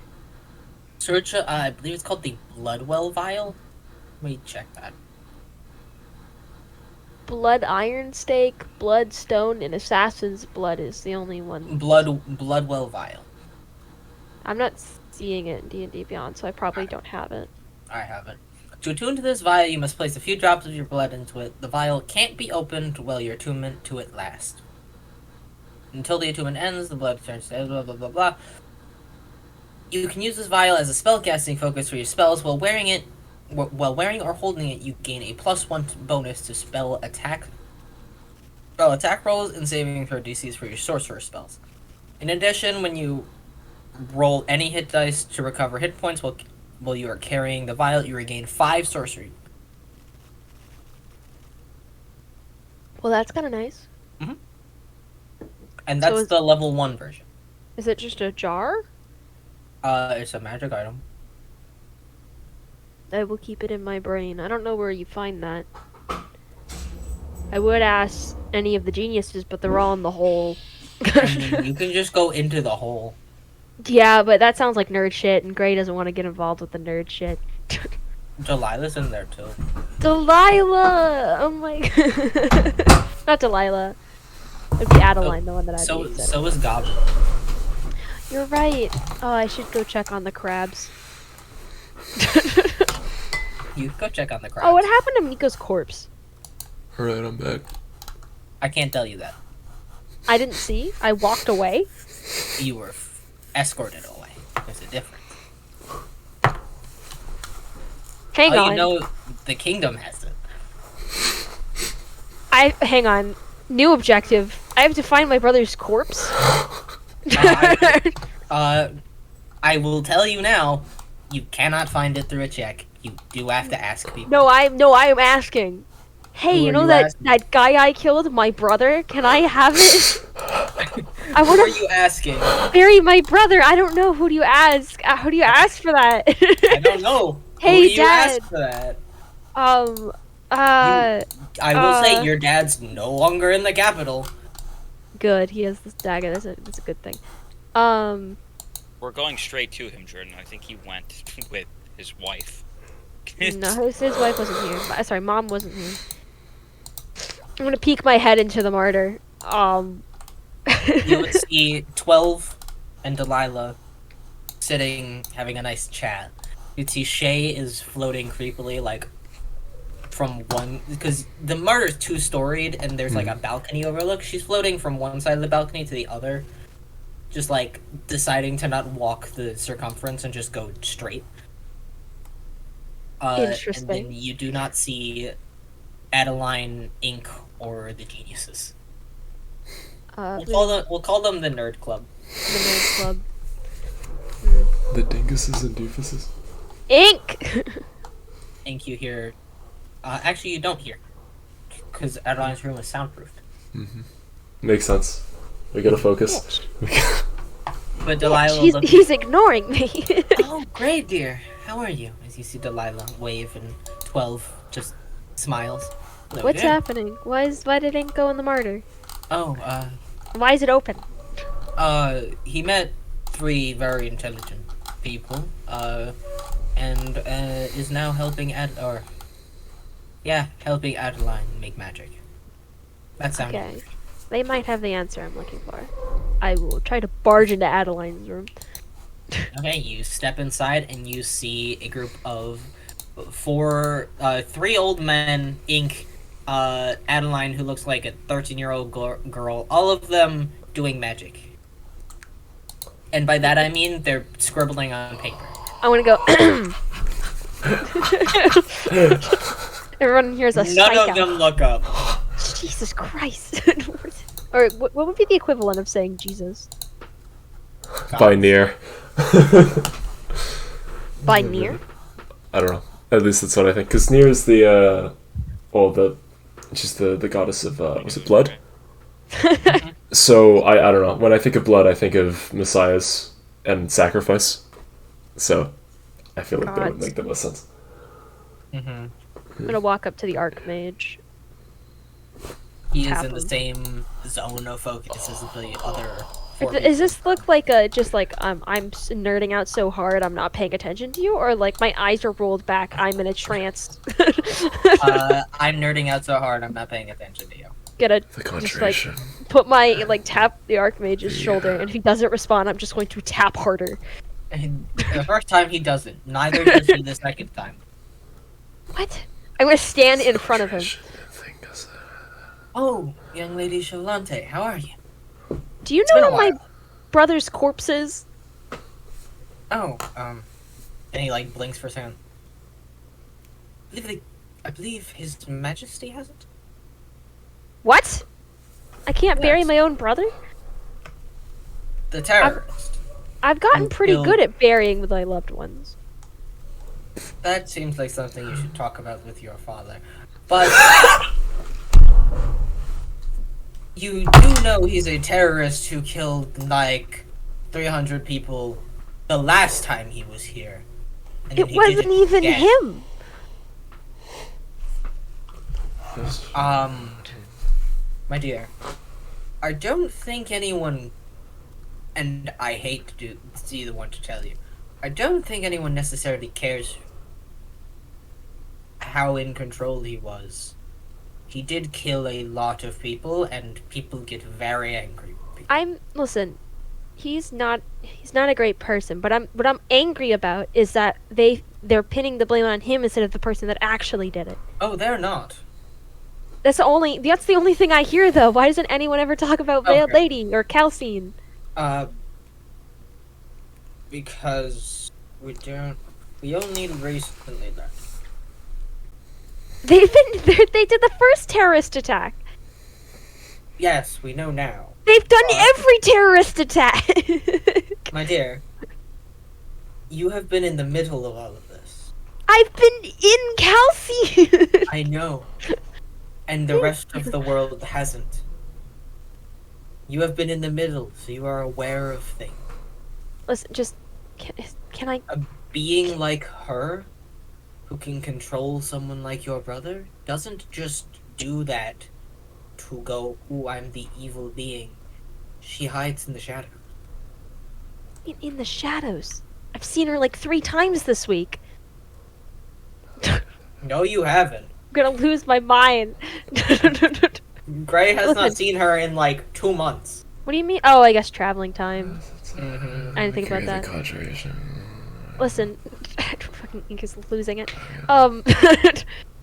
Search, I believe it's called the Bloodwell Vial. Let me check that. Blood Iron Stake, Blood Stone, and Assassin's Blood is the only one. Bloodwell Vial. I'm not seeing it in D&D Beyond, so I probably don't have it. I have it. To attune to this vial, you must place a few drops of your blood into it. The vial can't be opened while your attunement to it lasts. Until the attunement ends, the blood turns to blah blah blah blah. You can use this vial as a spellcasting focus for your spells. While wearing or holding it, you gain a +1 bonus to spell attack rolls and saving throw DCs for your sorcerer spells. In addition, when you roll any hit dice to recover hit points while you are carrying the vial, you regain 5 sorcery. Well, that's kind of nice. And that's So the level 1 version. Is it just a jar? It's a magic item. I will keep it in my brain. I don't know where you find that. I would ask any of the geniuses, but they're all in the hole. I mean, you can just go into the hole. Yeah, but that sounds like nerd shit, and Gray doesn't want to get involved with the nerd shit. Delilah's in there too. Delilah! Oh my god. Not Delilah. It'd be Adeline, the one that I'd So be is Goblin. You're right. Oh, I should go check on the crabs. You go check on the crowd. Oh, what happened to Miko's corpse? Alright, I'm back. I can't tell you that. I didn't see. I walked away. You were escorted away. There's a difference. Hang on. You know the kingdom has it. Hang on. New objective. I have to find my brother's corpse. I will tell you now. You cannot find it through a check. You do have to ask people. No, I'm asking. Hey, Who you are know you that asking? that guy I killed, my brother? Can I have it? I Who want are to you asking? bury my brother. I don't know. Who do you ask? Who do you ask for that? I don't know. Hey, Who do you Dad. ask for that? I will say your dad's no longer in the capital. Good. He has this dagger. That's a good thing. We're going straight to him, Jordan. I think he went with his wife. No, his wife wasn't here. Sorry, Mom wasn't here. I'm gonna peek my head into the martyr. You would see 12 and Delilah sitting, having a nice chat. You'd see Shay is floating creepily, like, from one... Because the martyr's 2-storied, and there's, like, a balcony overlook. She's floating from one side of the balcony to the other. Just, like, deciding to not walk the circumference and just go straight. Interesting. And then you do not see Adeline, Ink, or the geniuses. We'll call them the Nerd Club. The nerd club. The dinguses and doofuses. Ink. Ink, you hear. Actually, you don't hear, because Adeline's room is soundproofed. Makes sense. We gotta focus. But Delilah He's ignoring me. Oh, great, dear. How are you? As you see Delilah wave, and 12 just smiles. Hello, What's dear. happening? Why did Ink go in the martyr? Oh, Why is it open? he met 3 very intelligent people, and is now helping helping Adeline make magic. That sounds Okay. They might have the answer I'm looking for. I will try to barge into Adeline's room. Okay. You step inside and you see a group of 3 old men, Ink, Adeline, who looks like a 13-year-old girl, all of them doing magic. And by that I mean they're scribbling on paper. I want to go. Everyone here is a None psycho. of them look up. Jesus Christ. Or what would be the equivalent of saying Jesus? By near. By near? I don't know. At least that's what I think. Because Near is the, she's the goddess of, was it blood? So, I don't know. When I think of blood, I think of messiahs and sacrifice. So, I feel like that would Gods. make the most sense. Mm-hmm. I'm gonna walk up to the Archmage. He is Tap in the him. same zone of focus as the other four Does this look like just like I'm nerding out so hard I'm not paying attention to you, or like my eyes are rolled back, I'm in a trance? I'm nerding out so hard I'm not paying attention to you. Gonna The just like conjuration. put my tap the Archmage's shoulder, and if he doesn't respond, I'm just going to tap harder. And the first time he doesn't. Neither does he the second time. What? I'm gonna stand in front of him. Oh, young lady Cholante, how are you? Do you been know a where my while. brother's corpse is? Oh, and he like blinks for a second. I believe His Majesty has it. What? I can't bury Yes. my own brother? The terrorist. I've gotten And pretty killed- good at burying my loved ones. That seems like something you should talk about with your father. But you do know he's a terrorist who killed like 300 people the last time he was here. And It then he did wasn't even again. him. My dear, I don't think anyone, and I hate to be the one to tell you, I don't think anyone necessarily cares how in control he was. He did kill a lot of people, and people get very angry with people. Listen, he's not a great person, but what I'm angry about is that they're pinning the blame on him instead of the person that actually did it. Oh, they're not. That's the only thing I hear though. Why doesn't anyone ever talk about Veiled Okay. Lady or Calcine? Because we only recently learned. They did the first terrorist attack. Yes, we know now. They've done every terrorist attack. My dear, you have been in the middle of all of this. I've been in Calcine. I know. And the rest of the world hasn't. You have been in the middle, so you are aware of things. Listen, just can I? A being like her, who can control someone like your brother, doesn't just do that to go, ooh, I'm the evil being. She hides in the shadows. In the shadows. I've seen her like 3 times this week. No, you haven't. I'm gonna lose my mind. Gray has not Listen. seen her in like 2 months. What do you mean? Oh, I guess traveling time. Mm-hmm. I didn't think about that. The conjuration. Listen, fucking Ink is losing it.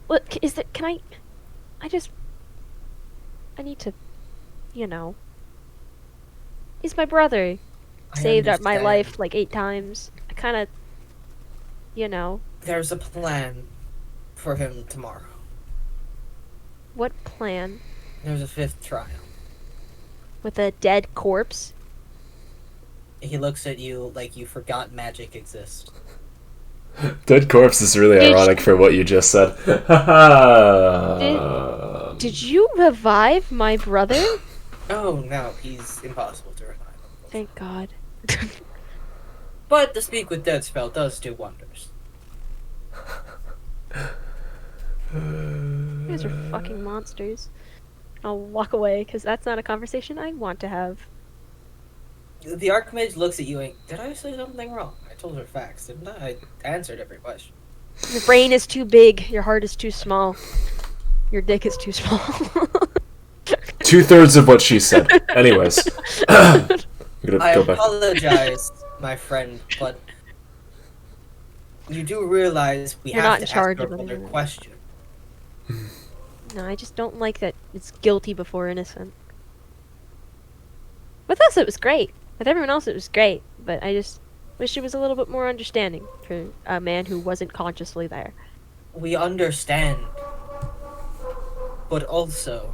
Look, can I need to, he's my brother. Saved up my understand. life like 8 times. I kind of, There's a plan for him tomorrow. what plan There's a 5th trial. with a dead corpse? He looks at you like you forgot magic exists. Dead corpse is really Did ironic for what you just said. Did you revive my brother? Oh no, he's impossible to revive. Thank God. But the Speak with Dead spell does do wonders. You guys are fucking monsters. I'll walk away because that's not a conversation I want to have. The Archmage looks at you and, did I say something wrong? I told her facts, didn't I? I answered every question. Your brain is too big. Your heart is too small. Your dick is too small. 2/3 of what she said. Anyways. I'm gonna I go back. apologize, my friend, but you do realize we You're have not to in charge ask of her another anything. question. No, I just don't like that it's guilty before innocent. With us, it was great. With everyone else, it was great. But I just wish it was a little bit more understanding for a man who wasn't consciously there. We understand, but also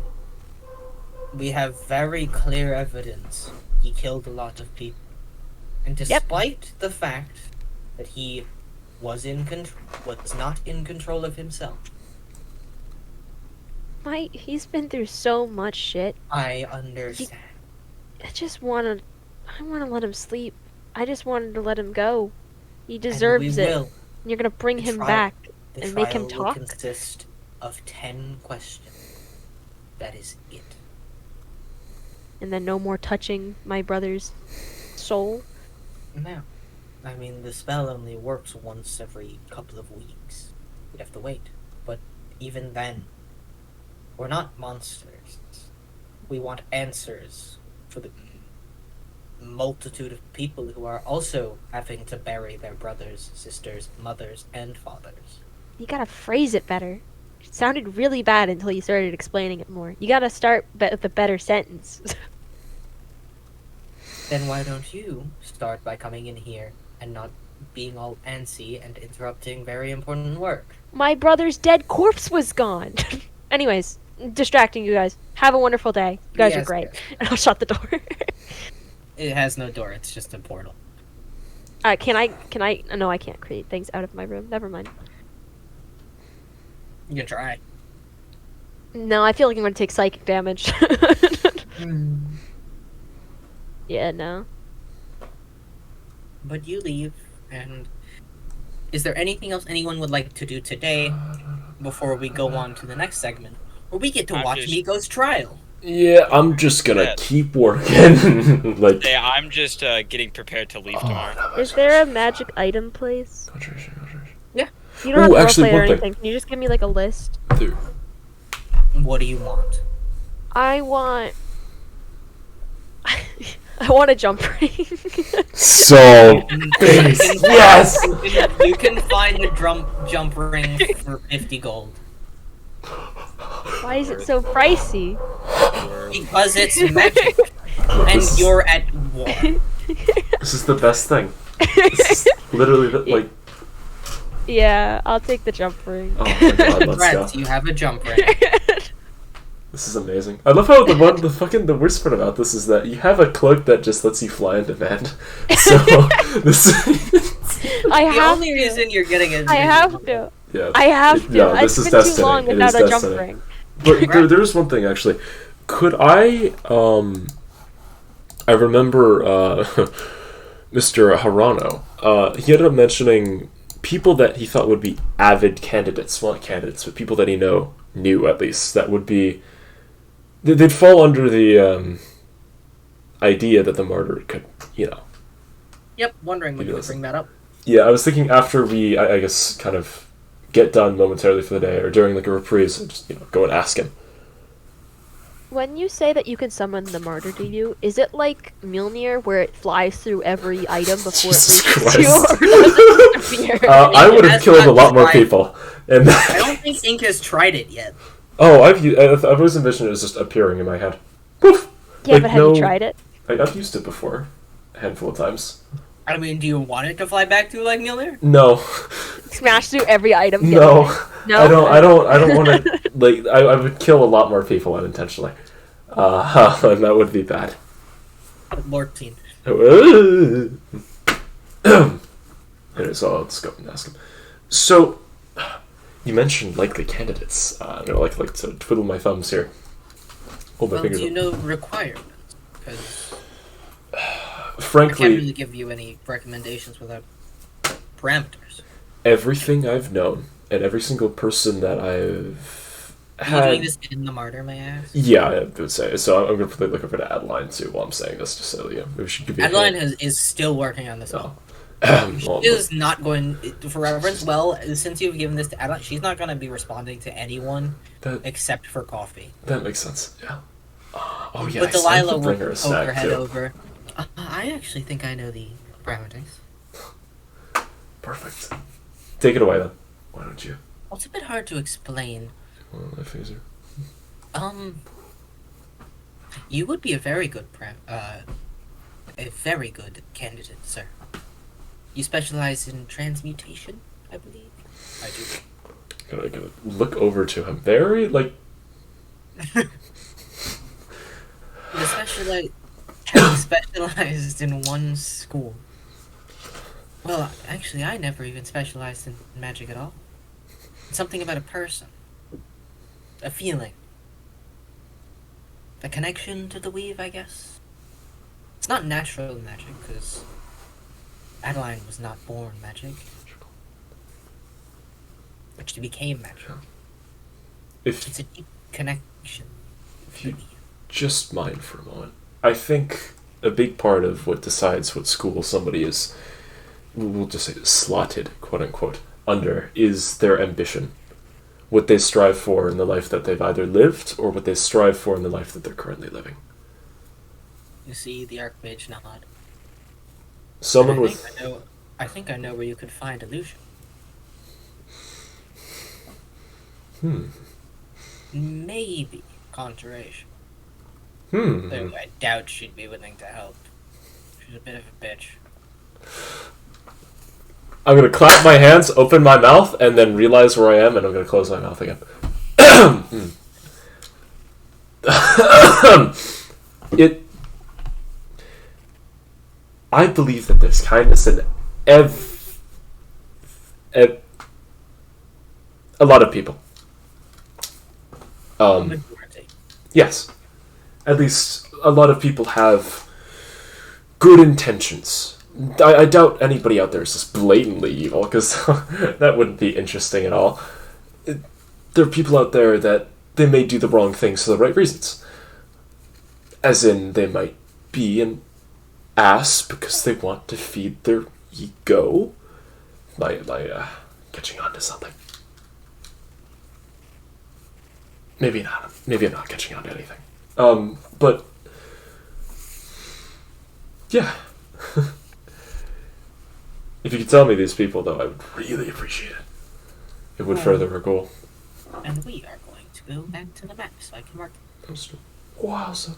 We have very clear evidence he killed a lot of people. And despite the fact that he was not in control of himself. He's been through so much shit. I understand. I wanna let him sleep. I just wanted to let him go. He deserves it. Will. You're gonna bring The him trial- back The and make him trial will talk? consist of 10 questions. That is it. And then no more touching my brother's soul. No. I mean, the spell only works once every couple of weeks. You'd have to wait. But even then, we're not monsters. We want answers for the multitude of people who are also having to bury their brothers, sisters, mothers, and fathers. You gotta phrase it better. It sounded really bad until you started explaining it more. You gotta start with a better sentence. Then why don't you start by coming in here and not being all antsy and interrupting very important work? My brother's dead corpse was gone. Anyways, distracting you guys. Have a wonderful day. You guys are Yes, great. yes. And I'll shut the door. It has no door, it's just a portal. Can I? No, I can't create things out of my room. Never mind. You can try. No, I feel like I'm gonna take psychic damage. Yeah, no. But you leave, and is there anything else anyone would like to do today before we go on to the next segment, where we get to I'm watch just- Miko's trial? Yeah, I'm just gonna Yeah. keep working. Like, Yeah, I'm just getting prepared to leave tomorrow. Is there a magic item, please? concentration. You don't have Ooh, to actually, roleplay or one thing. anything. Can you just give me like a list? Dude. What do you want? I want. I want a jump ring. So base. Yes. You can find a jump ring for 50 gold. Why is it so pricey? Because it's magic, and you're at war. This is the best thing. This is literally like. Yeah, I'll take the jump ring. Oh my god, let's Brett, go. you have a jump ring. This is amazing. I love how the worst part about this is that you have a cloak that just lets you fly on demand. So this. I The have only to. reason you're getting it. I have to. Yeah. I have to. Yeah, It's this been is too destiny. long It without is a jump destiny. ring. But there's one thing actually. Could I remember Mr. Harano. He ended up mentioning people that he thought would be avid candidates. Well, not candidates, but people that he knew at least that would be. They'd fall under the idea that the martyr could, Yep, wondering when you would Yes. bring that up. Yeah, I was thinking after we, I guess, kind of get done momentarily for the day, or during like a reprise, just go and ask him. When you say that you can summon the martyr to you, is it like Mjolnir where it flies through every item before Jesus it reaches you, Christ. or does it disappear? I would have That's killed a not lot more right. people. And I don't think Ink has tried it yet. oh, I've always envisioned it as just appearing in my head. Poof! Yeah, Like, but have no- you tried it? I've used it before, a handful of times. I mean, do you want it to fly back to you like Mjolnir? No, Smash through every item. get no, away. No. I don't want to. Like, I would kill a lot more people unintentionally. And that would be bad. Lord Teen. Anyway, so I'll just go and ask him. So, you mentioned likely candidates. Like to twiddle my thumbs here. Hold my Well, fingers do you up. know requirements? Because I can't Frankly, really give you any recommendations without parameters. everything I've known and every single person that I've Are you doing had. this in the martyr, may I ask? Yeah, I would say. So I'm going to look over to Adeline too while I'm saying this, just so we should give you. Adeline is still working on this. No. Well. Well, She is not going, for reference, well, since you've given this to Adeline, she's not going to be responding to anyone that except for coffee. that makes sense. Yeah. Oh yeah. But I still have Delilah to bring will her a poke snack her head too. over. I actually think I know the parameters. Perfect. Take it away then. Why don't you? Well, it's a bit hard to explain. Well, my phaser. You would be a very good candidate, sir. You specialize in transmutation, I believe. I do. Gotta look over to him. Very like. having specialized in one school. Well, actually, I never even specialized in magic at all. It's something about a person. A feeling. A connection to the weave, I guess. It's not natural magic, because Adeline was not born magic. But she became magic. It's a deep connection. If you just mind for a moment, I think a big part of what decides what school somebody is, we'll just say slotted, quote unquote, under, is their ambition. What they strive for in the life that they've either lived, or what they strive for in the life that they're currently living. You see the Archmage nod. Someone I with... think I think I know where you could find illusion. Maybe conjuration. Though I doubt she'd be willing to help. She's a bit of a bitch. I'm gonna clap my hands, open my mouth, and then realize where I am, and I'm gonna close my mouth again. I believe that there's kindness in a lot of people. Majority. Yes. At least a lot of people have good intentions. I doubt anybody out there is just blatantly evil, because that wouldn't be interesting at all. There are people out there that they may do the wrong things for the right reasons. As in, they might be an ass because they want to feed their ego. By catching on to something. Maybe not. Maybe I'm not catching on to anything. But... yeah. If you could tell me these people, though, I would really appreciate it. It would further our goal. And we are going to go back to the map so I can mark it. Wow, so...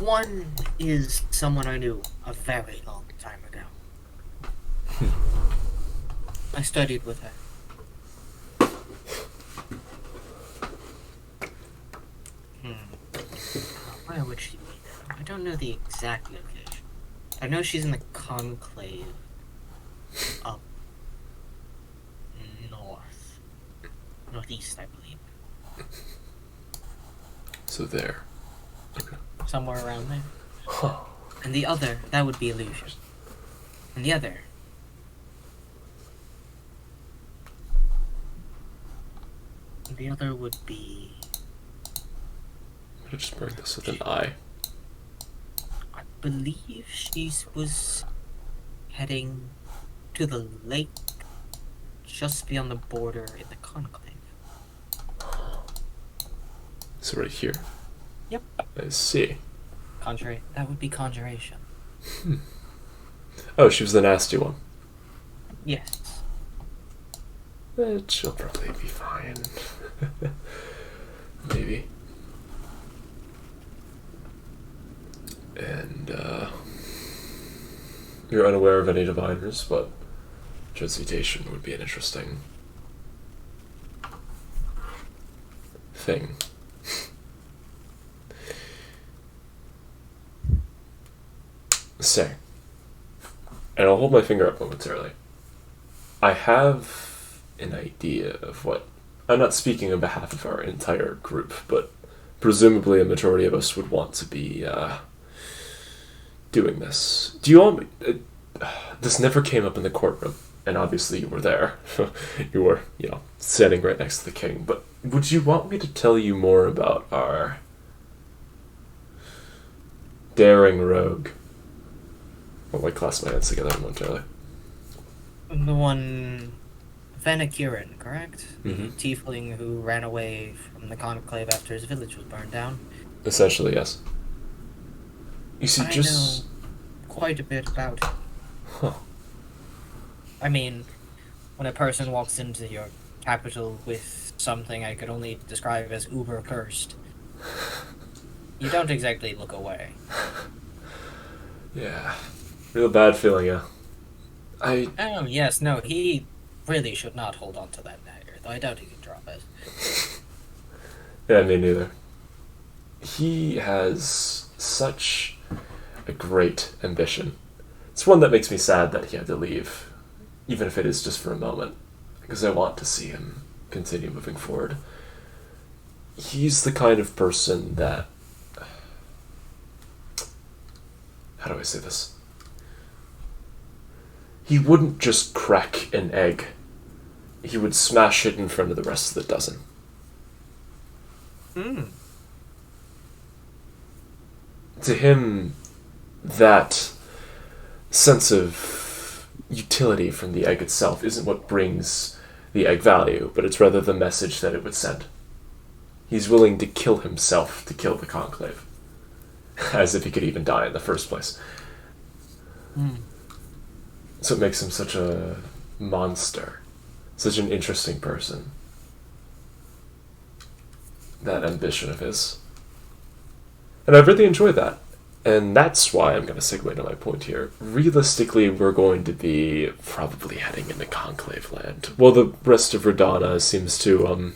One is someone I knew a very long time ago. I studied with her. Where would she be now? I don't know the exact location. I know she's in the conclave up northeast, I believe. So there. Okay. Somewhere around there. Huh. And the other, that would be illusion. And the other. The other would be... I'm gonna just mark this with an I. I believe she was heading to the lake just beyond the border in the conclave. So right here. Yep. I see. That would be conjuration. Oh, she was the nasty one. Yes. She'll probably be fine. Maybe. And, you're unaware of any diviners, but transmutation would be an interesting thing. Say, and I'll hold my finger up momentarily. I have an idea of what... I'm not speaking on behalf of our entire group, but presumably a majority of us would want to be doing this. Do you want me... this never came up in the courtroom, and obviously you were there. You were, standing right next to the king, but would you want me to tell you more about our daring rogue? I'll clasp my hands together momentarily. The one... Venacurin, correct? Mm-hmm. Tiefling who ran away from the conclave after his village was burned down. Essentially, yes. You see, I know quite a bit about him. Huh. I mean, when a person walks into your capital with something I could only describe as uber cursed, you don't exactly look away. Yeah. Real bad feeling, yeah. Oh, yes, no, he really should not hold on to that dagger, though I doubt he can drop it. Yeah, me neither. he has such a great ambition. It's one that makes me sad that he had to leave, even if it is just for a moment, because I want to see him continue moving forward. He's the kind of person that... How do I say this? He wouldn't just crack an egg. He would smash it in front of the rest of the dozen. To him, that sense of utility from the egg itself isn't what brings the egg value, but it's rather the message that it would send. He's willing to kill himself to kill the Conclave. As if he could even die in the first place. So it makes him such a monster. Such an interesting person. That ambition of his. And I've really enjoyed that. And that's why I'm going to segue to my point here. Realistically, we're going to be probably heading into Conclave land. Well, the rest of Radana seems to,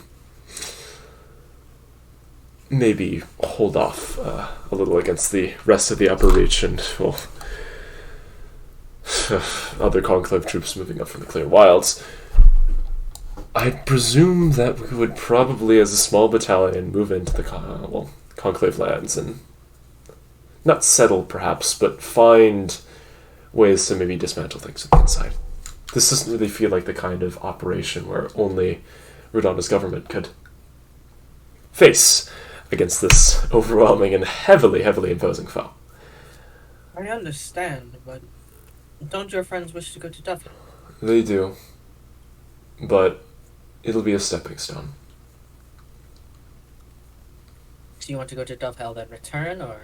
maybe hold off a little against the rest of the Upper Reach and, well, other Conclave troops moving up from the Clear Wilds. I presume that we would probably, as a small battalion, move into the Conclave lands and not settle, perhaps, but find ways to maybe dismantle things at the inside. This doesn't really feel like the kind of operation where only Radana's government could face against this overwhelming and heavily imposing foe. I understand, but don't your friends wish to go to Duffy? They do. But it'll be a stepping stone. So you want to go to Dovehell then return, or?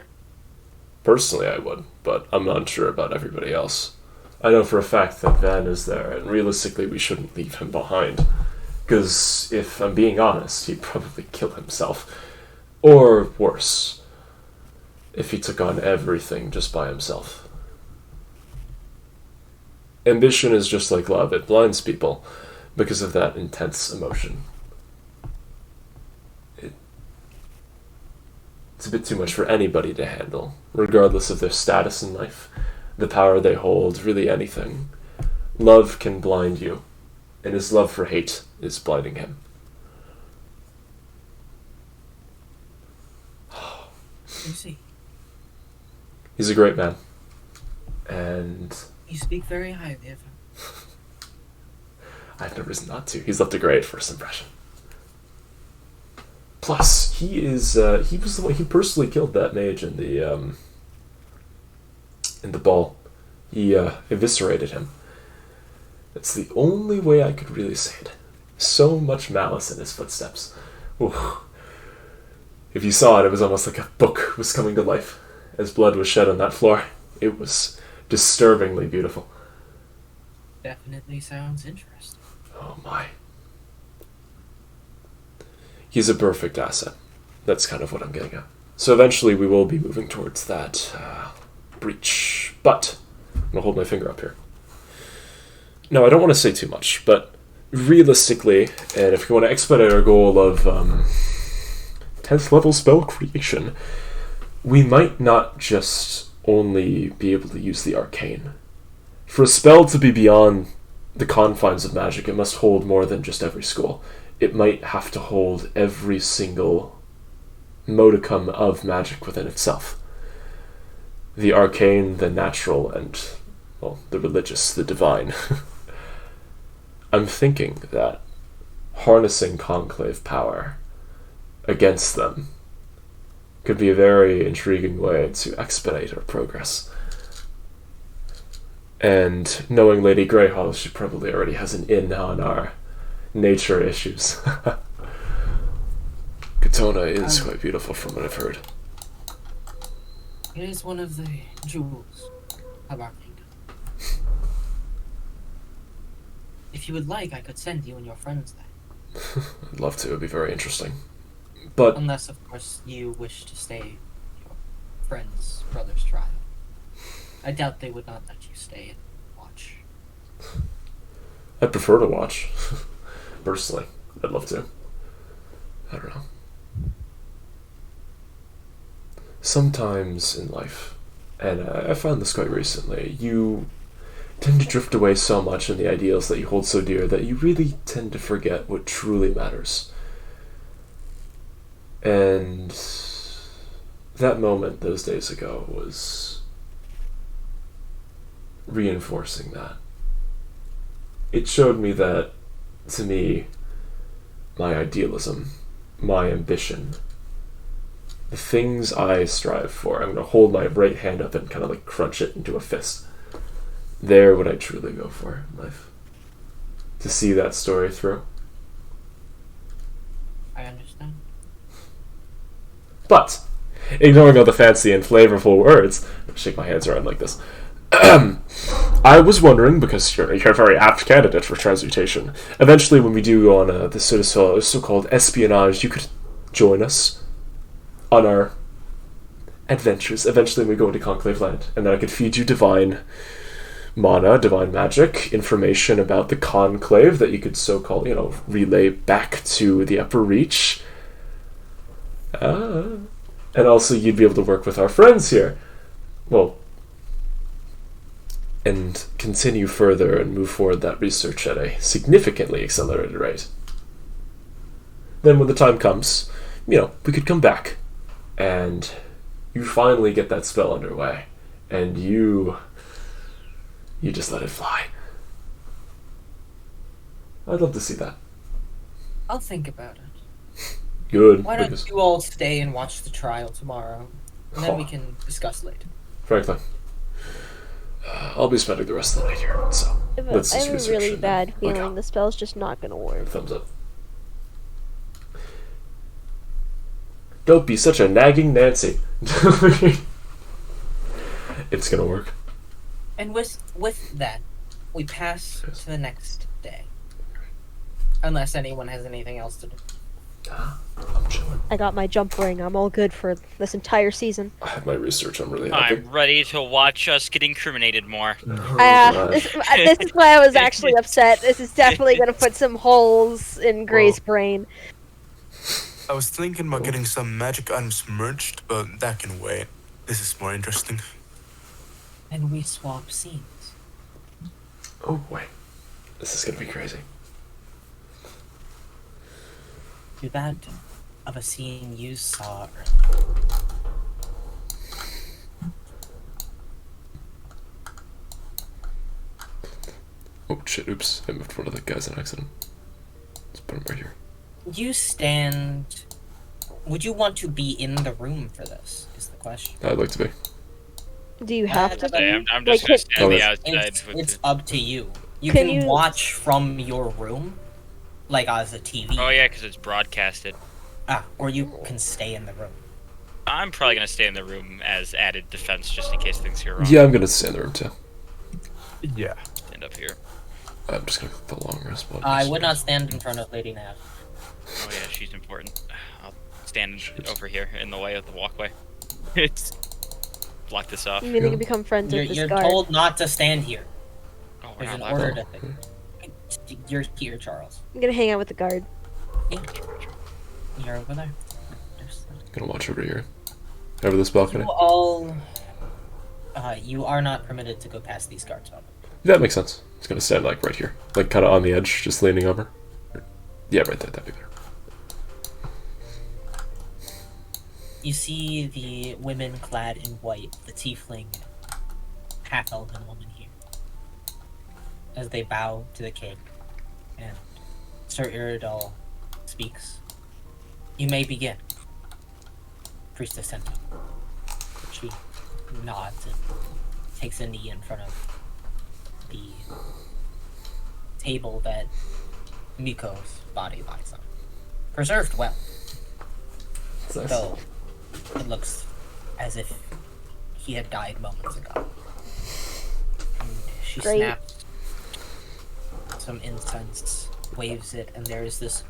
Personally, I would, but I'm not sure about everybody else. I know for a fact that Van is there, and realistically we shouldn't leave him behind. Because if I'm being honest, he'd probably kill himself. Or worse, if he took on everything just by himself. Ambition is just like love, it blinds people because of that intense emotion. It's a bit too much for anybody to handle, regardless of their status in life, the power they hold, really anything. Love can blind you, and his love for hate is blinding him. You see. He's a great man. And You speak very highly of him. I have no reason not to. He's left a great first impression. Plus, he was the one, he personally killed that mage in the ball. He eviscerated him. That's the only way I could really say it. So much malice in his footsteps. Ooh. If you saw it, it was almost like a book was coming to life as blood was shed on that floor. It was disturbingly beautiful. Definitely sounds interesting. Oh my. He's a perfect asset. That's kind of what I'm getting at. So eventually we will be moving towards that breach. But I'm going to hold my finger up here. No, I don't want to say too much, but realistically, and if you want to expedite our goal of 10th level spell creation, we might not just only be able to use the arcane. For a spell to be beyond the confines of magic, it must hold more than just every school. It might have to hold every single modicum of magic within itself. The arcane, the natural, and, well, the religious, the divine. I'm thinking that harnessing conclave power against them could be a very intriguing way to expedite our progress. And knowing Lady Greyhall, she probably already has an in on our nature issues. Katona is quite beautiful from what I've heard. It is one of the jewels of our kingdom. If you would like, I could send you and your friends there. I'd love to, it'd be very interesting. But Unless, of course, you wish to stay your friend's brother's trial. I doubt they would not let you stay and watch. I'd prefer to watch. Personally, I'd love to. I don't know. sometimes in life, and I found this quite recently, you tend to drift away so much in the ideals that you hold so dear that you really tend to forget what truly matters. And that moment those days ago was reinforcing that. It showed me that, to me, my idealism, my ambition, the things I strive for, I'm going to hold my right hand up and kind of like crunch it into a fist. They're what I truly go for in life. To see that story through. I understand. But, ignoring all the fancy and flavorful words, shake my hands around like this. I was wondering, because you're a very apt candidate for transmutation, eventually when we do go on this sort of so-called espionage, you could join us on our adventures. Eventually we go into Conclave Land, and then I could feed you divine mana, divine magic, information about the Conclave that you could so-called, relay back to the Upper Reach. And also you'd be able to work with our friends here. Well, and continue further and move forward that research at a significantly accelerated rate. Then when the time comes, we could come back, and you finally get that spell underway, and you just let it fly. I'd love to see that. I'll think about it. Good. Why don't because, you all stay and watch the trial tomorrow, and then we can discuss later. frankly, I'll be spending the rest of the night here, so let's I just have a research really and bad then feeling look out. the spell's just not gonna work. Thumbs up. Don't be such a nagging Nancy. It's gonna work. And with that, we pass to the next day. Unless anyone has anything else to do. I'm chilling. I got my jump ring. I'm all good for this entire season. I have my research. I'm really happy. I'm ready to watch us get incriminated more. This is why I was actually upset. This is definitely gonna put some holes in Gray's brain. I was thinking about getting some magic items merged, but that can wait. This is more interesting. And we swap scenes. Oh boy, this is gonna be crazy. To that of a scene you saw earlier. Oh shit! Oops, I moved one of the guys on accident. Let's put him right here. You stand. Would you want to be in the room for this? Is the question. I'd like to be. Do you have to Hey, be? I'm just gonna stand Okay. the outside It's, with it's the... up to you. You Can can you- watch from your room, like as a TV. Oh yeah, because it's broadcasted. Or you can stay in the room. I'm probably gonna stay in the room as added defense just in case things go wrong. Yeah, I'm gonna stay in the room too. Yeah. Stand up here. I'm just gonna click the long rest button. I would not stand in front of Lady Nav. Oh yeah, she's important. I'll stand over here in the way of the walkway. It's block this off. You mean you can become friends with this You're guard? told not to stand here. Oh, we're There's not an allowed order to. to think. You're here, Charles. I'm gonna hang out with the guard. You're over there. Gonna watch over here, over this balcony. You all. You are not permitted to go past these guards. That makes sense. It's gonna stand like right here, like kind of on the edge, just leaning over. Yeah, right there. That'd be better. You see the women clad in white, the tiefling, half-elven woman here, as they bow to the king, and Sir Iridol speaks. You may begin. Priestess Sento. She nods and takes a knee in front of the table that Miko's body lies on. Preserved well, It's nice. though it looks as if he had died moments ago. And she Great. snaps some incense, waves it, and there is this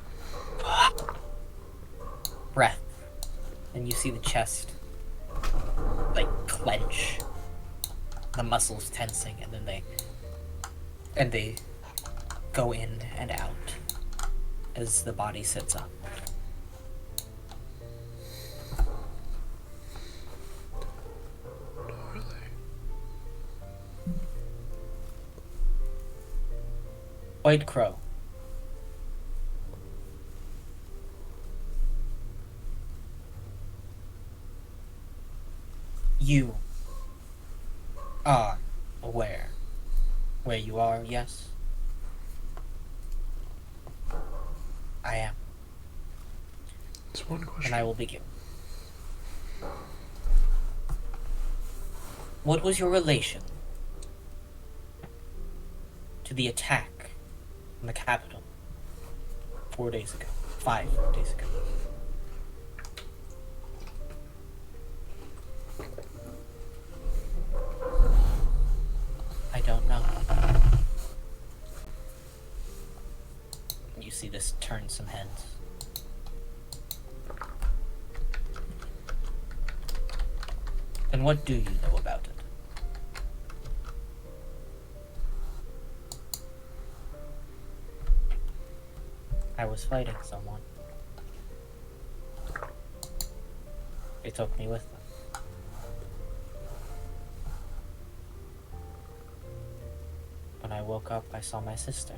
breath. And you see the chest like clench, the muscles tensing, and then they go in and out as the body sits up. White Crow. You are aware where you are, yes? I am, It's one question. and I will begin. What was your relation to the attack on the Capitol 4 days ago? 5 days ago? I don't know. You see this turn some heads. Then what do you know about it? I was fighting someone. They took me with them. When I woke up, I saw my sister.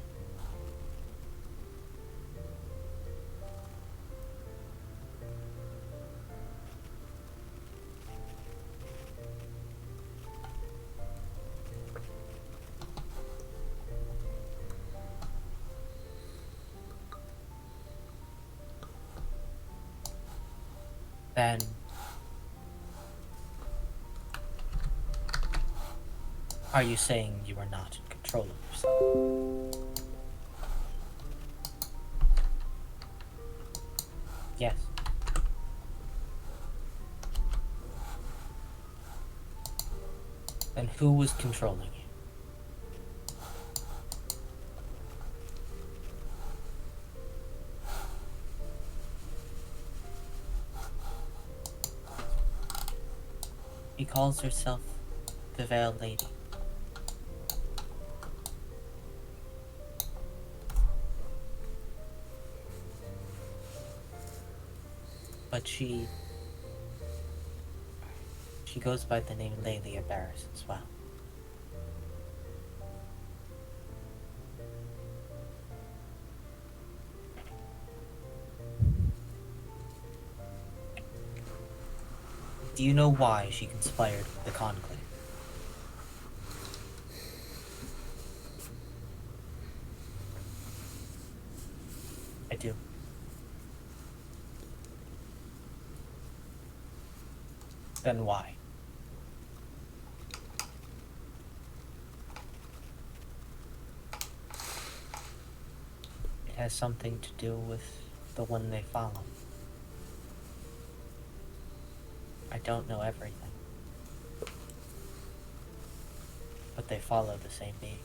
Then are you saying you are not in control of yourself? Yes. Then who was controlling you? She calls herself the Veiled Lady. But she goes by the name Lelia Barris as well. Do you know why she conspired with the Conclave? I do. Then why? It has something to do with the one they follow. I don't know everything, but they follow the same being.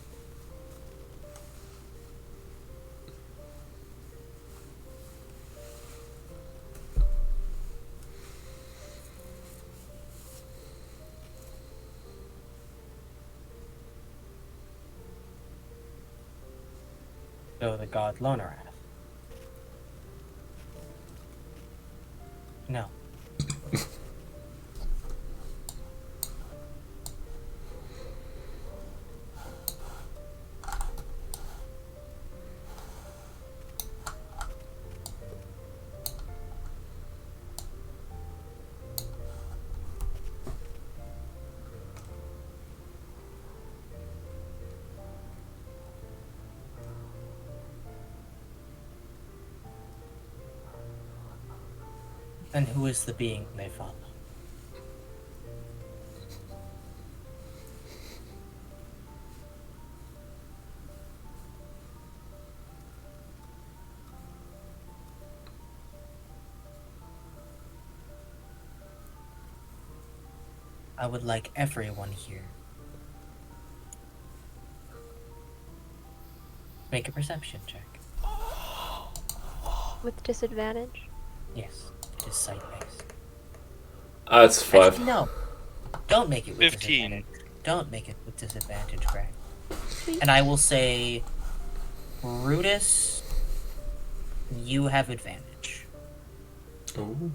So the god Lonorath? No. Then who is the being they follow? I would like everyone here. Make a perception check. With disadvantage? Yes, it is sight-based. It's 5. Actually, no. Don't make it with 15. disadvantage. Don't make it with disadvantage, Greg. And I will say, Brutus, you have advantage. Ooh.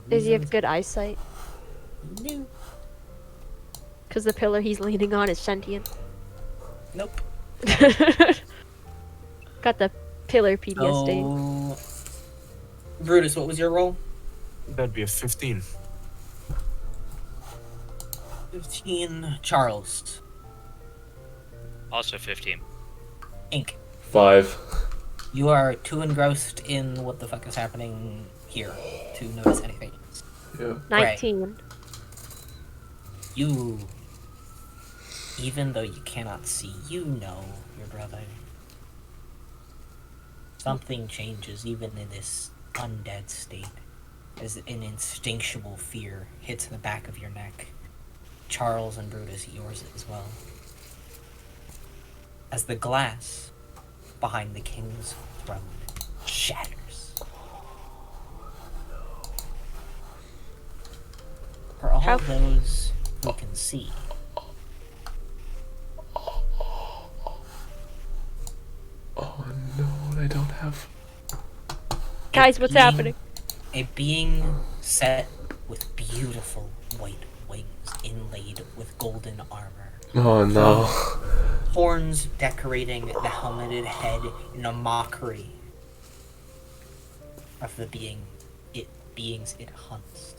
Does he have good eyesight? No. Because the pillar he's leaning on is sentient. Nope. Got the pillar PTSD. So, Brutus, what was your roll? That'd be a 15. 15. Charles. Also 15. Ink. 5. You are too engrossed in what the fuck is happening here to notice anything else. Yeah. 19. You, even though you cannot see, you know your brother. Something changes even in this undead state, as an instinctual fear hits the back of your neck. Charles and Brutus, yours as well. As the glass behind the king's throne shatters. For all How- those who can see, Oh no, I don't have. Guys, what's being- happening? a being set with beautiful white wings inlaid with golden armor. Oh no. Horns decorating the helmeted head in a mockery of the beings it hunts.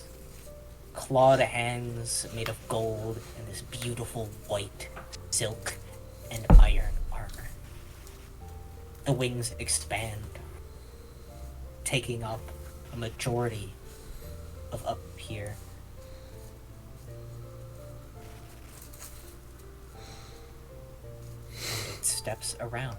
Clawed hands made of gold and this beautiful white silk and iron armor. The wings expand, taking up a majority of up here. And it steps around.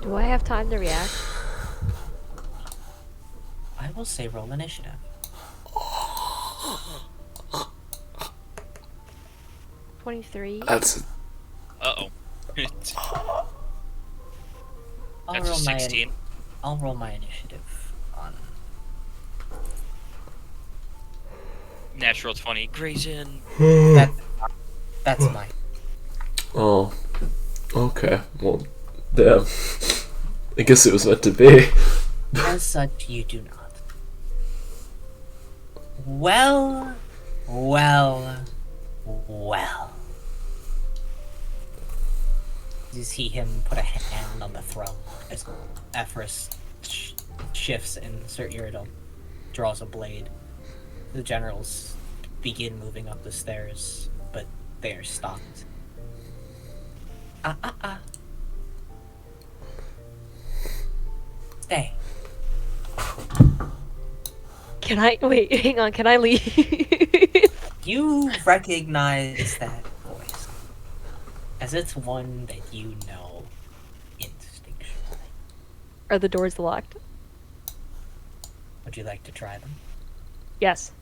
Do I have time to react? I will say roll initiative. 23. That's. Uh-oh. I'll That's a roll my 16. I'll roll my initiative on. Natural 20. Grayson. That, that's mine. Oh. Okay. Well, damn. I guess it was meant to be. As such, you do not. Well, well, well. You see him put a hand on the throne as Ephraim shifts and Sir Iridal draws a blade. The generals begin moving up the stairs, but they are stopped. Stay. Can I wait? Hang on. Can I leave? You recognize that voice as it's one that you know instinctually. Are the doors locked? Would you like to try them? Yes.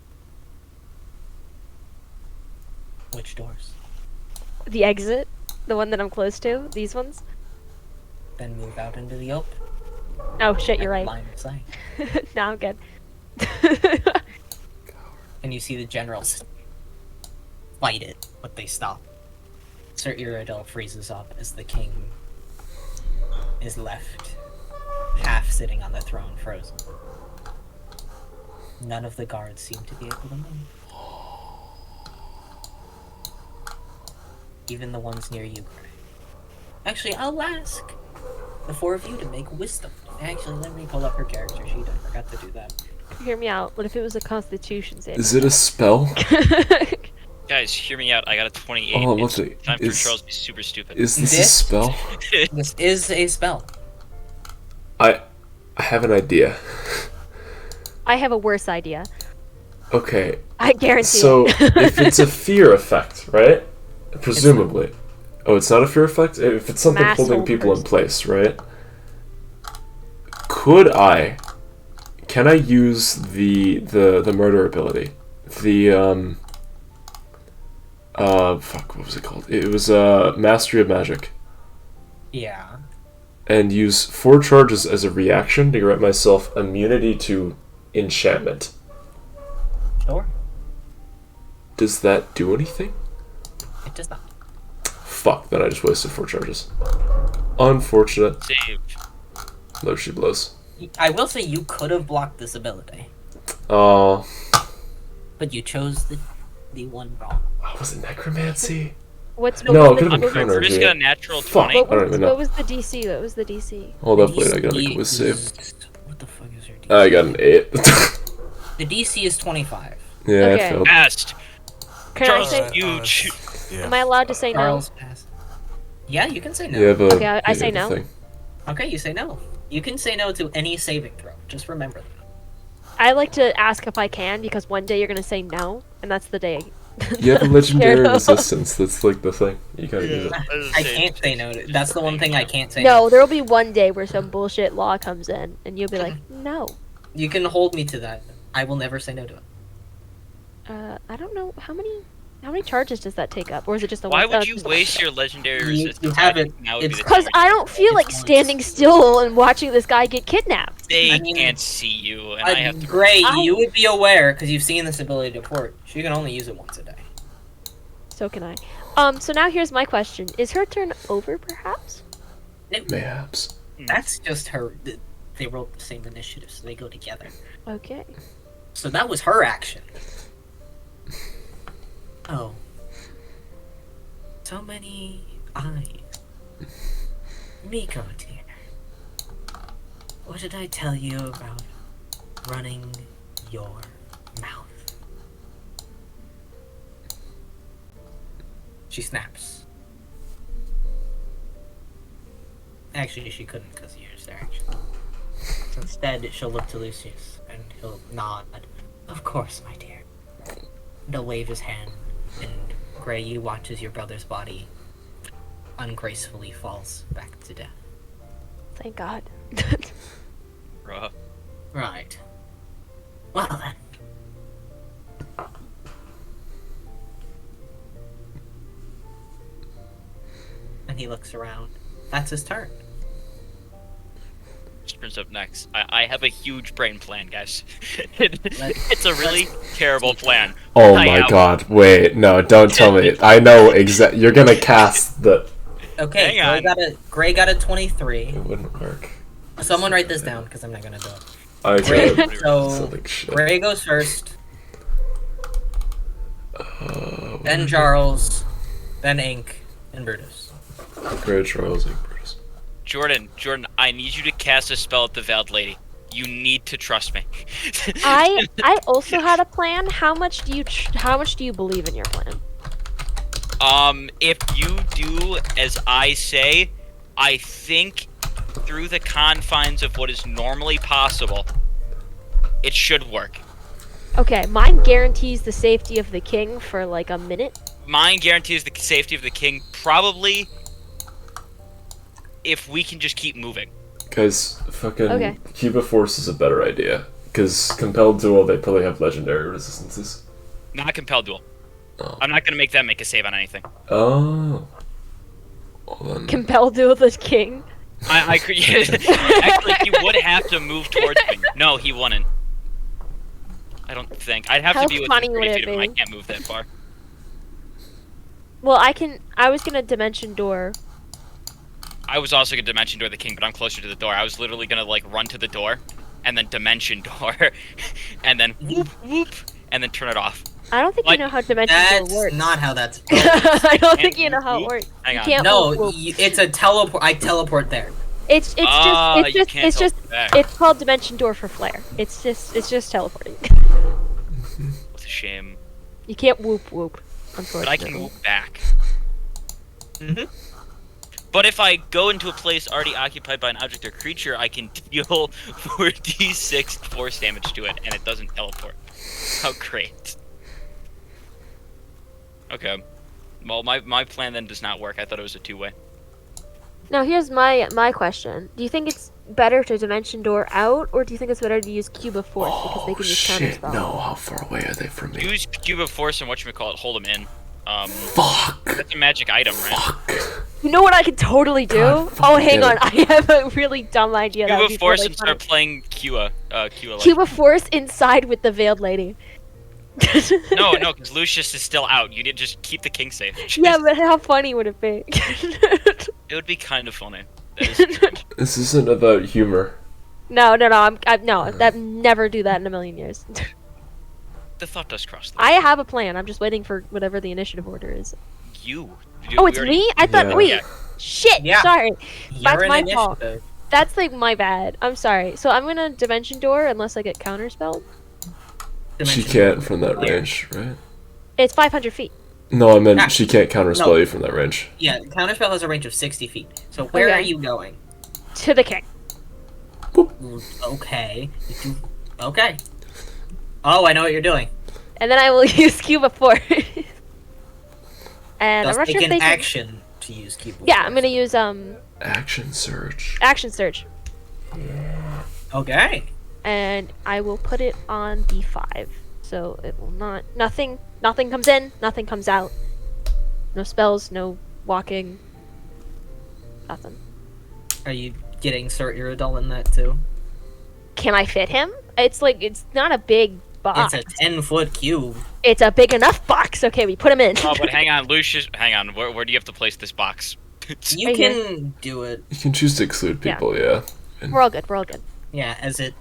Which doors? The exit, the one that I'm close to. These ones. Then move out into the open. Oh shit, you're at right. Line of sight. Now I'm good. And you see the generals fight it, but they stop. Sir Iridal freezes up as the king is left half sitting on the throne, frozen. None of the guards seem to be able to move. Even the ones near you cry. Actually, I'll ask the four of you to make wisdom. Actually, let me pull up her character sheet. I forgot to do that. Hear me out. What if it was a Constitution save? Is it a spell? Guys, hear me out. I got a 28. Oh, it's what's it? time for Is- Charles to be super stupid. Is this a This? spell? This is a spell. I have an idea. I have a worse idea. Okay, I guarantee so it. if it's a fear effect, right? Presumably. Oh, it's not a fear effect? If it's something Mass holding hold people in person. place, right? Can I use the murder ability? The fuck, what was it called? It was Mastery of Magic. Yeah. And use 4 charges as a reaction to grant myself immunity to enchantment. Sure. Does that do anything? It does not. Fuck, then I just wasted 4 charges. Unfortunate. Save. There she blows. I will say you could have blocked this ability. Oh. but you chose the one wrong. Oh, was it necromancy? What's No, what it was could've the, been what, counter. We're just got a natural Fuck. 20. I don't even know. what was the DC? What was the DC? Hold up, wait, I gotta make a whiz save. What the fuck is your DC? I got an 8. The DC is 25. Yeah, Okay. I failed. Best. Can Charles I is say? huge. Yeah. Am I allowed to say no? Charles passed. Yeah, you can say no. You have a. Okay, I you say have a no. thing. Okay, you say no. You can say no to any saving throw. Just remember that. I like to ask if I can because one day you're gonna say no, and that's the day. You have a legendary Scared of. resistance. That's like the thing. You gotta use it. I can't say no. That's the one thing I can't say No, there'll be one day where some bullshit law comes in, and you'll be like, no. You can hold me to that. I will never say no to it. I don't know how many charges does that take up, or is it just a Why one? would you waste your legendary You resistance? have I it. think now would be It's the Because time. I don't feel like It's standing still and watching this guy get kidnapped. They I mean- can't see you, and I have to. Gray, I- you would be aware because you've seen this ability to port. She can only use it once a day. So can I. So now here's my question: is her turn over, perhaps? Mayhaps. That's just her. They rolled the same initiative, so they go together. Okay. So that was her action. Oh. So many eyes. Miko, dear. What did I tell you about running your mouth? She snaps. Actually, she couldn't because you used their action. So instead, she'll look to Lucius, and he'll nod. Of course, my dear. And he'll wave his hand, and Gray, you watch as your brother's body ungracefully falls back to death. Thank God. Bruh. Right. Well then. And he looks around. That's his turn. Sprint's up next. I have a huge brain plan, guys. It's a really terrible plan. Oh I my am- god, wait, no, don't tell me. I know exact. You're gonna cast the. Okay, Hang Gray got a 23. It wouldn't work. Someone write this down because I'm not gonna do it. I Gray, got so something shit. Gray goes first, then Charles, then Ink, and Brutus. Great Charles and Brutus. Jordan, I need you to cast a spell at the Veiled Lady. You need to trust me. I also had a plan. How much do you believe in your plan? If you do as I say, I think through the confines of what is normally possible, it should work. Okay, mine guarantees the safety of the king for like a minute. Mine guarantees the safety of the king, probably if we can just keep moving. Guys, fucking Okay. Cuba Force is a better idea. Because Compelled Duel, they probably have legendary resistances. Not compelled duel. Oh. I'm not gonna make them make a save on anything. Oh. Well then. Compelled to the king. I could. Actually, he would have to move towards me. No, he wouldn't. I don't think. I'd have How to be funny within would 30 it feet of him. I be? can't move that far. Well, I was gonna dimension door. I was also gonna dimension door the king, but I'm closer to the door. I was literally gonna like run to the door, and then dimension door, and then whoop whoop, and then turn it off. I don't think Like, you know how dimension That's door works. not how that's. I don't think Can't you know how it whoop? works. Hang You on. can't No, whoop, whoop. it's a teleport. I teleport there. It's you can't just teleport back. it's called dimension door for flair. It's just teleporting. It's a shame, You can't whoop whoop. but Unfortunately. I can move back. Mhm. But if I go into a place already occupied by an object or creature, I can deal 4d6 force damage to it, and it doesn't teleport. How great. Okay. Well, my plan then does not work. I thought it was a two-way. Now here's my question. Do you think it's better to dimension door out, or do you think it's better to use cube of force because they Oh can use shit, counterspell? no, how far away are they from me? Use Cube of Force and whatchamacallit, hold them in. Fuck! That's a magic item, right? Fuck! You know what I could totally do? God, Oh, hang fucking on. I have a really dumb idea. That Cube would of be Force totally and funny. start playing Kua. Kua Cube of force inside with the veiled lady. No, because Lucius is still out. You need to just keep the king safe. Yeah, but how funny would it be? It would be kind of funny. That is true. This isn't about humor. No. I'd never do that in a million years. The thought does cross. I have a plan. I'm just waiting for whatever the initiative order is. You. Oh, it's me? I thought. Yeah. Wait. Yeah. Shit. Yeah. Sorry. You're That's an my fault. initiative. That's like my bad. I'm sorry. So I'm gonna dimension door unless I get counterspelled. She Dimension can't from that clear. range, right? It's 500 feet. No, I meant Ah, she can't counterspell no. you from that range. Yeah, counterspell has a range of 60 feet. So where Okay. are you going? To the king. Okay. Okay. Oh, I know what you're doing. And then I will use Cube of Force. And Just I'm not take sure if an they can... action to use Cube of Yeah, Force. I'm gonna use Action surge. Action Surge. Okay. And I will put it on D5. So it will not... Nothing comes in, nothing comes out. No spells, no walking. Nothing. Are you getting Sir Iridol in that too? Can I fit him? It's like, it's not a big box. It's a 10-foot cube. It's a big enough box. Okay, we put him in. Oh, but hang on, Lucius. Hang on. Where do you have to place this box? You Right can do it. You can choose to exclude Yeah. people, yeah. We're all good, we're all good. Yeah, as it,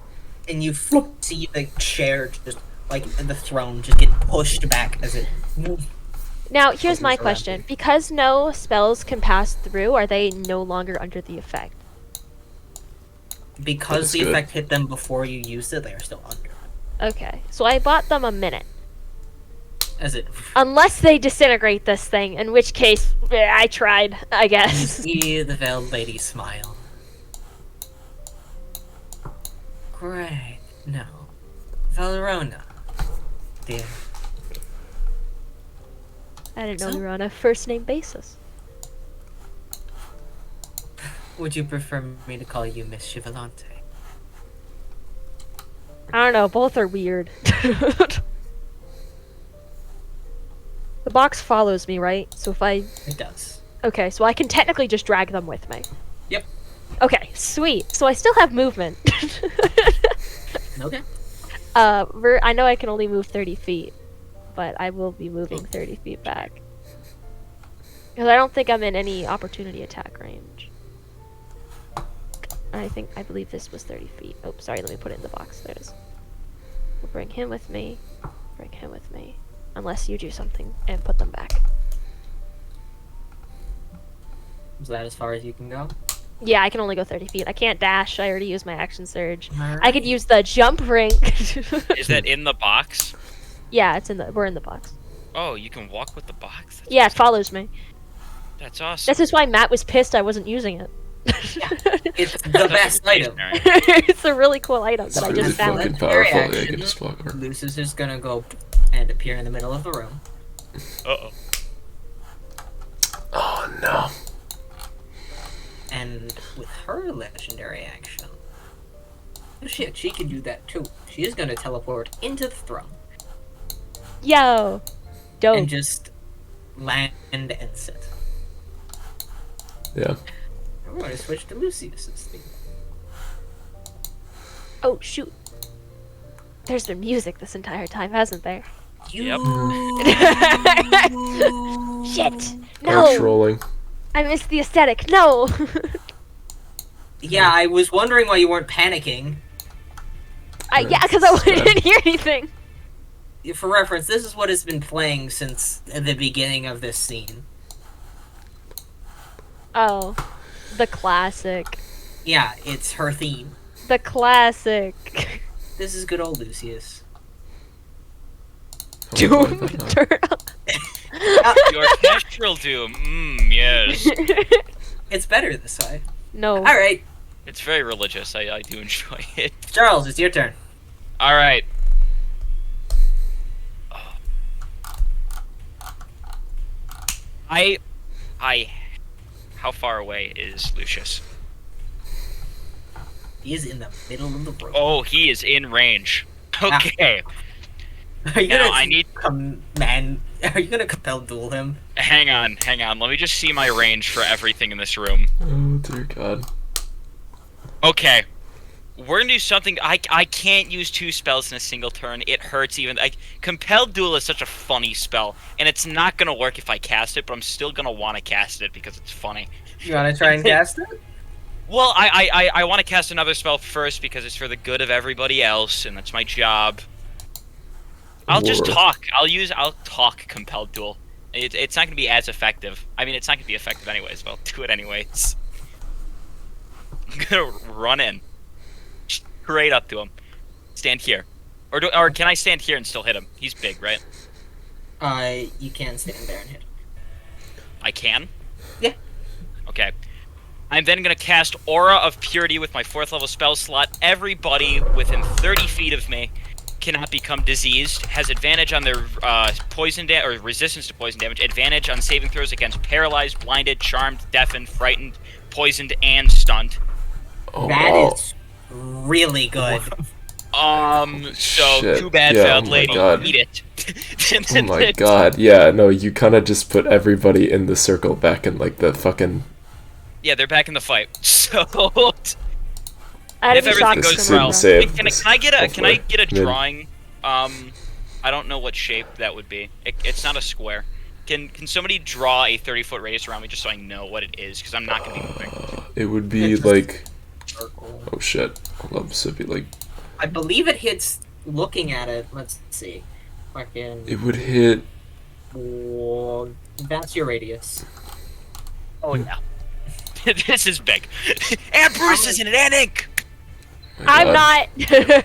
and you see the chair just like the throne just get pushed back as it. Now, here's my Around question. Because no spells can pass through, are they no longer under the effect? Because That's the good. effect hit them before you used it, they are still under. Okay, so I bought them a minute. As it, Unless they disintegrate this thing, in which case, I tried, I you guess. see the veiled lady smile. Great. No. Valerona. Dear. I didn't know So- we were on a first name basis. Would you prefer me to call you Miss Chivalante? I don't know, both are weird. The box follows me, right? So if I... It does. Okay, so I can technically just drag them with me. Yep. Okay, sweet. So I still have movement. Okay. I know I can only move 30 feet, but I will be moving 30 feet back. Because I don't think I'm in any opportunity attack range. I believe this was 30 feet. Oh, sorry, let me put it in the box. There it is. We'll bring him with me. Bring him with me. Unless you do something and put them back. Is that as far as you can go? Yeah, I can only go 30 feet. I can't dash. I already used my action surge. Alright. I could use the jump ring. Is that in the box? Yeah, we're in the box. Oh, you can walk with the box. Yeah, it follows me. That's awesome. This is why Matt was pissed I wasn't using it. It's the best item. It's a really cool item It's that I really just found. fucking Legendary powerful. Yeah, you action. can just walk over. Lucius is gonna go and appear in the middle of the room. Uh-oh. Oh no. And with her legendary action, oh shit, she can do that too. She is gonna teleport into the throne Yo, dope. and just land and sit. Yeah. We're gonna switch to Lucius's theme. Oh shoot. There's been music this entire time, hasn't there? Yep. Shit. Arch No. rolling. I missed the aesthetic. No. Yeah, I was wondering why you weren't panicking. Yeah, because I didn't hear anything. For reference, this is what has been playing since the beginning of this scene. Oh, the classic. Yeah, it's her theme. The classic. This is good old Lucius. Doom. Turn up. Your orchestral doom. Yes. It's better this way. No. Alright, It's very religious. I do enjoy it. Charles, it's your turn. All right. How far away is Lucius? He is in the middle of the room. Oh, he is in range. Okay. Are you Now, gonna I need- Are you gonna compel duel him? Hang on. Let me just see my range for everything in this room. Oh dear God. Okay. We're gonna do something. I can't use 2 spells in a single turn. It hurts even. Compelled Duel is such a funny spell, and it's not gonna work if I cast it. But I'm still gonna want to cast it because it's funny. You wanna try and cast it? Well, I want to cast another spell first because it's for the good of everybody else, and that's my job. I'll just Or- talk. I'll talk compelled duel. It's not gonna be as effective. I mean, it's not gonna be effective anyways, but I'll do it anyways. I'm gonna run in, straight up to him. Stand here, or can I stand here and still hit him? He's big, right? You can stand there and hit. I can. Yeah. Okay. I'm then gonna cast Aura of Purity with my 4th level spell slot. Everybody within 30 feet of me cannot become diseased. Has advantage on their poison or resistance to poison damage. Advantage on saving throws against paralyzed, blinded, charmed, deafened, frightened, poisoned, and stunned. Oh, That wow. is really good. So Shit. too bad, Yeah, failed oh my lady. God. Eat it. Oh my god, yeah, no, you kind of just put everybody in the circle back in, like, the fucking... Yeah, they're back in the fight. So I had if any everything shots This goes is from well, insane. can I get a Hopefully. Mid. drawing? I don't know what shape that would be. It's not a square. Can somebody draw a 30-foot radius around me just so I know what it is? Because I'm not gonna be moving. It would be, It's like... Circle. Oh, shit. Hold up, so it'd be, like... I believe it hits. Looking at it, let's see. Fucking. It would hit... Well, that's your radius. Oh yeah. This is big. And Bruce is in it, and Ink! Oh my I'm God.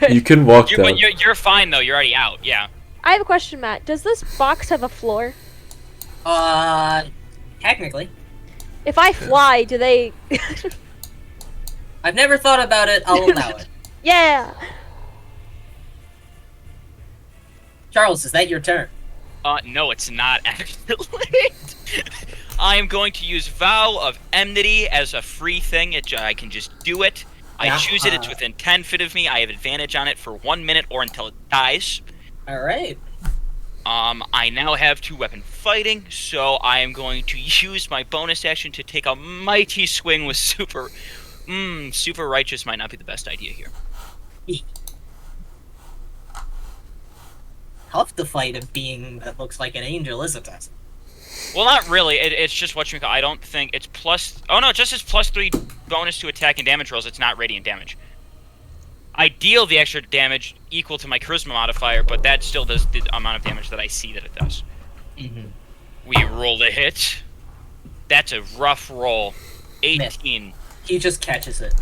not. You can walk You're, down. but you're fine though, you're already out, yeah. I have a question, Matt. Does this box have a floor? Technically. If I fly, do they... I've never thought about it. I'll allow it. Yeah! Charles, is that your turn? No, it's not actually. I am going to use Vow of Enmity as a free thing. I can just do it. I choose it. It's within 10 feet of me. I have advantage on it for 1 minute or until it dies. Alright. I now have 2 weapon fighting, so I am going to use my bonus action to take a mighty swing with super. Super righteous might not be the best idea here. Tough to fight a being that looks like an angel, isn't it? Well, not really. It's just what you call. I don't think it's plus. Oh no, it just as +3 bonus to attack and damage rolls. It's not radiant damage. I deal the extra damage equal to my charisma modifier, but that still does the amount of damage that I see that it does. Mm-hmm. We rolled a hit. That's a rough roll. 18. He just catches it.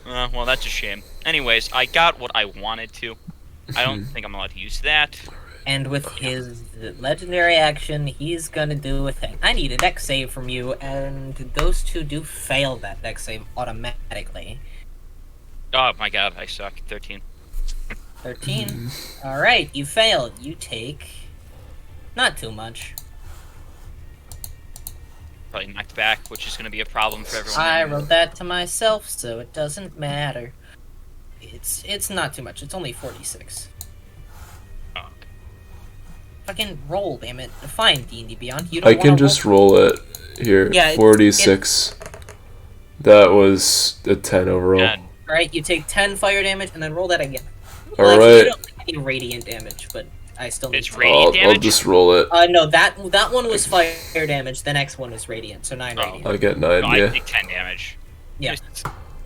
Well, that's a shame. Anyways, I got what I wanted to. I don't think I'm allowed to use that. And with his legendary action, he's gonna do a thing. I need a dex save from you, and those two do fail that dex save automatically. Oh my god, I suck. 13. 13. Alright, you failed. You take... not too much. Probably knocked back, which is going to be a problem for everyone. I wrote that to myself, so it doesn't matter. It's not too much. It's only 46. Oh, okay. Fucking roll, damn it. Fine, D&D Beyond. You don't I can wanna just roll it. Here, Yeah, 46. That was a 10 overall. And Alright, you take 10 fire damage, and then roll that again. All actually, you right, don't take any radiant damage, but I still need It's to- radiant I'll damage? just roll it. No, that one was fire damage. The next one was radiant, so 9 Oh. radiant. I get 9, I yeah. take 10 damage. Yeah.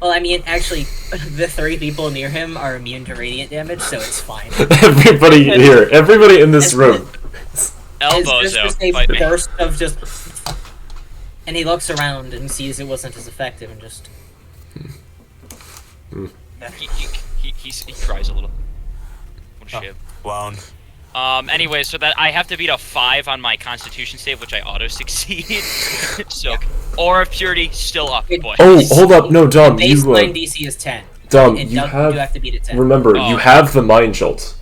Well, I mean, actually, the 3 people near him are immune to radiant damage, so it's fine. Everybody here, everybody in this room. Elbows It's out. just a Fight me. burst of just... And he looks around and sees it wasn't as effective and just... He cries a little. What a shit. Clown. Anyway, so that I have to beat a 5 on my Constitution save, which I auto succeed. So, Aura of Purity still up, boy. Oh, hold up, no, Dom, you, Baseline DC is 10. Dom, And you you have, have to beat it 10. remember, Oh. you have the Mind Jolt.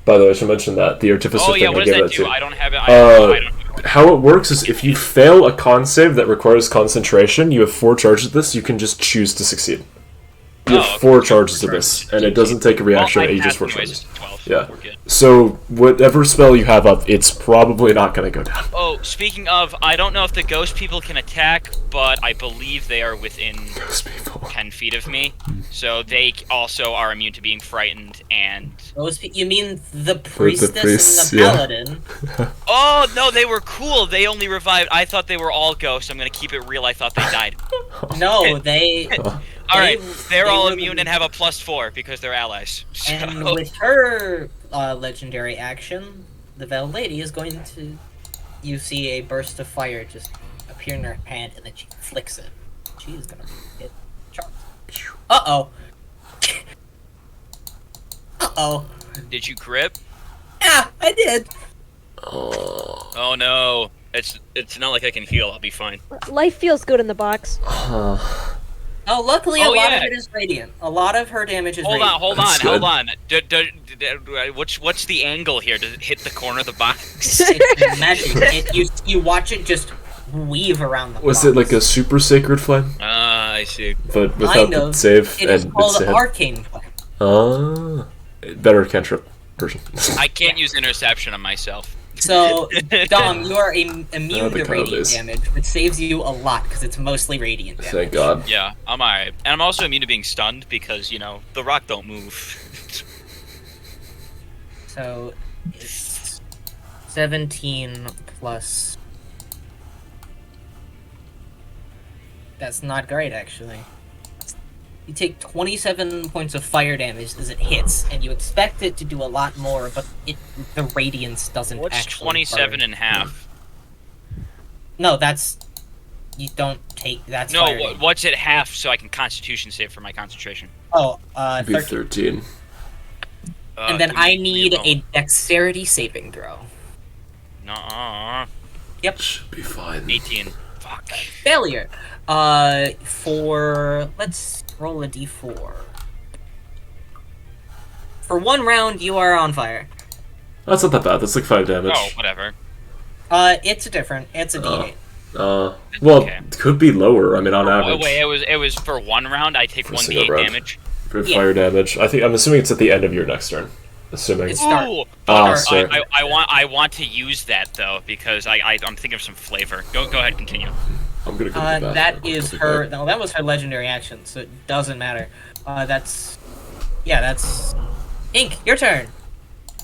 By the way, I should mention that, the Artificer Oh thing, yeah, I what gave does that that do? to. I don't have it. I don't know. How it works is if you fail a con save that requires concentration, you have 4 charges of this, you can just choose to succeed. You have Oh, 4 okay. charges of this, and it doesn't take a reaction, Well, I it ages passed 4 anyways, charges. it's 12, Yeah. we're good. So, whatever spell you have up, it's probably not going to go down. Oh, speaking of, I don't know if the ghost people can attack, but I believe they are within Those people. 10 feet of me. So they also are immune to being frightened and... You mean the priestess priests, and the yeah. paladin? Oh, no, they were cool. They only revived. I thought they were all ghosts. I'm going to keep it real. I thought they died. No, they... Alright, they're they all were immune the- and have a +4 because they're allies. So, And with her legendary action, the Veiled Lady is going to. You see a burst of fire just appear in her hand, and then she flicks it. She is gonna hit Charles. Uh-oh. Uh-oh. Did you grip? Yeah, I did. Oh no. It's not like I can heal. I'll be fine. Life feels good in the box. Oh, luckily a Oh, lot yeah. of it is radiant. A lot of her damage is Hold radiant. on, hold That's on. good. What's the angle here? Does it hit the corner of the box? It's magic. You watch it just weave around the Was box. it like a super sacred flame? Ah, I see. But without Kind the of. save It is and called it's Arcane Flame. better cantrip version. I can't use interception on myself. So, Dom, you are immune the to radiant combos. damage, which saves you a lot because it's mostly radiant damage. Thank God. Yeah, I'm alright. And I'm also immune to being stunned because, the rock don't move. So, it's 17 plus. That's not great, actually. You take 27 points of fire damage as it hits, and you expect it to do a lot more, but the radiance doesn't What's actually 27 burn. and half? No, that's... You don't take... That's No, fire damage. what's it half so I can constitution save for my concentration? Oh, It'd be 13. 13. And then Can you I leave me need alone? a dexterity saving throw. Nuh-uh. Yep. Should be fine. 18. Fuck. Failure. Let's roll a d4. For 1 round, you are on fire. That's not that bad. That's like 5 damage. Oh, whatever. It's a d8. Well, Okay. could be lower. I mean, on Oh, average. wait, it was for 1 round, I take For a 1d8 single round. damage. For Yeah. fire damage. I'm assuming it's at the end of your next turn. Assuming. It's start. Ooh! Ah, Start. sorry. I want to use that, though, because I'm thinking of some flavor. Go ahead, continue. I'm gonna go to the That bathroom. is I'll be her. back. No, that was her legendary action, so it doesn't matter. That's Ink. Your turn.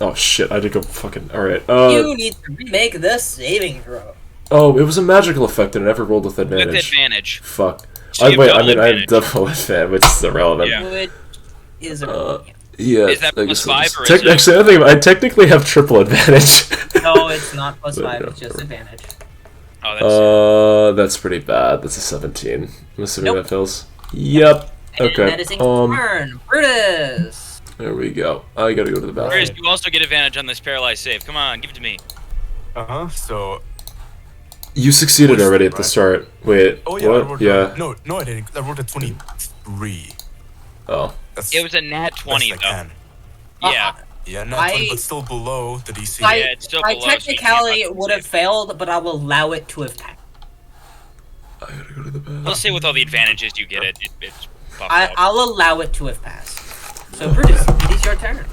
Oh shit! I did go fucking. All right. You need to remake this saving throw. Oh, it was a magical effect and it never rolled with advantage. With advantage. Fuck. So you have Wait, I double mean, I have advantage. double advantage, which is irrelevant. Yeah. Which is a Yeah. Is that I plus guess 5 it's- or is it- Actually, I technically have triple advantage. No, it's not plus But 5. no. It's just advantage. Oh, That's pretty bad. That's a 17. I'm assuming Nope. that fails. Yep. And Okay. that is Ink's turn. Brutus. There we go. I gotta go to the bathroom. Chris, you also get advantage on this paralyzed save. Come on, give it to me. So. You succeeded What's already the at the right? start. Wait. Oh, yeah. I What? rolled Yeah. No, I didn't. I rolled a 23. Oh. That's It was a nat 20, best I though. can. Yeah. Yeah, not 20, I- but still below the DC. By, Yeah, it's still by below, so you can't technicality, it fucking would have save. failed, but I will allow it to have passed. I gotta go to the bathroom. We'll say with all the advantages you get, it's buffed up. I'll allow it to have passed. So, Brutus, it is your turn.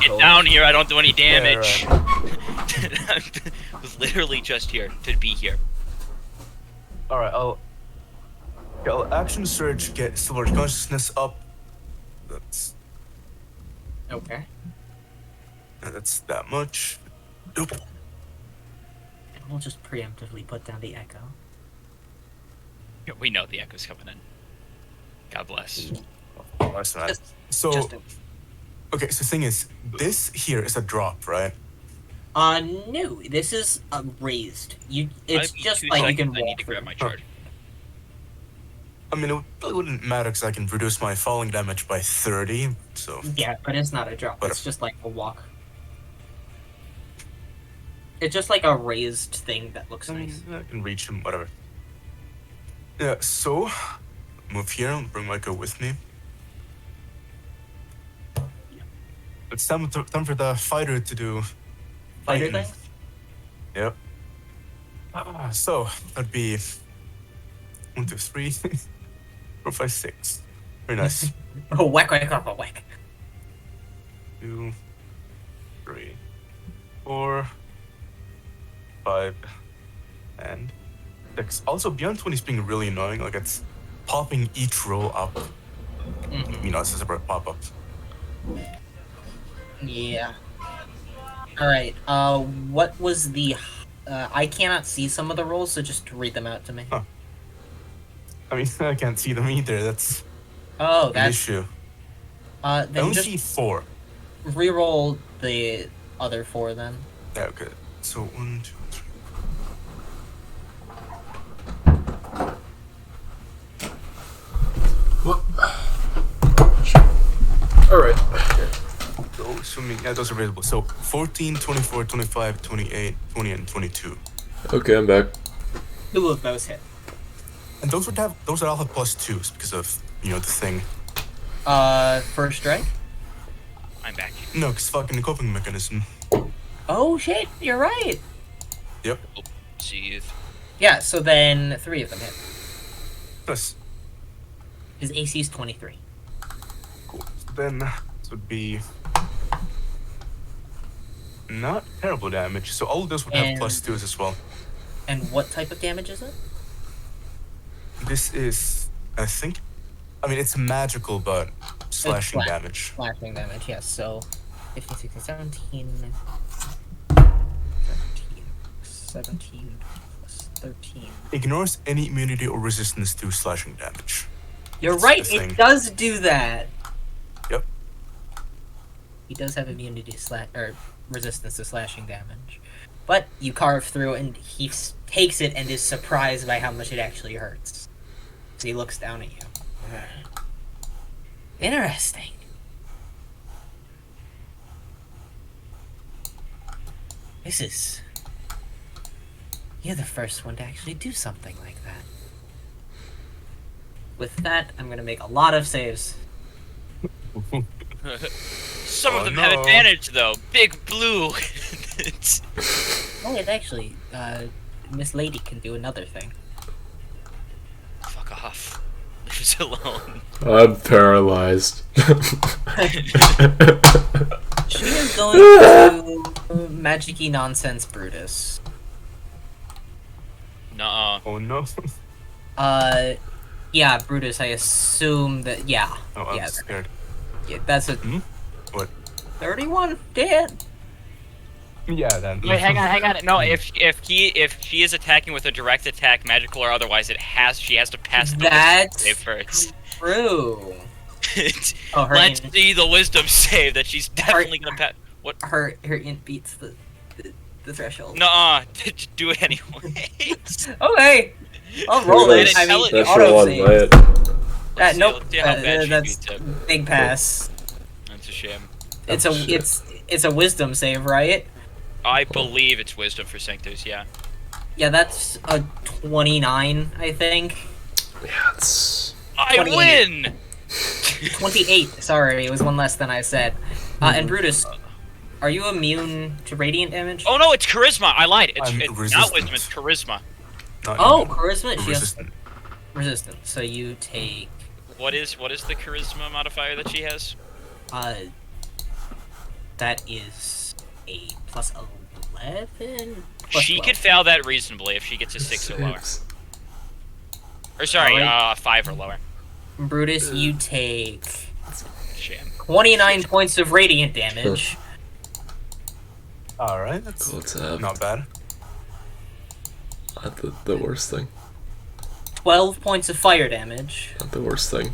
Get down here, I don't do any Yeah, damage. I was literally just here to be here. Alright, I'll action surge, get silver consciousness up. Okay. That's that much. Nope. And we'll just preemptively put down the echo. We know the echo's coming in. God bless. Oh, that's not. So, Just okay, so the thing is, this here is a drop, right? no, this is raised. It's Might be just 2 like you seconds, can I walk need to grab through. my charge. I mean, it really wouldn't matter because I can reduce my falling damage by 30, so. Yeah, but it's not a drop. Whatever. It's just like a walk. It's just like a raised thing that looks I mean, nice. I can reach him, whatever. Yeah, so, move here and bring Micah with me. It's time for the fighter to do Fighter fighting. thing? Yep. So, that'd be 1, 2, 3, 4, 5, 6. Very nice. Oh, whack, whack, whack, whack, whack. 2, 3, 4, 5, and 6. Also, beyond 20 is being really annoying. Like, it's popping each roll up. Mhm. You know, it's a separate pop up. Yeah. Alright, what was the... I cannot see some of the rolls, so just read them out to me. Huh. I mean, I can't see them either. That's Oh, an that's... issue. then I only just... see 4. Reroll the other 4 then. Yeah, okay. So 1, 2, 3. Alright. So, assuming, yeah, those are available. So 14, 24, 25, 28, 20, and 22. Okay, I'm back. 2 of those hit. And those would all have +2s because of, the thing. First strike? I'm back. No, because fucking coping mechanism. Oh shit, you're right! Yep. See. Yeah, so then 3 of them hit. Nice. His AC is 23. Cool. So then this would be not terrible damage. So all of those would have And- +2s as well. And what type of damage is it? This is, I think, it's magical, but slashing slash. damage. Slashing damage, yes. So 15, 16, 17. 17 plus 13. Ignores any immunity or resistance to slashing damage. You're That's right, the thing. it does do that. Yep. He does have immunity or resistance to slashing damage. But you carve through and he takes it and is surprised by how much it actually hurts. So he looks down at you. Interesting. You're the first one to actually do something like that. With that, I'm gonna make a lot of saves. Some of Oh, them have no. advantage though. Big Blue. Oh, it actually, Miss Lady can do another thing. Fuck off. Leave us alone. I'm paralyzed. She is going to magic-y nonsense Brutus. Nuh-uh. Oh no. Yeah, Brutus, I assume that, yeah. Oh, I'm yeah, scared. yeah, that's a What? 31 dead. Yeah, then. Wait, hang on. No, if she is attacking with a direct attack, magical or otherwise, she has to pass the wisdom That's save first. true. Oh, her Let's int, see the wisdom save that she's definitely gonna pass. What? her int beats the threshold. Nuh-uh. Do it anyway. Okay, I'll roll Yes. it. I mean, That's Natural auto one, save. right? Nope. Let's see how bad she That's beats it. big pass. That's a shame. It's Oh, a shit. it's a wisdom save, right? I believe it's wisdom for Sanctus, yeah. Yeah, that's a 29, I think. Yeah, it's... I 28. win! 28. Sorry, it was one less than I said. And Brutus, are you immune to radiant damage? Oh no, it's charisma. I lied. It's I'm not resistant. wisdom, it's charisma. Not Oh, immune. charisma. She has Resistant. resistance. So you take What is the charisma modifier that she has? that is a plus 11. Plus She 12. could fail that reasonably if she gets a 6 or lower. Saves. Or sorry, Alright. 5 or lower. Brutus, you take Shame. 29 points of radiant damage. Alright, that's Cool to have. not bad. Not the worst thing. 12 points of fire damage. Not the worst thing.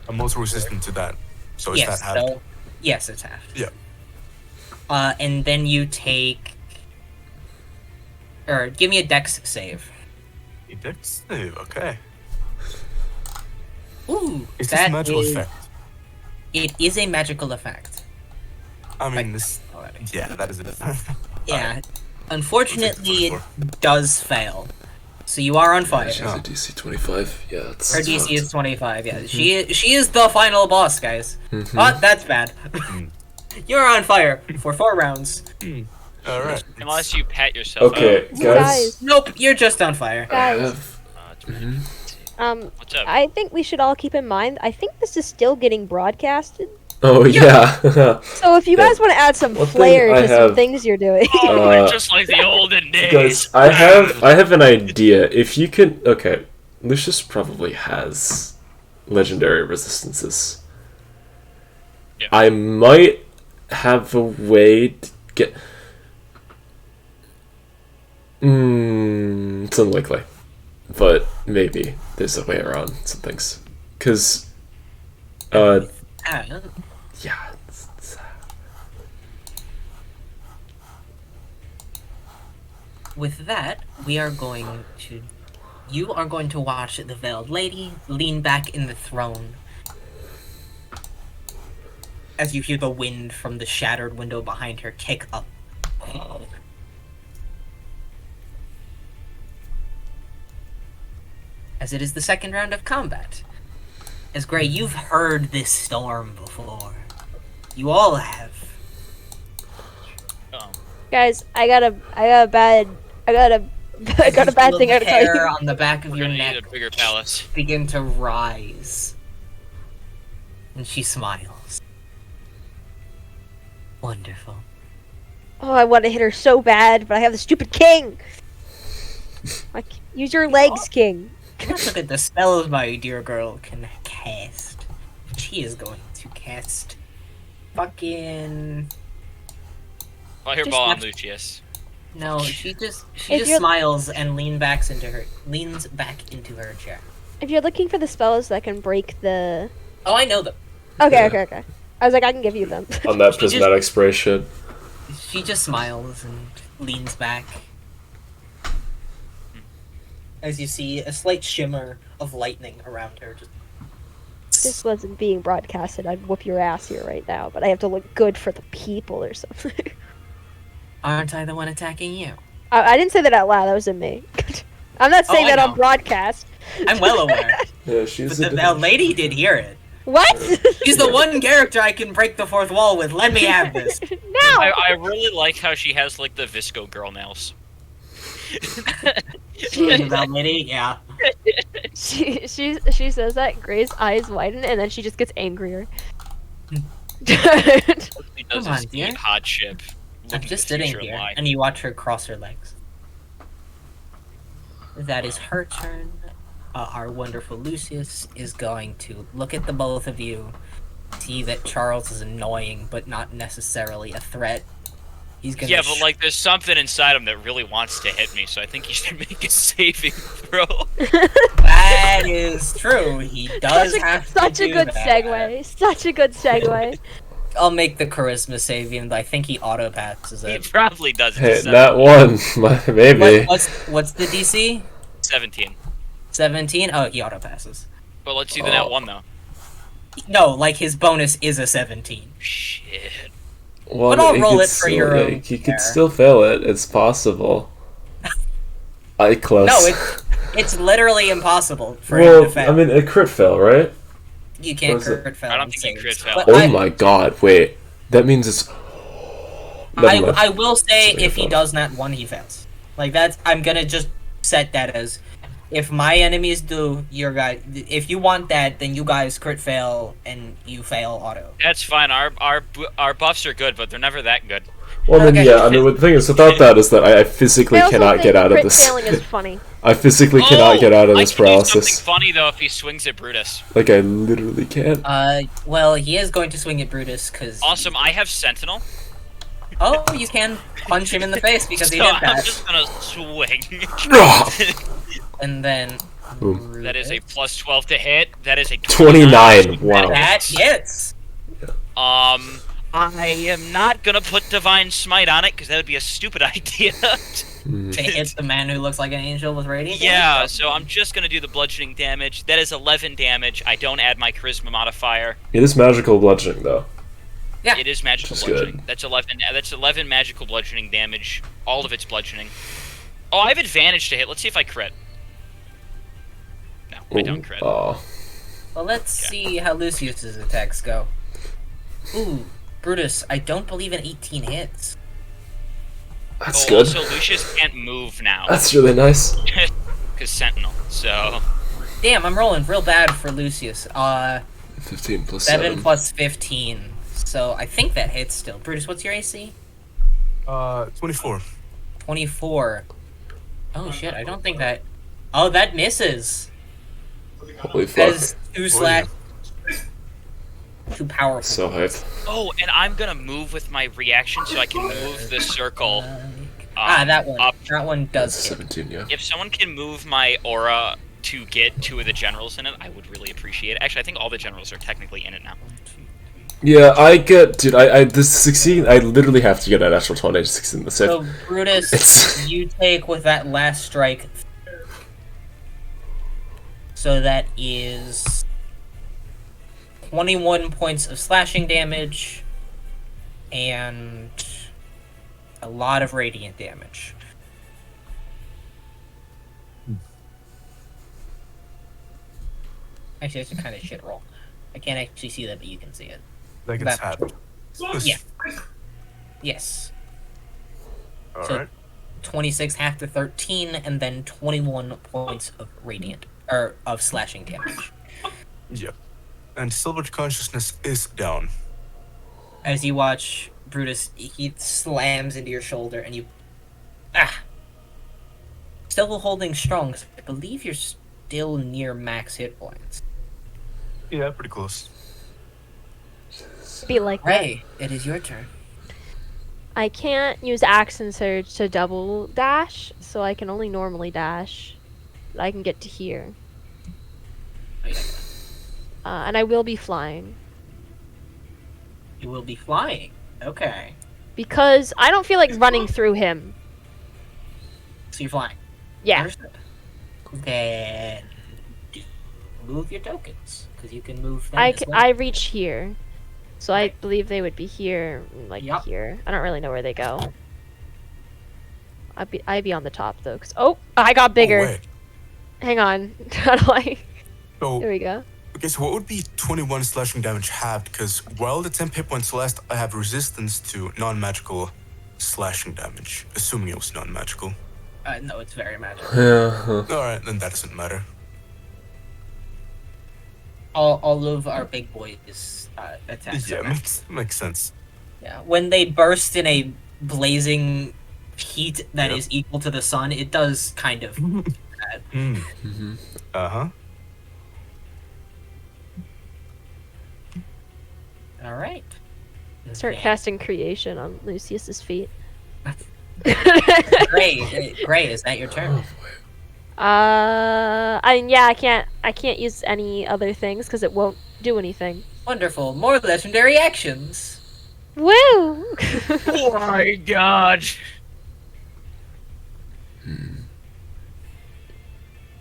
I'm also resistant to that. So is Yes, that half? so yes, it's half. Yeah. And then you take, or give me a dex save. A dex save, okay. Ooh, Is this a that magical is- effect? It is a magical effect. I mean, this. Already. Yeah, that is it. Yeah. Unfortunately, We'll it does fail. So you are on fire. She's a DC 25. Yeah, it's... Her DC is 25. Yeah, she is the final boss, guys. Mhm. Oh, that's bad. You're on fire for 4 rounds. Alright. Unless you pat yourself Okay, out. guys. Nope, you're just on fire. I Guys, have... It's Mhm. What's up? I think we should all keep in mind, I think this is still getting broadcasted. Oh, yeah. So if you Yeah. guys want to add some One thing flair I to some have- things you're doing. Oh, just like the olden days. Guys, I have an idea. If you can... Okay, Lucius probably has legendary resistances. Yeah. I might have a way to get... it's unlikely. But maybe there's a way around some things. Because... Ah, yeah. with that, we are going to. You are going to watch the veiled lady lean back in the throne as you hear the wind from the shattered window behind her kick up. As it is the second round of combat. As Gray, you've heard this storm before. You all have. Oh. Guys, I got a bad thing. I The gotta tell hair you. on the back of We're your gonna neck need a bigger palace. begin to rise. And she smiles. Wonderful. Oh, I want to hit her so bad, but I have the stupid king. Like, use your legs, king. Let's look at the spells my dear girl can cast. She is going to cast fucking... Fireball on Lucius. No, she just If you're- smiles and leans back into her chair. If you're looking for the spells that can break the... Oh, I know them. Okay. I was like, I can give you them. On that She just- prismatic spray shit. She just smiles and leans back. As you see a slight shimmer of lightning around her. Just... This wasn't being broadcasted. I'd whoop your ass here right now, but I have to look good for the people or something. Aren't I the one attacking you? I didn't say that out loud. That was in me. I'm not saying I that on know. broadcast. I'm well aware. Yeah, But she's the lady did hear it. What? She's the one character I can break the fourth wall with. Let me have this. No. I really like how she has like the Visco girl nails. That lady, yeah. She says that. Gray's eyes widen, and then she just gets angrier. What she does Come on, is dear. eat hot chip. I'm look at just the sitting future and here, lie. and you watch her cross her legs. That is her turn. Our wonderful Lucius is going to look at the both of you, see that Charles is annoying, but not necessarily a threat. He's gonna. Yeah, but like, there's something inside him that really wants to hit me, so I think he should make a saving throw. That is true. He does have to Such a do good that. segue. Such a good segue. I'll make the charisma save, even though I think he auto passes He it. probably does. Hey, that one, maybe. What's the DC? 17. 17? Oh, he auto passes. But let's see the net one though. No, like his bonus is a 17. Shit. Well, But I'll he roll could it for still- your yeah, own He care. could still fail it. It's possible. I close. No, it's literally impossible for him Well, to fail. I mean, a crit fail, right? You can't was it? crit fail. I don't on think you saves. crit fail. But Oh my god, wait. That means it's... Never mind. I will say Something if he about- does not one, he fails. Like that's I'm gonna just set that as if my enemies do your guy. If you want that, then you guys crit fail and you fail auto. That's fine. Our buffs are good, but they're never that good. Well, then, Okay. yeah, I mean, the thing is, without that is that I physically I also cannot think get out of crit this. failing is funny. I physically cannot get out of this I can do something paralysis. funny though if he swings at Brutus. Like, I literally can't. Well, he is going to swing at Brutus because. Awesome. I have Sentinel. Oh, you can punch him in the face because So he did I'm that. just gonna swing. And then. Boom. That is a plus 12 to hit. That is a 29. Wow. That hits. I am not gonna put Divine Smite on it because that would be a stupid idea. Mm. To hit the man who looks like an angel with radiant. Yeah, damage. so I'm just gonna do the bludgeoning damage. That is 11 damage. I don't add my charisma modifier. It is magical bludgeoning, though. Yeah. It is magical Which is bludgeoning. good. That's 11. That's 11 magical bludgeoning damage. All of it's bludgeoning. Oh, I have advantage to hit. Let's see if I crit. No, I don't crit. Oh. Well, let's see how Lucius's attacks go. Ooh, Brutus, I don't believe an 18 hits. That's Oh, good. also Lucius can't move now That's really nice. because Sentinel. So Damn, I'm rolling real bad for Lucius. 15 plus 7 7. plus 15. So I think that hits still. Brutus, what's your AC? 24. 24. Oh shit, I don't think that. Oh, that misses. Holy That fuck. is 2 slash. Too powerful. So hyped. oh, and I'm gonna move with my reaction so I can move the circle. That one. Up. That one That's does hit. 17, yeah. If someone can move my aura to get 2 of the generals in it, I would really appreciate it. Actually, I think all the generals are technically in it now. 1, 2, 3, Yeah, I get, dude. I this succeed. I literally have to get a natural 20 to succeed in the save. So Brutus, It's- you take with that last strike. So that is 21 points of slashing damage and a lot of radiant damage. Actually, it's a kind of shit roll. I can't actually see that, but you can see it. Like it's That- halved. Yeah. Yes. All So- right. 26 half to 13, and then 21 points of radiant, or of slashing damage. Yep. And Silver's consciousness is down. As you watch Brutus, he slams into your shoulder, and you... Still holding strong, 'cause I believe you're still near max hit points. Yeah, pretty close. Be like that. Ray, it is your turn. I can't use Action Surge to double dash, so I can only normally dash. I can get to here. And I will be flying. You will be flying. Okay. Because I don't feel like running through him. So you're flying. Yeah. Understood. Then... move your tokens, because you can move them as well. I reach here. So I believe they would be here, like Yup. here. I don't really know where they go. I'd be on the top though, cause I got bigger. Oh, wait. Hang on, how do I? So, There we go. okay, so what would be 21 slashing damage halved? Because while the 10 hit points last, I have resistance to non-magical slashing damage, assuming it was non-magical. No, it's very magical. Yeah. Huh. Alright, then that doesn't matter. All of our big boys attacks. Yeah, are magical. makes sense. Yeah, when they burst in a blazing heat that is Yep. equal to the sun, it does kind of bad. Mm-hmm. Uh-huh. All right. Start Then- casting creation on Lucius's feet. Gray, is that your turn? I can't use any other things because it won't do anything. Wonderful. More legendary actions. Woo! Oh my god!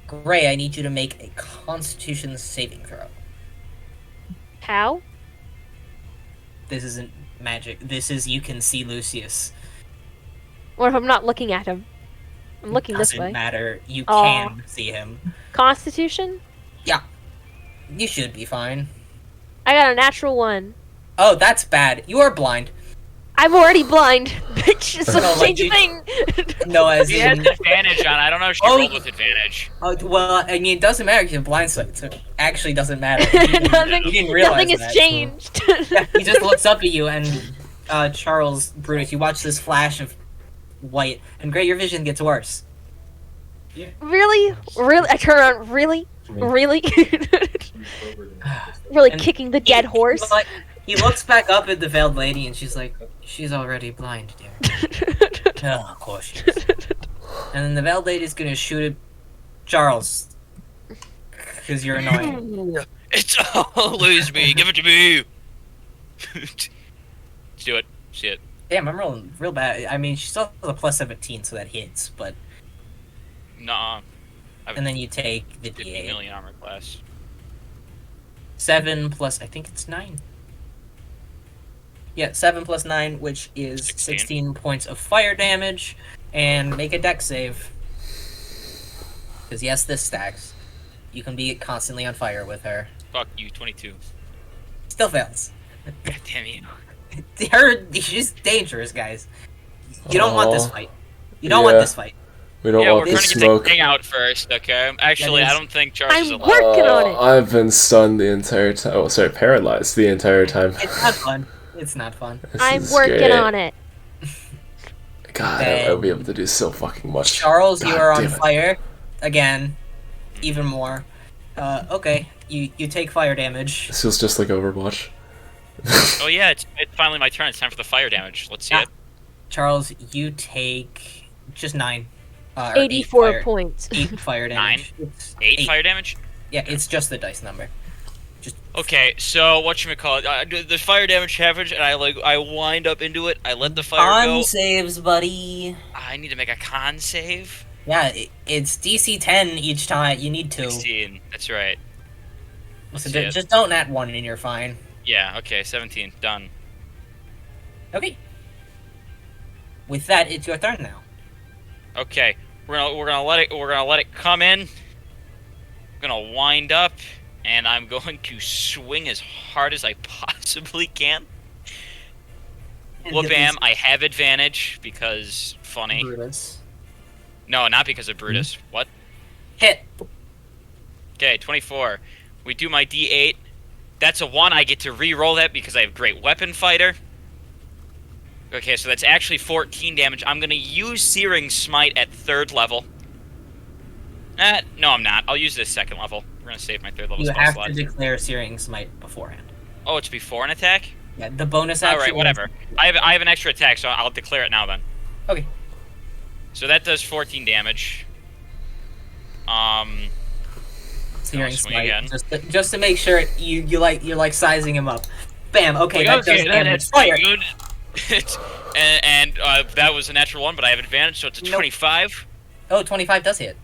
Gray, I need you to make a Constitution saving throw. How? This isn't magic. This is you can see Lucius. What if I'm not looking at him? I'm looking this Doesn't way. matter. You Aw. can see him. Constitution? You should be fine. I got a natural 1. Oh, that's bad. You are blind. I'm already blind, bitch. So No, like change a you- thing. No, as She has in. advantage on. I don't know if she Oh, rolled with advantage. Well, I mean, it doesn't matter if you have blind sight, so it actually doesn't matter. nothing, You didn't realize nothing has that. changed. He just looks up at you, and Charles, Brutus, you watch this flash of white, and Gray, your vision gets worse. Really? Really? I turn around. Really? Really? really And kicking the dead horse? He looks back up at the veiled lady, and she's like, "She's already blind, dear." Oh, of course she is. And then the veiled lady's gonna shoot at Charles, because you're annoying. It's all lose me. Give it to me. Let's do it. Shit. Damn, I'm rolling real bad. I mean, she still has a plus 17, so that hits, but... Nuh-uh. And then you take the 50 D8. million armor class. 7 plus, I think it's 9. Yeah, 7 plus 9, which is 16. 16 points of fire damage, and make a dex save. Because yes, this stacks. You can be constantly on fire with her. Fuck you, 22. Still fails. God damn you. She's dangerous, guys. You don't want this Aw. fight. You don't want Yeah. this fight. We don't Yeah, want we're the trying to get smoke. the king out first, okay? Actually, That I is- don't think Charles is I'm alive. working on it. I've been stunned the entire time. Oh, sorry, paralyzed the entire time. It's not fun. It's not fun. This I'm is working great. on it. God, I'll be able to do so fucking much. Charles, you God are on damn it. fire. Again. Even more. Okay. You take fire damage. This feels just like Overwatch. Oh yeah, it's finally my turn. It's time for the fire damage. Let's see Ah. it. Charles, you take just 9. Or 8 84 fire- points. 8 fire damage. It's 8 fire damage? Yeah, it's just the dice number. Just Okay, so whatchamacallit, the fire damage happens, and I wind up into it. I let the fire go. Con saves, buddy. I need to make a con save. Yeah, it's DC 10 each time. You need to. 16. That's right. So see it. just don't nat 1 and you're fine. Yeah. Okay. 17. Done. Okay. With that, it's your turn now. Okay. We're gonna let it come in. I'm gonna wind up, and I'm going to swing as hard as I possibly can. And Whoop hit bam! these I have advantage because funny. Brutus. No, not because of Brutus. What? Hit. Okay, 24. We do my D8. That's a 1. I get to re-roll that because I have Great Weapon Fighter. Okay, so that's actually 14 damage. I'm going to use Searing Smite at 3rd level. No, I'm not. I'll use this 2nd level. We're going to save my 3rd level You spell have slot. to declare Searing Smite beforehand. Oh, it's before an attack? Yeah, the bonus action. Alright, whatever. I have an extra attack, so I'll declare it now then. Okay. So that does 14 damage. Searing swing Smite. again. Just to make sure you're like sizing him up. Bam. Okay, that does damage. That's Fire. pretty good. and that was a natural 1, but I have advantage, so it's a Nope. 25. Oh, 25 does hit.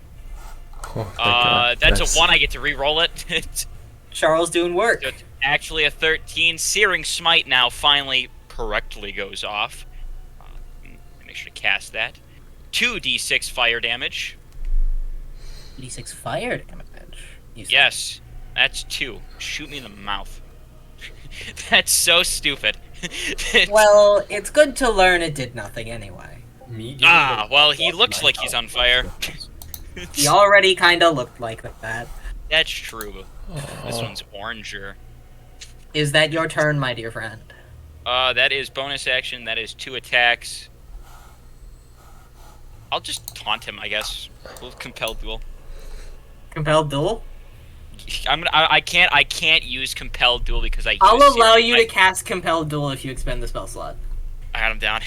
Oh, thank God. That's a 1. I get to re-roll it. Charles doing work. So it's actually a 13. Searing Smite now finally correctly goes off. Make sure to cast that. 2d6 fire damage. D6 fire damage. You said. Yes, that's 2. Shoot me in the mouth. That's so stupid. Well, it's good to learn it did nothing anyway. Well, he looks like he's on fire. He already kind of looked like that. That's true. This one's oranger. Is that your turn, my dear friend? That is bonus action. That is 2 attacks. I'll just taunt him, I guess. We'll compel duel. Compelled duel? I can't use compelled duel because I. I'll use allow Searing you to Smite. cast compelled duel if you expend the spell slot. I got him down.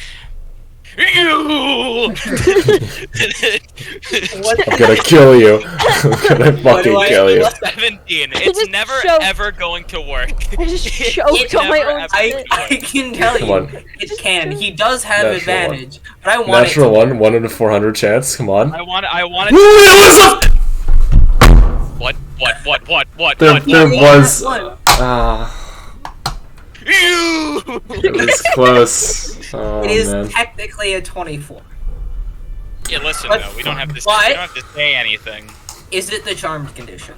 What? I'm gonna kill you. I'm gonna fucking do I kill do? you. 17. It's just never choked. ever going to work. I just choked on my never own ever- spit. I can tell Come you, on. it can. He does have Natural advantage, but I want Natural it to 1 in a 400 chance. Come on. I want Woo, it. it was What? There was. One. It was close. Oh It is man. technically a 24. Yeah, listen But- though, we don't have to. We but- don't have to say anything. Is it the charmed condition?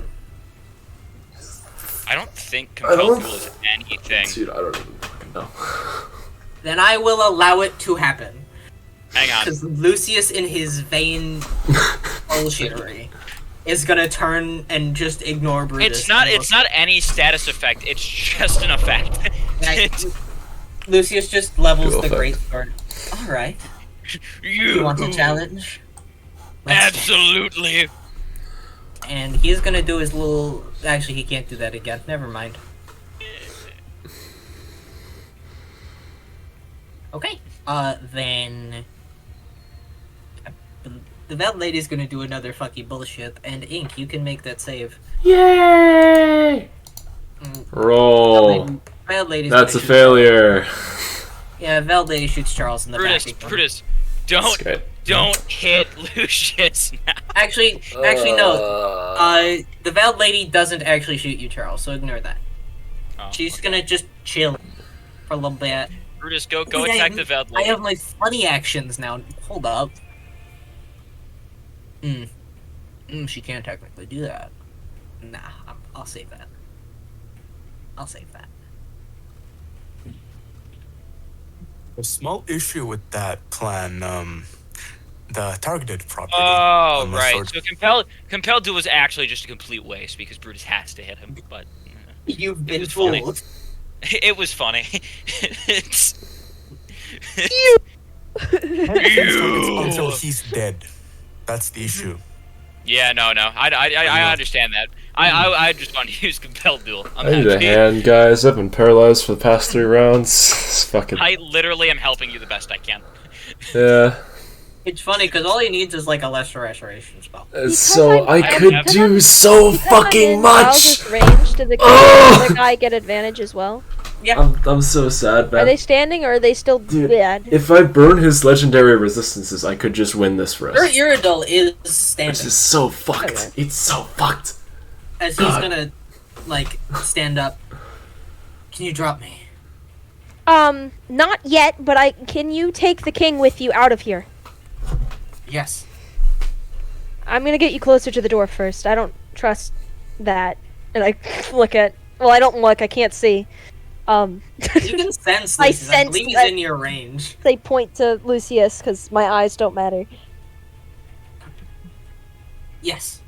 I don't think I don't- compelled duel is anything. Dude, I don't even fucking know. Then I will allow it to happen. Hang on. Because Lucius, in his vain bullshittery, is gonna turn and just ignore Brutus. It's not any status effect. It's just an effect. It's- Lucius just levels Dual the effect. great sword. Alright. You want a challenge? Let's- Absolutely. And he's gonna do his little... Actually, he can't do that again. Never mind. Okay. Then... The Veiled Lady's gonna do another fucking bullshit, and Ink, you can make that save. Yay! Roll. Veiled Lady's That's a gonna shoot- failure. Yeah, Veiled Lady shoots Charles in the Brutus, back. again. Brutus, That's great. don't hit Lucius now. Actually, no. The Veiled Lady doesn't actually shoot you, Charles, so ignore that. Oh, She's okay. gonna just chill for a little bit. Brutus, go Wait, attack the Veiled I Lady. have my funny actions now. Hold up. She can't technically do that. Nah, I'll save that. I'll save that. A small issue with that plan, the targeted property. Oh, on the right. sword. So compelled duel was actually just a complete waste because Brutus has to hit him. But You've been was funny. fooled. it was funny. It's... Until he's dead. That's the issue. Yeah, no. I understand that. I just want to use compelled duel. I'm I need a happy. hand, guys. I've been paralyzed for the past 3 rounds. It's fucking. I literally am helping you the best I can. Yeah. It's funny because all he needs is like a lesser restoration spell. So I I'm- could because do I'm- so because I'm fucking in much. Bowser's range, did the Ugh! other guy get advantage as well? Yeah. I'm so sad, man. Are they standing or are they still Dude, bad? If I burn his legendary resistances, I could just win this Your rest. Iridol is Which standing is so fucked. Okay. It's so fucked. as he's God. gonna like stand up. Can you drop me? Not yet, but can you take the king with you out of here? Yes. I'm gonna get you closer to the door first. I don't trust that. And I I don't look, I can't see. You can sense I Lucius. I sense believe he's that- in your range. They point to Lucius, because my eyes don't matter. Yes.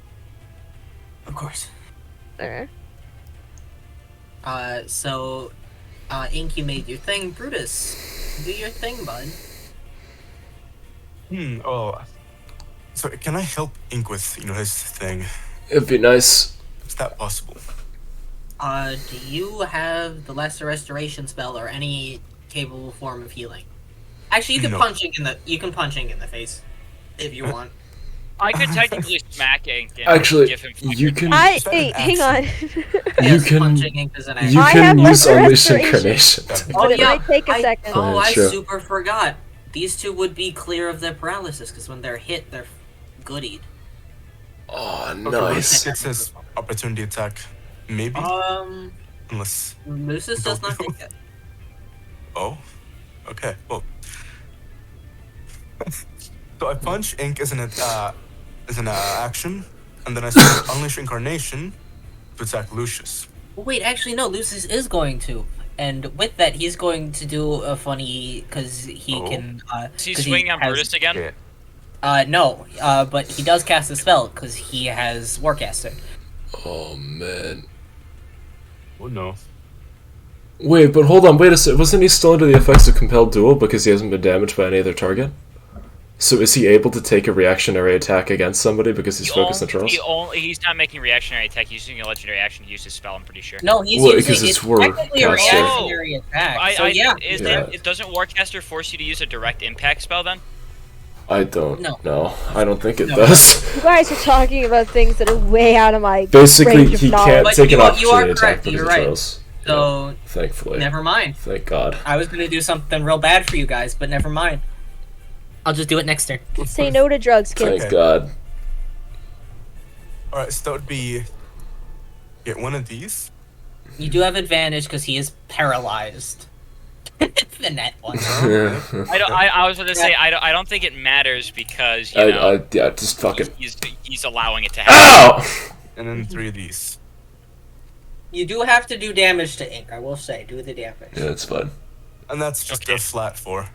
Of course. Uh, Ink, you made your thing. Brutus, do your thing, bud. Oh. So can I help Ink with, his thing? It'd be nice. Is that possible? Do you have the lesser restoration spell or any capable form of healing? Actually, you can No. punch Ink in the face if you want. I could technically smack Ink and Actually, give him. you can Is that hey, an hang on. Yes, can- punching Ink is an action. you I can have use lesser Unleash restoration. Incarnation. Oh But it yeah, might take a second. Oh, I Sure. super forgot. These two would be clear of their paralysis because when they're hit, they're goodied. Oh, Okay, nice. It says opportunity attack. Maybe? Unless... Lucius does not get that. Oh? Okay, well... So I punch Ink as an action, and then I say Unleash Incarnation to attack Lucius. Wait, actually, no. Lucius is going to, and with that, he's going to do a funny because he Oh. can. Is he 'cause swinging on has- Brutus again? Yeah. No. But he does cast a spell because he has Warcaster. Oh, man. Oh no. Wait, but hold on, wait a sec. Wasn't he still under the effects of Compelled Duel because he hasn't been damaged by any other target? So is he able to take a reactionary attack against somebody because he's focused on Charles? He's not making reactionary attack. He's using a legendary action to use his spell. I'm pretty sure. No, he's Well, using because it's technically a Warcaster. reactionary attack. So yeah, Doesn't Warcaster force you to use a direct impact spell then? I don't No. know. I don't think it No. does. You guys are talking about things that are way out of my Basically, range of he knowledge. can't But take an you are opportunity attack correct, because you're of right. Charles. So Yeah, thankfully. never mind. Thank God. I was gonna do something real bad for you guys, but never mind. I'll just do it next turn. Say no to drugs, kids. Thank God. Alright, so that would be... Get one of these. You do have advantage because he is paralyzed. The net one. I was going to say I don't think it matters because you know yeah, just fucking. he's allowing it to happen. Ow! And then three of these. You do have to do damage to Ink, I will say. Do the damage. Yeah, it's fine. And that's just Okay. a flat 4.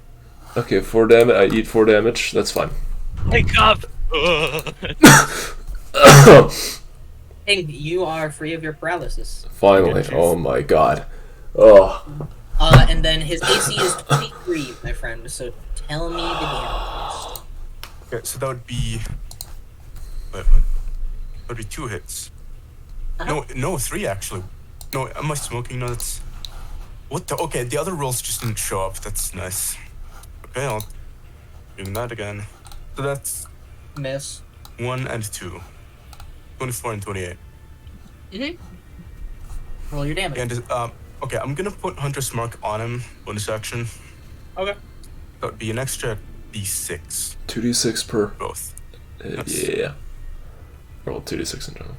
Okay, 4 damage. I eat 4 damage. That's fine. Wake up! Ugh. Ink, you are free of your paralysis. Finally. Oh my God. Oh. And then his AC is 23, my friend, so tell me the damage. Okay, so that would be... Wait, what? That would be 2 hits. No, 3 actually. No, am I smoking? No, that's... What the... Okay, the other rolls just didn't show up. That's nice. Okay, I'll... Doing that again. So that's Miss. 1 and 2. 24 and 28. Roll your damage. And, okay, I'm gonna put Hunter's Mark on him, bonus action. Okay. That would be an extra d6, 2d6 per. both. Nice. Yeah. Roll 2d6 in general.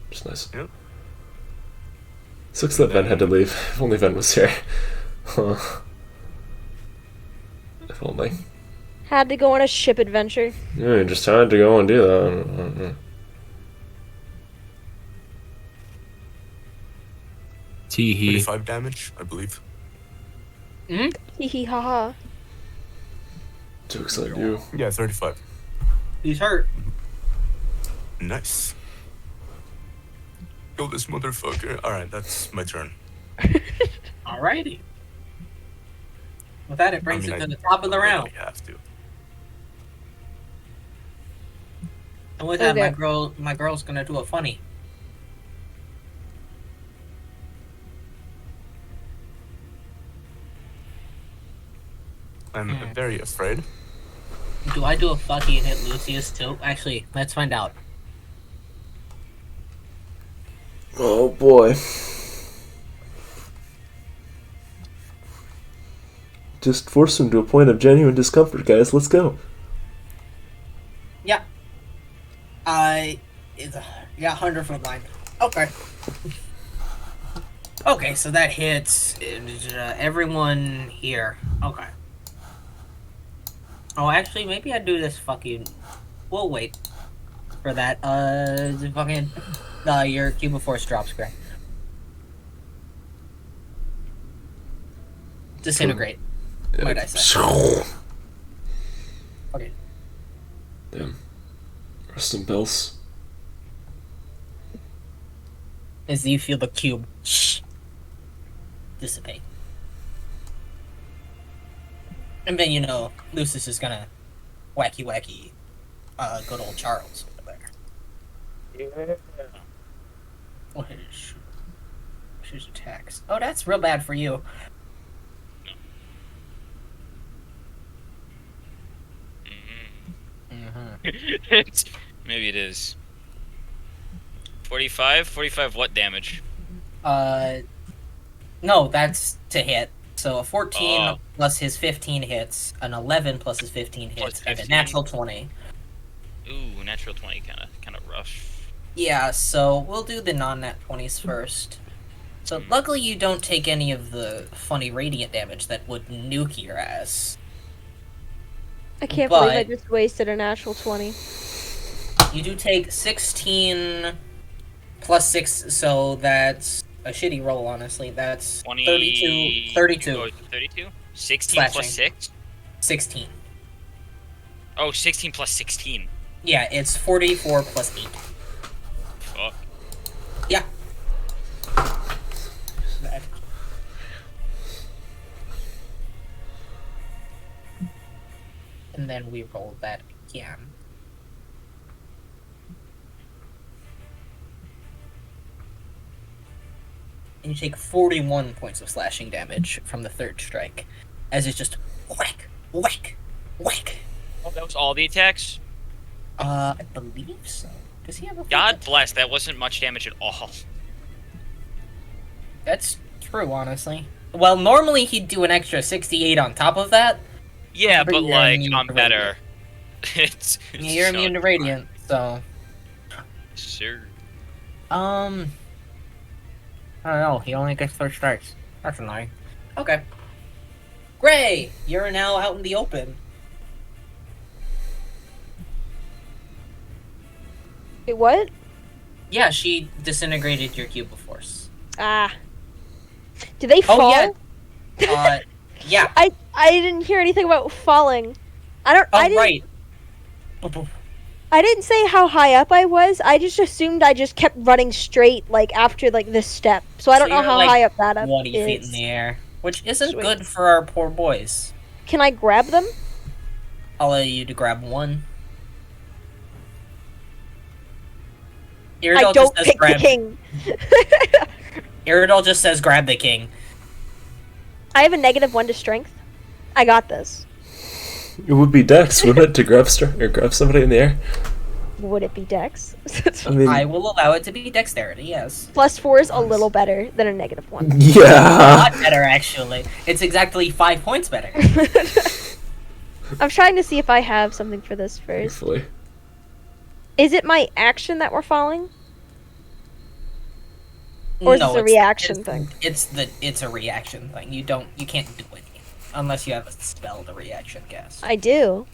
Just nice. Yep. Sucks that Ven had to leave. If only Ven was here. Huh. If only. Had to go on a ship adventure. Yeah, you just had to go and do that. Teehee. 35 damage, I believe. Hee hee ha ha. Joke's on you. Yeah, 35. He's hurt. Nice. Kill this motherfucker. Alright, that's my turn. Alrighty. With that, it brings I mean, it to I the top of the round. really have to. And with that, Okay. my girl's gonna do a funny. I'm very afraid. Do I do a fucking hit Lucius too? Actually, let's find out. Oh boy. Just force him to a point of genuine discomfort, guys. Let's go. Yeah. Yeah, 100-foot line. Okay. Okay, so that hits everyone here. Okay. Oh, actually, maybe I do this fucking. We'll wait for that. Fucking. Your cube of force drops, Greg. Disintegrate. Might I say? Okay. Damn. Rest in peace. As you feel the cube dissipate. And then, Lucius is gonna wacky, good old Charles over there. Yeah. What is his attacks? Oh, that's real bad for you. Maybe it is. 45? 45 what damage? No, that's to hit. So a 14 plus his 15 hits, an 11 plus his 15 hits, and a natural 20. Ooh, natural 20 kind of rough. Yeah, so we'll do the non-nat 20s first. So luckily you don't take any of the funny radiant damage that would nuke your ass. I can't believe I just wasted a natural 20. You do take 16 plus 6, so that's a shitty roll, honestly. That's 20... 32. 32. Oh, 32? 16 Slashing. plus 6? 16. Oh, 16 plus 16. Yeah, it's 44 plus 8. Fuck. Yeah. And then we roll that again. And you take 41 points of slashing damage from the third strike, as it's just whack, whack, whack. Oh, that was all the attacks? I believe so. Does he have a full God attack? bless, that wasn't much damage at all. That's true, honestly. Well, normally he'd do an extra 68 on top of that. Yeah, But but you're like, immune I'm to better. it's You're immune to radiant, so. Sure. I don't know. He only gets 3 strikes. That's annoying. Okay. Gray, you're now out in the open. Wait, what? Yeah, she disintegrated your cube of force. Ah. Do they fall? Oh yeah. Yeah. I didn't hear anything about falling. Oh I didn't, right. I didn't say how high up I was. I just assumed I just kept running straight, like, after, like, this step. So I don't know you're, how like, high up that up 20 feet in is. the air, which isn't Sweet. good for our poor boys. Can I grab them? I'll allow you to grab one. Iridol I don't just says pick the grab. king. Iridol just says grab the king. I have a -1 to strength. I got this. It would be Dex, wouldn't it, to grab grab somebody in the air? Would it be Dex? I mean, I will allow it to be dexterity, yes. +4 is a little better than a -1. A yeah. lot better, actually. It's exactly 5 points better. I'm trying to see if I have something for this first. Hopefully. Is it my action that we're falling? Or is No, this a it's- reaction it's- thing? It's a reaction thing. You can't do anything unless you have a spell to reaction cast, I do.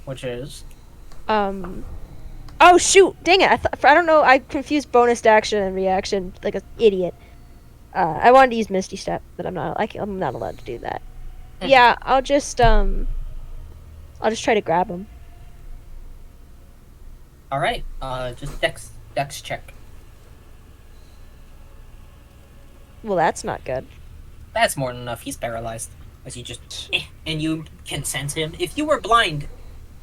which is Oh shoot! Dang it! I don't know. I confused bonus action and reaction like an idiot. I wanted to use Misty Step, but I'm not. I'm not allowed to do that. Yeah, I'll just try to grab him. all right. Just dex check. Well, that's not good. That's more than enough. He's paralyzed. As you just and you can sense him. If you were blind,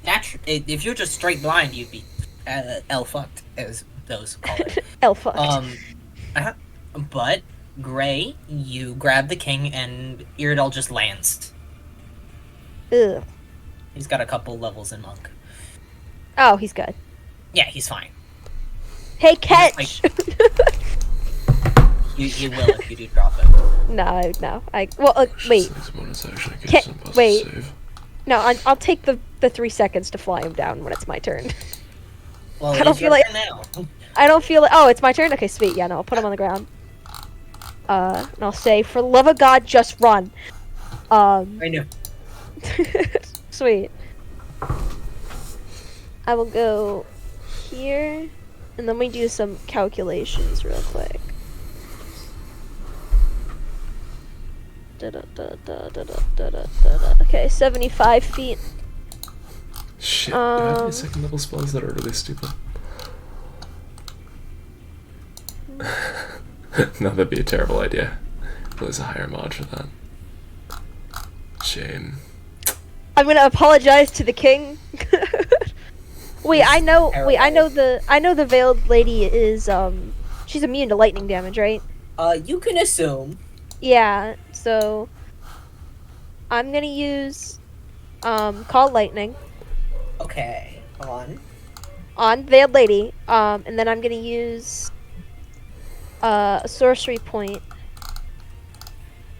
if you're just straight blind, you'd be fucked, as those call it. Fucked. But Gray, you grab the king, and Iridol just lands. Ugh. He's got a couple levels in monk. Oh, he's good. Yeah, he's fine. Hey, catch! You will if you do drop it. No. Well, wait. Wait. No, I'll take the 3 seconds to fly him down when it's my turn. Well, I don't feel like- now. I don't feel like. Oh, it's my turn? Okay, sweet. Yeah, no, I'll put him on the ground. And I'll say, for the love of God, just run. I know. Sweet. I will go here, and then we do some calculations real quick. Okay, 75 feet. Shit, do I have any second level spells that are really stupid? No, that'd be a terrible idea. There's a higher mod for that. Shame. I'm gonna apologize to the king. Wait, I know the veiled lady is she's immune to lightning damage, right? You can assume. Yeah, so I'm gonna use call lightning Okay, on veiled lady, and then I'm gonna use a sorcery point,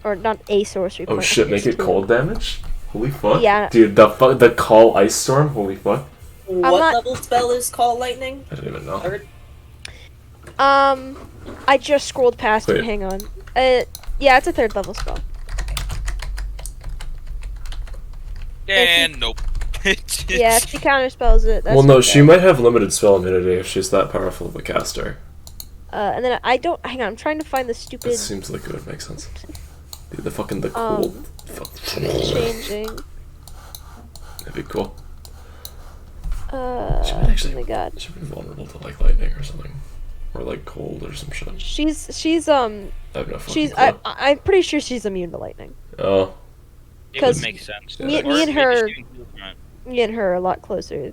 or not a sorcery point. Oh I shit, think make it's it 2. cold damage? Holy fuck. Yeah. Dude, the call ice storm? Holy fuck. What not- level spell is Call Lightning? I didn't even know. Third? I just scrolled past it. Wait. Hang on. Yeah, it's a 3rd level spell. And nope. Yeah, if she counterspells it. That's Well, no, okay. she might have limited spell immunity if she's that powerful of a caster. And then I don't. Hang on, I'm trying to find the stupid That seems like it would make sense. Dude, the cold. changing. That'd be cool. She Oh might actually. my god. She might be vulnerable to like lightning or something, or like cold or some shit. She's I have no fucking she's clue. I'm pretty sure she's immune to lightning. Oh, It would 'Cause make sense. me- Or me and maybe her- she can do it. Me and her are a lot closer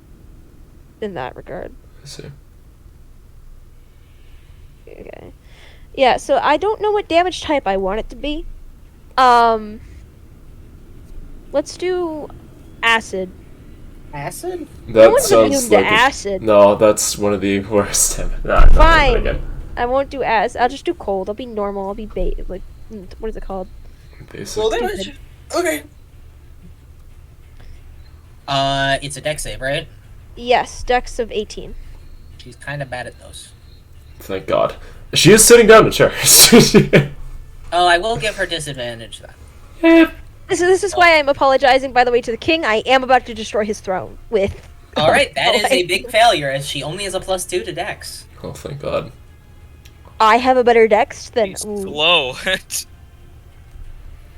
in that regard. I see. Okay. Yeah, so I don't know what damage type I want it to be. Let's do acid. Acid? That one's sounds immune to like acid. No, that's one of the worst. Nah, not Fine. Again. I won't do acid. I'll just do cold. I'll be normal. I'll be what is it called? Basic. Well, damage. Okay. It's a dex save, right? Yes, dex of 18. She's kind of bad at those. Thank God. She is sitting down in a chair. Oh, I will give her disadvantage then. This is why I'm apologizing, by the way, to the king. I am about to destroy his throne with. Alright, that is a big failure, as she only has a +2 to dex. Oh, thank God. I have a better dex than. He's Ooh. slow.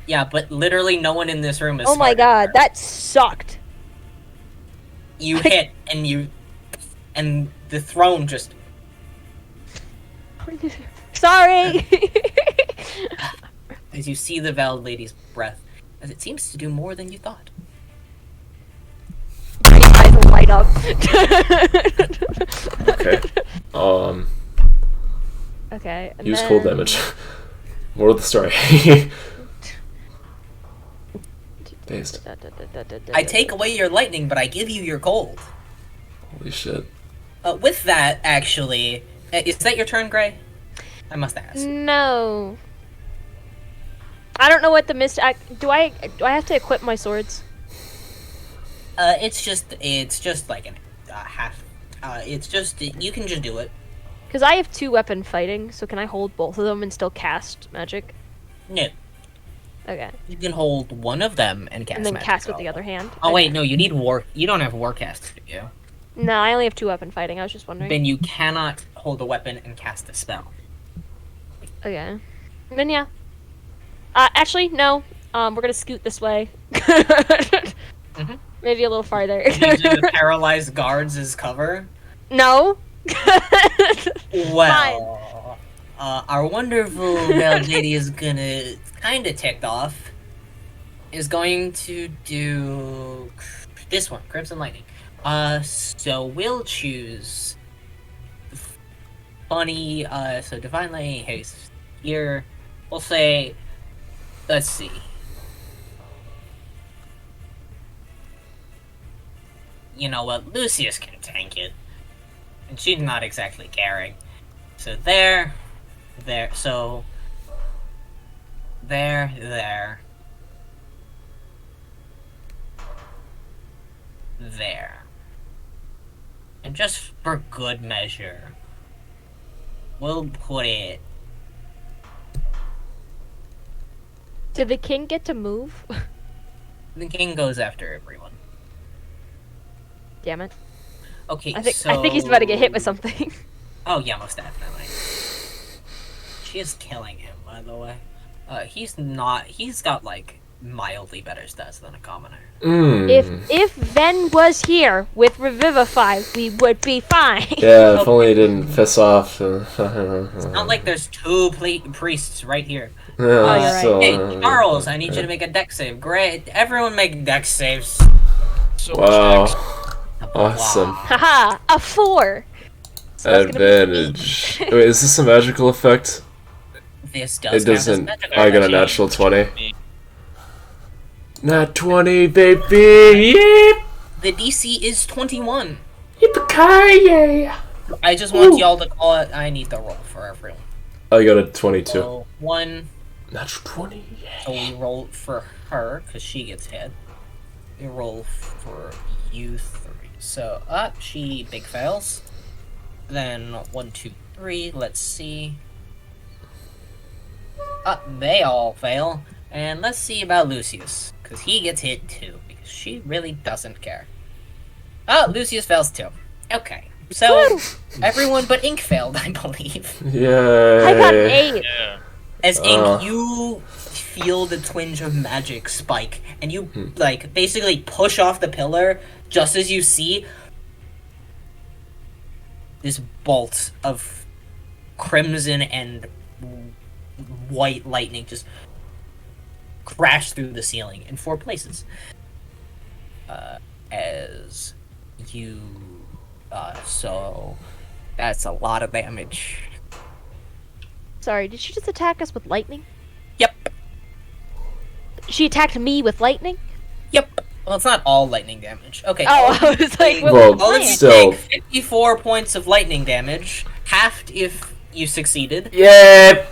Yeah, but literally no one in this room is Oh my smarter god, than her. that sucked. You hit, and the throne just... Sorry. As you see the veiled lady's breath, as it seems to do more than you thought. My eyes light up. Okay. Okay. And Use then... cold damage. More of the story. Dazed. I take away your lightning, but I give you your cold. Holy shit. With that, actually, is that your turn, Gray? I must ask. No. I don't know what the do I have to equip my swords? It's just like a half. It's just you can just do it. Because I have 2 weapon fighting, so can I hold both of them and still cast magic? No, Okay. you can hold one of them and cast. And then magic cast with spell. the other hand? Oh Okay. wait, no, you need war. You don't have warcast, do you? No, I only have 2 weapon fighting. I was just wondering. Then you cannot hold a weapon and cast a spell. Okay. Then yeah. Actually, no. We're gonna scoot this way. Maybe a little farther. Using the paralyzed guards as cover. No. Well, our wonderful veiled lady is gonna kind of ticked off. Is going to do this one, Crimson Lightning. So we'll choose funny. So Divine Lightning haste here. We'll say, let's see. you know what, Lucius can tank it. And she's not exactly caring. So there, so... There. And just for good measure, we'll put it... Did the king get to move? The king goes after everyone. Damn it. Okay, I think he's about to get hit with something. Oh yeah, most definitely. She is killing him, by the way. He's got like mildly better stats than a commoner. If Ven was here with Revivify, we would be fine. Yeah, if only he didn't piss off. It's not like there's two priests right here. Yeah, you're right. so, Hey, Charles, I need you to make a dex save. Great, everyone make dex saves. So wow. much Awesome. Haha, a 4. So that's gonna be Advantage. Wait, is this a magical effect? This does. It doesn't. Have I got a actually natural 20. me. Nat 20, baby! Yep! The DC is 21. Yippee-ki-yay! I just want y'all to call it. I need the roll for everyone. I got a 22. So 1. Natural 20, yeah. So we roll for her because she gets hit. We roll for you 3. So up, she big fails. Then 1, 2, 3. Let's see. They all fail. And let's see about Lucius, because he gets hit too, because she really doesn't care. Oh, Lucius fails too. Okay, so everyone but Ink failed, I believe. Yay! I got an 8. Yeah. As Ink, you feel the twinge of magic spike, and you like basically push off the pillar just as you see this bolt of crimson and white lightning just crash through the ceiling in 4 places. As you... so... That's a lot of damage. Sorry, did she just attack us with lightning? Yep. She attacked me with lightning? Yep. Well, it's not all lightning damage. Okay. Oh, I was like, what Well, was All of the you still- take 54 points of lightning damage, halved if you succeeded, Yay!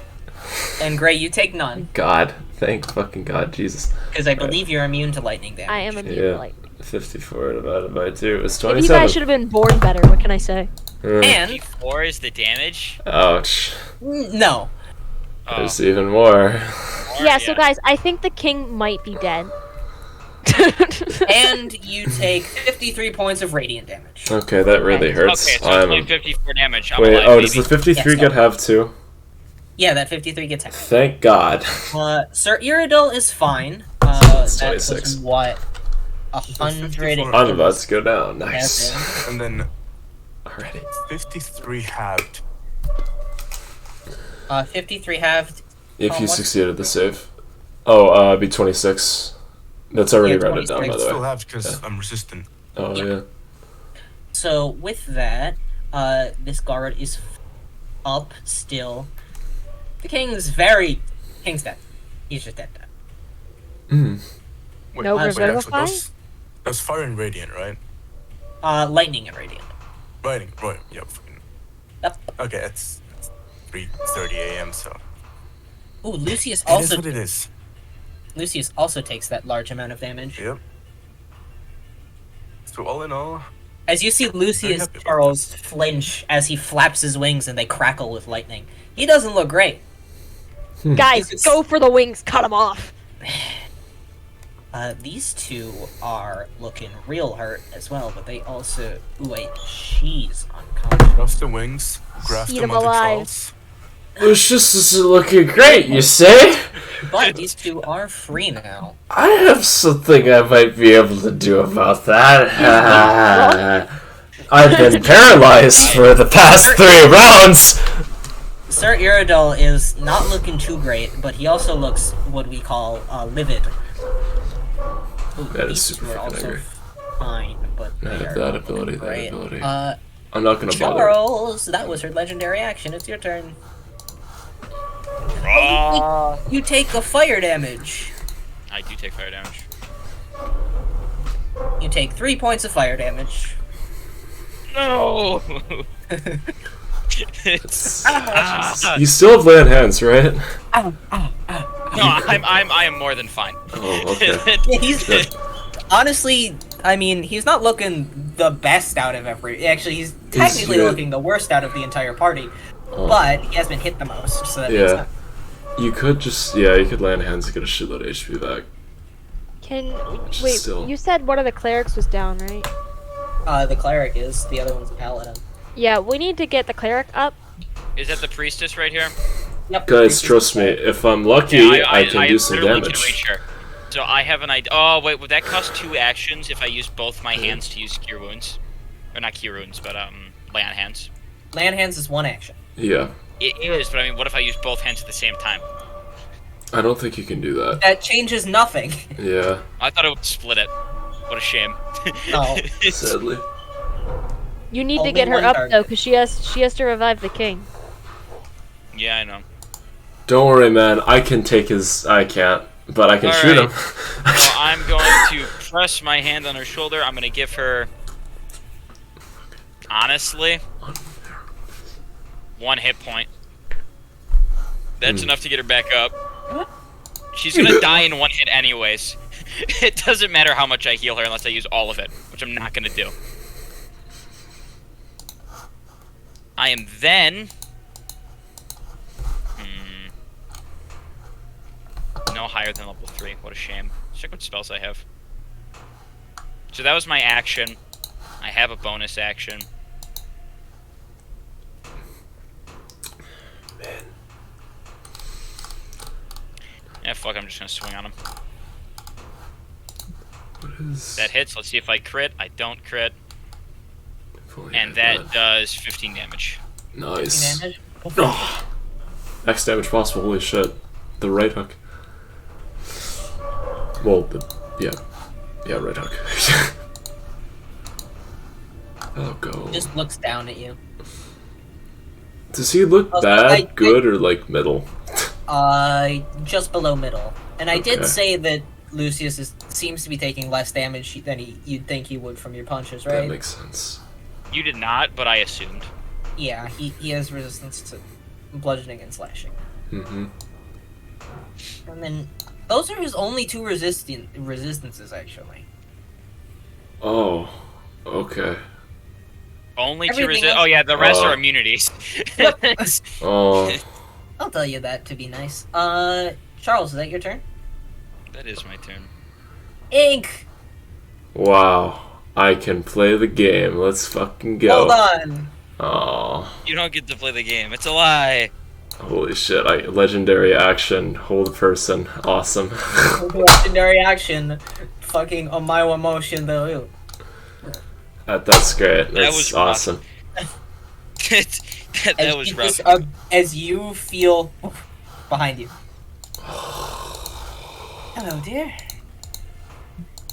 and Gray, you take none, God. Thank fucking God, Jesus. because I believe you're immune to lightning damage. I am immune Yeah. to lightning. 54 divided by 2 is Maybe 27. you guys should have been born better, what can I say? And... 4 is the damage. Ouch. No. Oh, There's even more. Yeah, so guys, I think the king might be dead. And you take 53 points of radiant damage. Okay, that really hurts. Okay, so it's only 54 damage. I'm Wait, alive, oh, does the baby. 53 Yes, get so- halved too? Yeah, that 53 gets halved. Thank God. Sir Iridil is fine. It's That 26. was what? 100 I'm about to go down. Nice. And then Already. 53 halved. 53 halved. If you what? succeeded the save. Oh, it'd be 26. That's already Yeah, rounded down, by 26. the Still way. halved because I'm resistant. Oh, Yeah. yeah. So with that, this guard is up still. The king's dead. He's just dead. Mm. Wait, No wait, revivify? That's fire and radiant, right? Lightning and radiant. Right, yep. Yep. Okay, it's 3:30 a.m. So Ooh, Lucius it is also what it is. Lucius also takes that large amount of damage. Yep. So all in all, As you see Lucius happy about Charles flinch as he flaps his wings and they crackle with lightning. He doesn't look great. Guys, It's- go for the wings, cut them off. These two are looking real hurt as well, but they also... Ooh, wait, she's unconscious. grasp the wings, grasp Eat them 'em onto alive. Charles. Lucius is looking great, you say? But these two are free now. I have something I might be able to do about that. I've been paralyzed for the past 3 rounds. Sir Iridil is not looking too great, but he also looks what we call livid. Ooh, That is these super two are fucking also angry. fine, but I they have are that not ability, looking that great. ability. I'm not gonna bother. Charles, that was her legendary action. It's your turn. You take a fire damage. I do take fire damage. You take 3 points of fire damage. No. It's, You still have land hands, right? Ow, ow, ow. no, I am more than fine. Oh, okay. Yeah, he's Good. honestly. I mean, he's not looking the best out of every. Actually, he's technically he- looking the worst out of the entire party. Oh. But he has been hit the most, so that makes Yeah. sense. You could just, you could land hands and get a shitload of HP back. Can Which wait? still- You said one of the clerics was down, right? The cleric is. The other one's a paladin. Yeah, we need to get the cleric up. Is that the priestess right here? Yep. Guys, trust me, if I'm lucky, Yeah, I can do some literally damage. can reach her. So I have an idea. Oh wait, would that cost 2 actions if I use both my hands to use cure wounds? Or not cure wounds, but lay on hands. Land hands is 1 action. Yeah. It is, but I mean, what if I use both hands at the same time? I don't think you can do that. That changes nothing. Yeah, I thought it would split it. What a shame. No. sadly. You need to Only get her one up target. though, because she has to revive the king. Yeah, I know. Don't worry, man. I can take his. I can't, but I can shoot him. Alright. So I'm going to press my hand on her shoulder. I'm going to give her, honestly, 1 hit point. That's enough to get her back up. She's going to die in 1 hit anyways. It doesn't matter how much I heal her unless I use all of it, which I'm not going to do. I am then... No higher than level 3. What a shame. Check what spells I have. So that was my action. I have a bonus action. Man. Yeah, fuck, I'm just gonna swing on him. What is... That hits. Let's see if I crit. I don't crit. if only I And had that does 15 damage. Nice. Damage. Oh. X damage possible. Holy shit. The right hook. Well, yeah, right hook. I'll go. Just looks down at you. Does he look Also, bad, good, or like middle? Just below middle. And I did Okay. say that Lucius seems to be taking less damage than you'd think he would from your punches, That right? makes sense. You did not, but I assumed. Yeah, he has resistance to bludgeoning and slashing. Mm-hmm. And then those are his only 2 resistances, actually. Oh, okay. Only 2 Everything resist. else- Oh yeah, the rest Oh. are immunities. Oh, I'll tell you that to be nice. Charles, is that your turn? That is my turn. Ink! wow. I can play the game. Let's fucking go. Hold on! Oh, You don't get to play the game. It's a lie. holy shit. Legendary action. Hold person. Awesome. Legendary action. Fucking on my emotion, though. That's great. That's was rough. awesome. that was rough. As you feel behind you. Hello, dear.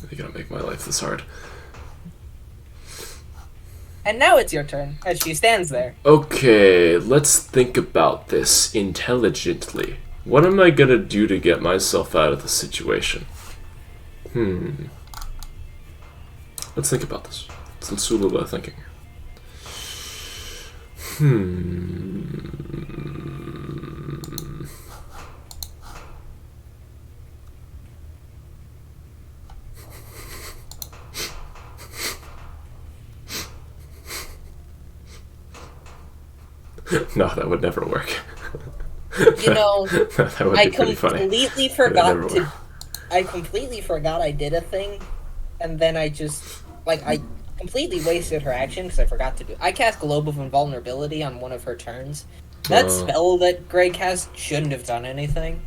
They're gonna make my life this hard. And now it's your turn, as she stands there. Okay, let's think about this intelligently. What am I gonna do to get myself out of the situation? Let's think about this. Let's do a little bit of thinking. No, that would never work. You know, that would I be pretty funny. completely That would never forgot to. work. I completely forgot I did a thing, and then I just I completely wasted her action because I forgot to do. I cast Globe of Invulnerability on one of her turns. That Oh. spell that Greg cast shouldn't have done anything.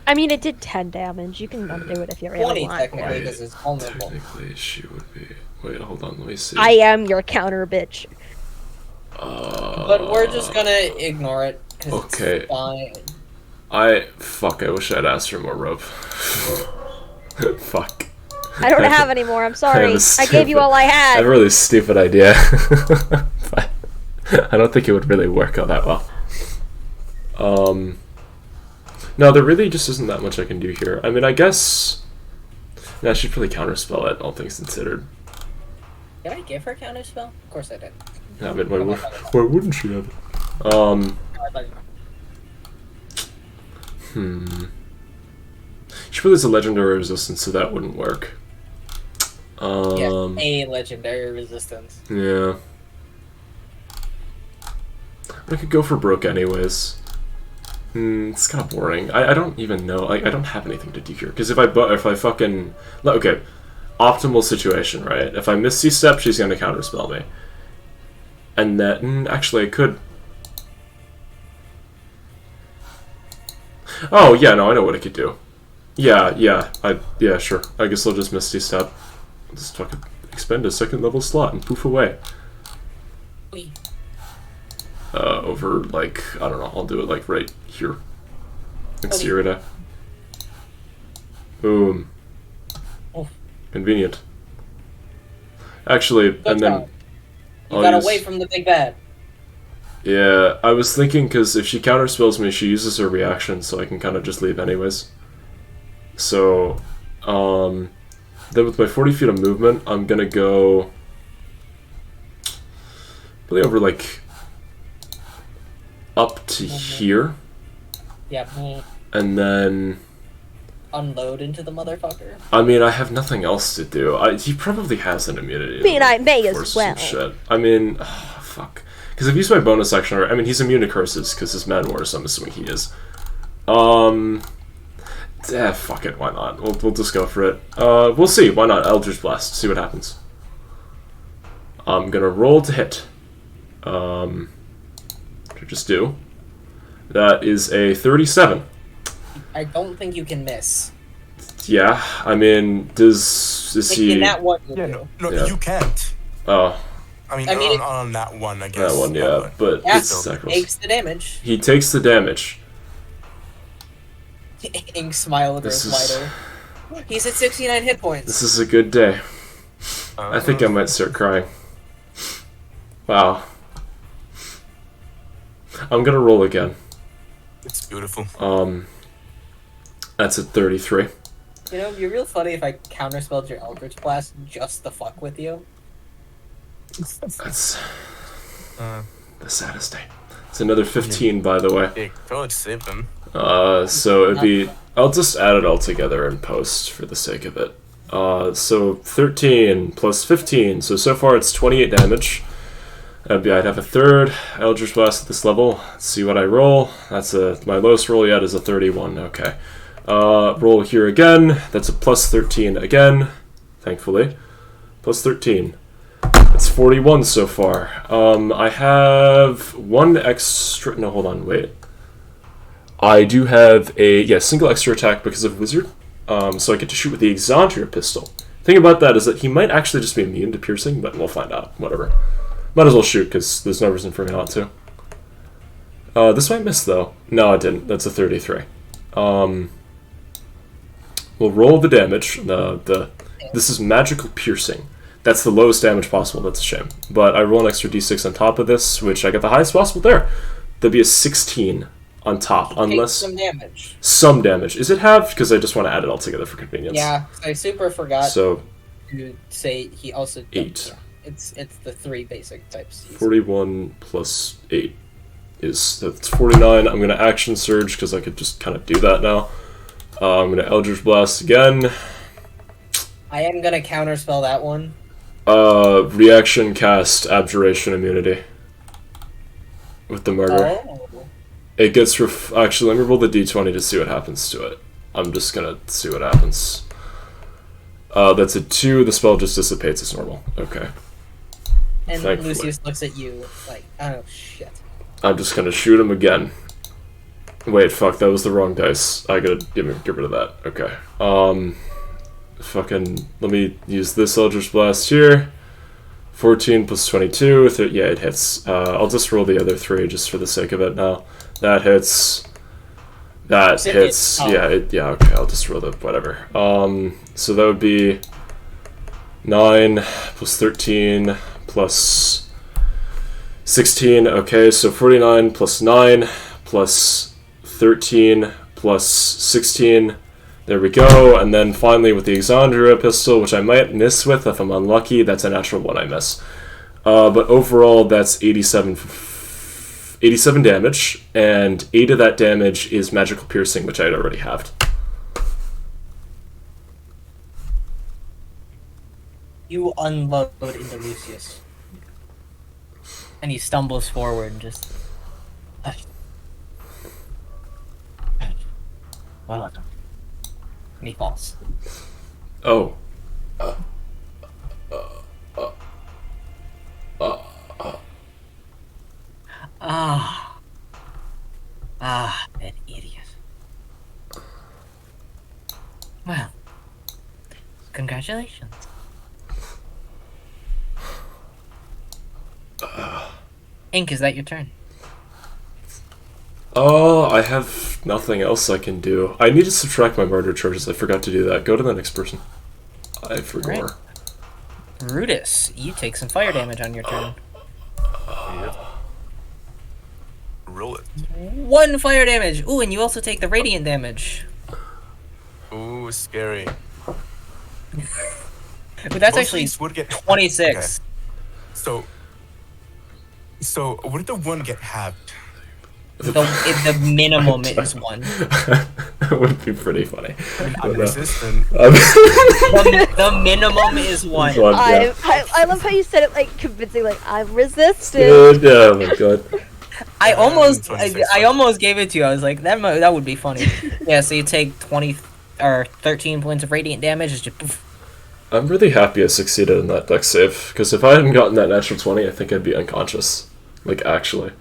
I mean, it did 10 damage. You can undo it if you really 20 want. technically because it's vulnerable. Technically, she would be. Wait, hold on. Let me see. I am your counter bitch. But we're just gonna ignore it. 'Cause Okay. It's fine. I wish I'd asked for more rope. Fuck. I don't have any more. I'm sorry. a I gave you all I I have had. a really stupid idea. But I don't think it would really work out that well. No, there really just isn't that much I can do here. I mean, I guess Yeah, she'd probably counterspell it, all things considered. Did I give her counterspell? Of course I did. Yeah, I mean, why wouldn't she have it? She probably has a legendary resistance, so that wouldn't work. Yeah, a legendary resistance. Yeah. I could go for Brooke anyways. It's kind of boring. I don't even know. I don't have anything to do here. Because if I fucking... Okay. Optimal situation, right? If I Misty Step, she's going to counterspell me. And then... actually, I could... Oh, yeah, no, I know what I could do. Yeah, sure. I guess I'll just Misty Step. I'll just fucking expend a second level slot and poof away. Over, like, I don't know, I'll do it, like, right here. Next to Irida. Boom. Oh. Convenient. Actually, Good and then... job. You got away from the big bad. Yeah, I was thinking, because if she counterspells me, she uses her reaction, so I can kind of just leave anyways. So, then with my 40 feet of movement, I'm gonna go... really over, like... up to here, Yeah. and then Unload into the motherfucker. I mean, I have nothing else to do. He probably has an immunity. I mean, I may or as some well. Shit. I mean, fuck. Because I've used my bonus action. I mean, he's immune to curses because his man war, so I'm assuming he is. Fuck it. Why not? We'll just go for it. We'll see. Why not? Eldritch Blast. See what happens. I'm gonna roll to hit. Just do. That is a 37. I don't think you can miss. Yeah, I mean, is he? In that one, you Yeah, do. no, Yeah. you can't. Oh, I mean, it- on that one, I guess. that one, yeah, but Yeah, it's sacrifice. takes the damage. He takes the damage. Ink smile with This his is- lighter. He's at 69 hit points. This is a good day. I think I might start crying. Wow. I'm gonna roll again. It's beautiful. That's at 33. You know, it'd be real funny if I counterspelled your Eldritch Blast just to fuck with you. That's the saddest day. It's another 15, by the way. Yeah, go and save them. So it'd be... I'll just add it all together in post for the sake of it. So 13 plus 15. So far it's 28 damage. I'd have a third Eldritch Blast at this level. Let's see what I roll. That's my lowest roll yet is a 31. Okay. Roll here again. That's a plus 13 again. Thankfully. Plus 13. That's 41 so far. I have one extra... No, hold on. Wait. I do have a single extra attack because of Wizard. So I get to shoot with the Exandria pistol. The thing about that is that he might actually just be immune to piercing, but we'll find out. Whatever. Might as well shoot, because there's no reason for me not to. This might miss, though. No, it didn't. That's a 33. We'll roll the damage. This is magical piercing. That's the lowest damage possible. That's a shame. But I roll an extra d6 on top of this, which I get the highest possible there. There'll be a 16 on top, unless... Take some damage. Some damage. Is it halved? Because I just want to add it all together for convenience. Yeah, I super forgot So, to say he also... 8. Yeah, it's the 3 basic types. 41 plus 8 that's 49. I'm going to action surge because I could just kind of do that now. I'm going to Eldritch Blast again. I am gonna counterspell that one. Reaction cast Abjuration immunity with the murder. Oh. It gets actually, let me roll the d20 to see what happens to it. I'm just going to see what happens. That's a 2. The spell just dissipates as normal. Okay. And Thankfully. Lucius looks at you like, oh shit. I'm just gonna shoot him again. Wait, fuck, that was the wrong dice. I gotta get rid of that. Okay. Let me use this Eldritch Blast here. 14 plus 22. Yeah, it hits. I'll just roll the other 3 just for the sake of it now. That hits. That So hits. oh. Yeah, okay, I'll just roll the whatever. So that would be 9 plus 13 plus 16. Okay, so 49 plus 9 plus 13 plus 16 There we go. And then finally with the Exandria pistol, which I might miss with if I'm unlucky, that's a natural 1 I miss. But overall, that's 87 damage, and 8 of that damage is magical piercing, which I'd already halved. You unload into Lucius. And he stumbles forward and just... Well done. And he falls. Oh. That idiot. Well, congratulations. Ink, is that your turn? Oh, I have nothing else I can do. I need to subtract my murder charges. I forgot to do that. Go to the next person. I forgot. Right. Brutus, you take some fire damage on your turn. Yep. Roll it. 1 fire damage! Ooh, and you also take the radiant damage. Ooh, scary. Ooh, that's Most actually things would get 26. Okay. So would the 1 get halved? The minimum is 1. That would be pretty funny. I'm resistant. The minimum is 1. Yeah. I love how you said it like convincing, like I'm resistant. Oh my god. I almost 26 I almost gave it to you. I was like, that would be funny. Yeah, so you take 20 or 13 points of radiant damage. It's just poof. I'm really happy I succeeded in that dex save, because if I hadn't gotten that natural 20, I think I'd be unconscious. Like, actually.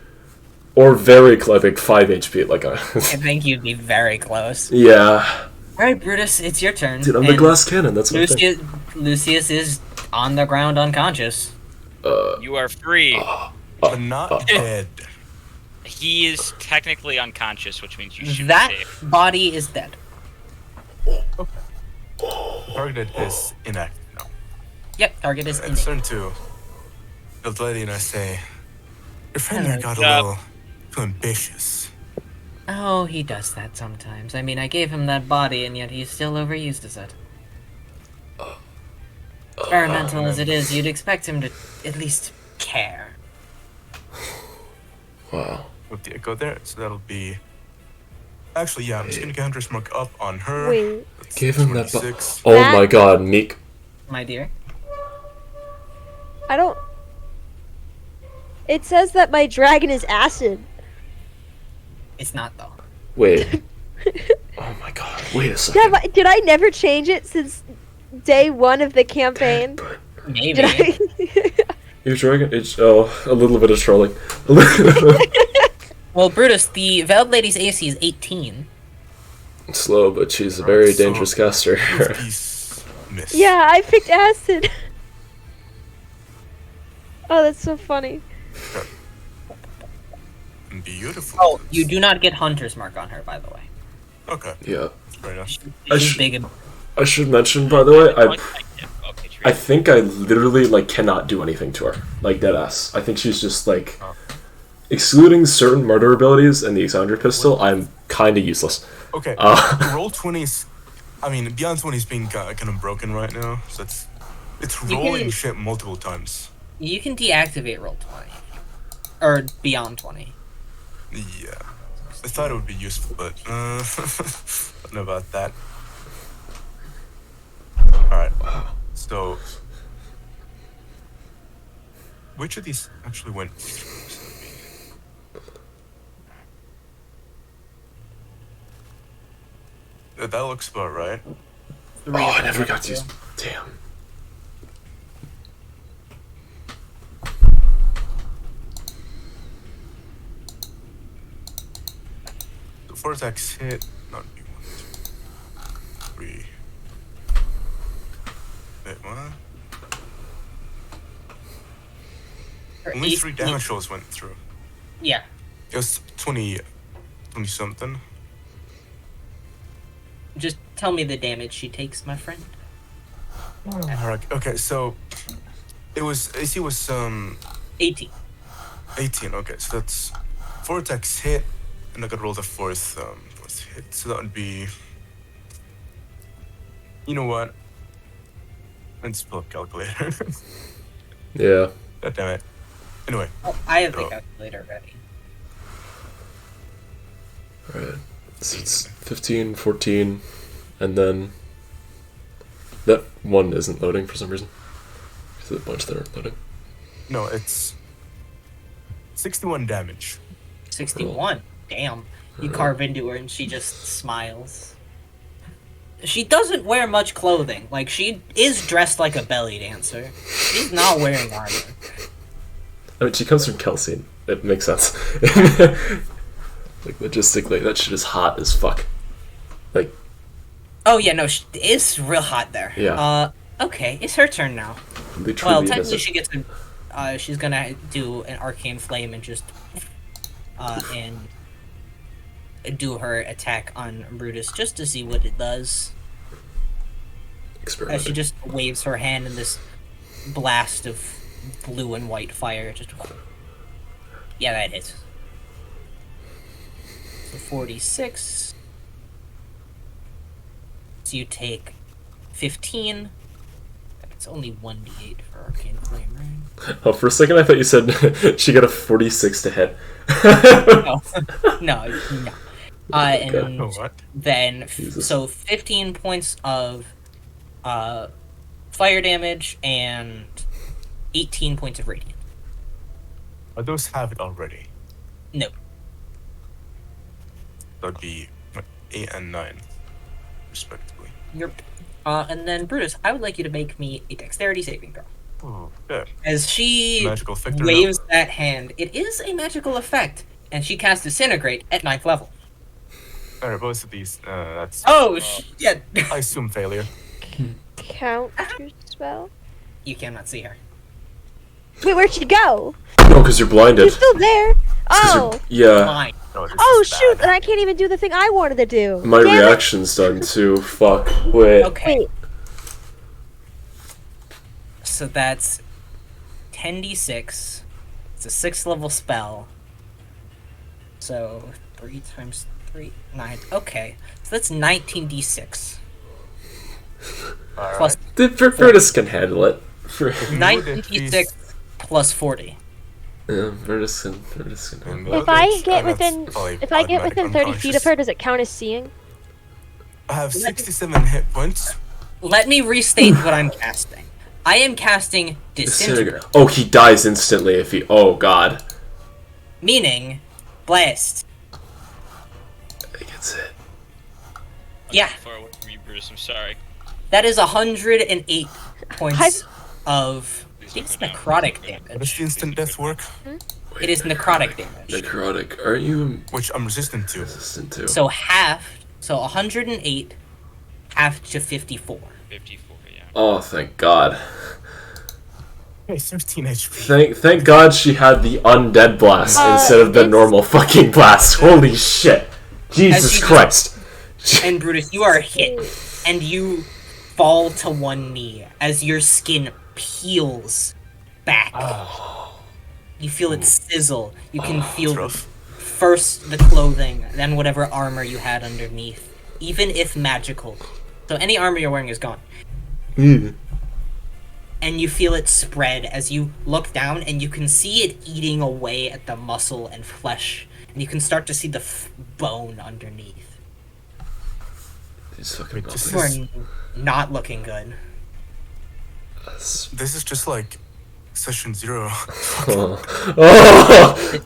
Or very close, like 5 HP, like a... I think you'd be very close. Yeah. Alright, Brutus, it's your turn. Dude, I'm the And glass cannon, that's my thing. Lucius is on the ground unconscious. You are free. But not dead. He is technically unconscious, which means you should That be safe. body is dead. Target is inactive now. Yep, target is I in. turn to the lady and I say, your friend there got a Yeah. little too ambitious. Oh, he does that sometimes. I mean, I gave him that body, and yet he still overuses it. Experimental as it is, you'd expect him to at least care. Wow. With the echo there, so that'll be... Actually, yeah, I'm just gonna get Hunter's Mark up on her. Wait. That's Give him that 26. Oh That- my god, Meek. My dear. I don't. It says that my dragon is acid. It's not, though. Wait. Oh my god, wait a second. Did I never change it since day 1 of the campaign? Maybe. Did I? Your dragon, it's, oh, a little bit of trolling. Well, Brutus, the Veiled Lady's AC is 18. Slow, but she's a very So- dangerous caster. Piece miss. Yeah, I picked acid. Oh, that's so funny. Beautiful. Oh, you do not get Hunter's Mark on her, by the way. Okay, Yeah. fair enough. She's big and... I should mention, by the way, Okay, true. I think I literally, like, cannot do anything to her. Like, deadass. I think she's just, like... Excluding certain murder abilities and the Exandria pistol, I'm kinda useless. Okay, roll 20s. I mean, beyond 20 is being kind of broken right now, so it's You rolling can- shit multiple times. You can deactivate roll 20. Or beyond 20. Yeah, I thought it would be useful, but I don't know about that. Alright, so which of these actually went through? That looks about right. Oh, I never got to use... Damn. The 4 attacks hit, not be 1, 2, 3. Wait, what? Her Only AC 3 damage rolls went through. Yeah. It was 20 something. Just tell me the damage she takes, my friend. Alright, okay, so it was AC was 18. 18. Okay, so that's 4 attacks hit, and I could roll the fourth hit. So that would be You know what? Let's pull up calculator. Yeah. God damn it. Anyway, Oh, I have the Oh. calculator ready. Alright. So it's 15, 14, and then that one isn't loading for some reason. There's a bunch that aren't loading. no, it's 61 damage. 61. Damn. You carve into her and she just smiles. She doesn't wear much clothing. Like, she is dressed like a belly dancer. She's not wearing armor. I mean, she comes from Kelsey. It makes sense. Like, logistically, that shit is hot as fuck. Like, Oh, yeah, no, it's real hot there. Yeah. Okay, it's her turn now. literally, Well, it technically is she gets a, she's gonna do an arcane flame and just, and do her attack on Brutus just to see what it does. As she experimenting. just waves her hand in this blast of blue and white fire. Just, yeah, that hits. So 46. So you take 15. It's only 1d8 for arcane flame, right? Oh, for a second I thought you said she got a 46 to hit. No, no. And Okay. Oh, what? then Jesus. so 15 points of fire damage and 18 points of radiant. Those have it already. No. That'd be 8 and 9, respectively. And then Brutus, I would like you to make me a dexterity saving throw. Oh, yeah. As she Magical effect or waves that hand, it is a magical effect, and she casts Disintegrate at 9th level. Alright, both of these, that's. Oh, shit! I assume failure. Counter spell. You cannot see her. Wait, where'd she go? No, because you're blinded. She's still there. 'Cause Oh. you're- yeah. Fine. No, this Oh is shoot! bad. And I can't even do the thing I wanted to do. My Damn it. reaction's done too. Fuck. Wait. Okay, Wait. so that's 10d6. It's a 6th level spell. So 3 times 3, 9. Okay, so that's 19d6. Alright. Plus Virtus can handle it. For, You would at 19d6 least- plus 40. yeah, Virtus can handle it. If I That's- get that's within, probably if I get automatic within 30 feet of unconscious. her, does it count as seeing? I have 67 hit points. Let me restate what I'm casting. I am casting Disintegrate, Oh, he dies instantly if he. Oh god. meaning blast. He gets it. Yeah, For you, Bruce, I'm sorry. that is 108 points I've- of. I think it's necrotic How does damage. the instant death work? It is necrotic damage. Necrotic. Aren't you Which I'm resistant to. resistant to? So half, so 108, half to 54. 54, yeah. Oh, thank God. Okay, 13 HP. Thank God she had the undead blast instead of the it's- normal fucking blast. Holy shit. Jesus she- Christ. And Brutus, you are hit, and you fall to one knee as your skin peels back. You feel it sizzle. You can feel rough. first the clothing, then whatever armor you had underneath, even if magical. So any armor you're wearing is gone. Mm. And you feel it spread as you look down, and you can see it eating away at the muscle and flesh, and you can start to see the bone underneath. He's fucking Wait, just- You are melting. not looking good. This is just like session 0. Oh. Oh.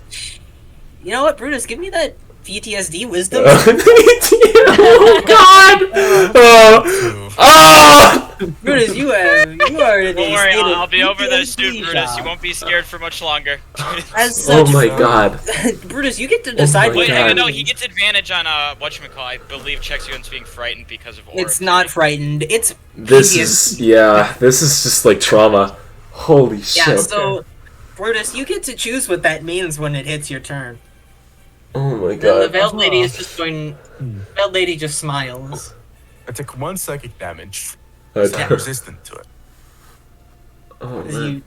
You know what, Brutus? Give me that PTSD wisdom. Oh God! Oh. Oh. Brutus, you are in a Don't worry, state of I'll be over this soon, PTSD, Brutus. You John. won't be scared for much longer. As such, Oh my God! Brutus, you get to decide. my Wait, God. hang on, no, he gets advantage on whatchamacall. I believe checks against being frightened because of aura. It's not frightened. It's This PTSD. is this is just like trauma. Holy shit! Yeah. So, Brutus, you get to choose what that means when it hits your turn. Oh my Then the God! veiled lady is just going. Veiled lady just smiles. I take 1 psychic damage. I So I'm don't- resistant to it. Oh As man! you,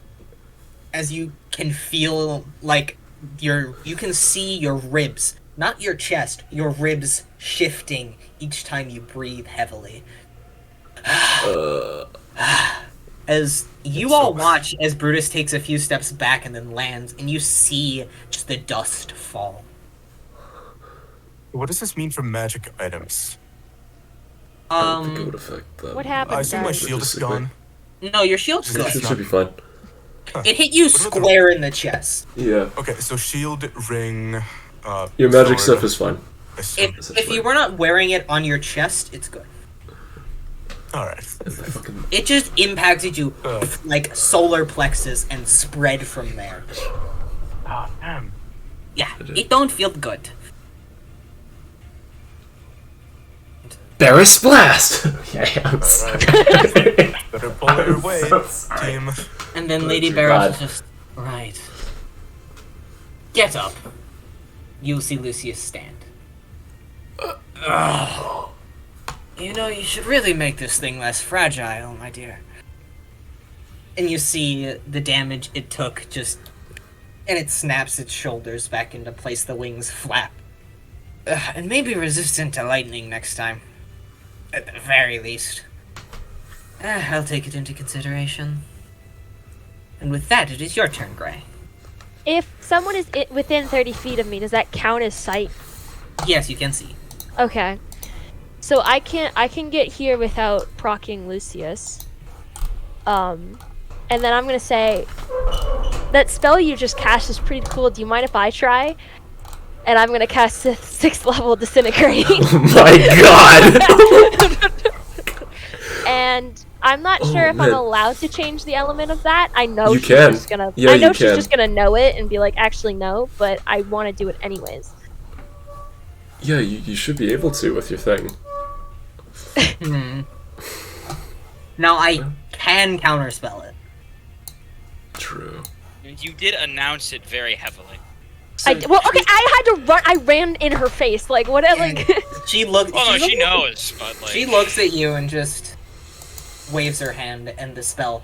as you can feel like you can see your ribs, not your chest, your ribs shifting each time you breathe heavily. As you all watch as Brutus takes a few steps back and then lands, and you see just the dust fall. What does this mean for magic items? I don't think it would affect them. What happened, I assume my guys? shield is gone. No, your shield's It good. should be fine. It hit you square in the chest. Yeah. Okay, so shield, ring, Your magic sword. stuff is fine. If you were not wearing it on your chest, it's good. Alright. It just impacted you like solar plexus and spread from there. Oh, damn. Yeah, it don't feel good. Barris Blast! Yes. Alright. Better pull your weight, sorry. team. And then Lady Too Barrows bad. is just right. Get up. You'll see Lucius stand. You know, you should really make this thing less fragile, my dear. And you see the damage it took just... And it snaps its shoulders back into place, the wings flap. And maybe resistant to lightning next time. At the very least. I'll take it into consideration. And with that, it is your turn, Gray. If someone is within 30 feet of me, does that count as sight? Yes, you can see. Okay. So I can get here without proccing Lucius. And then I'm gonna say, that spell you just cast is pretty cool. Do you mind if I try? And I'm gonna cast 6th level Disintegrate. Oh my god! And I'm not sure if man. I'm allowed to change the element of that. I know You she's can. just gonna. Yeah, I know you she's can. just gonna know it and be like, actually no, but I want to do it anyways. Yeah, you should be able to with your thing. Now I can counterspell it. True. You did announce it very heavily. Well, okay, I had to run. I ran in her face. Like what? Like She looks. Oh no, she looks- knows, but like She looks at you and just waves her hand, and the spell.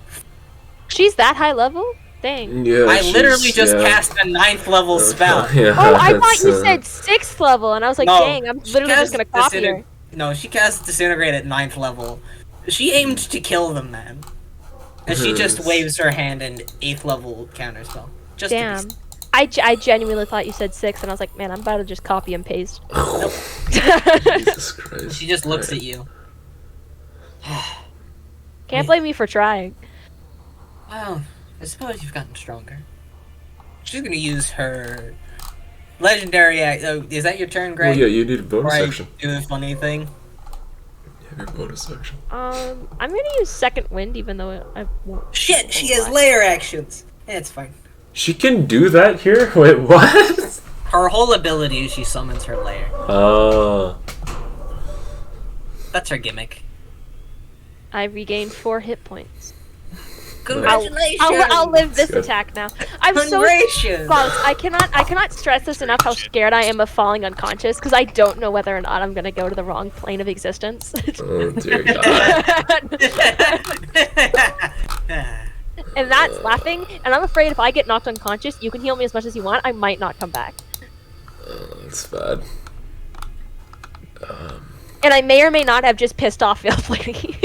she's that high level. Dang. Yeah, I literally she's- just yeah. cast a 9th level spell. Yeah, Oh, I thought that's, you said 6th level, and I was like, No, dang, I'm she literally just cast gonna copy her. No, she cast Disintegrate at 9th level. She aimed to kill the man. And she just Yes. waves her hand and 8th level counterspell. Just to be Damn. I genuinely thought you said 6, and I was like, man, I'm about to just copy and paste. Jesus Christ. She just looks Alright. at you. Can't blame me for trying. Well, I suppose you've gotten stronger. She's gonna use her legendary act. Oh, is that your turn, Greg? Well, yeah, you need a bonus Or I action. do the funny thing. You have your bonus action. I'm gonna use Second Wind, even though I won't. Shit, she has layer actions. It's fine. She can do that here? Wait, what? Her whole ability is she summons her layer. That's her gimmick. I regained 4 hit points. Congratulations! I'll live this Good. attack now. I'm so Congratulations! False. I cannot stress this enough how scared I am of falling unconscious because I don't know whether or not I'm gonna go to the wrong plane of existence. Oh dear God. And that's laughing. And I'm afraid if I get knocked unconscious, you can heal me as much as you want. I might not come back. That's bad. And I may or may not have just pissed off Field Lady.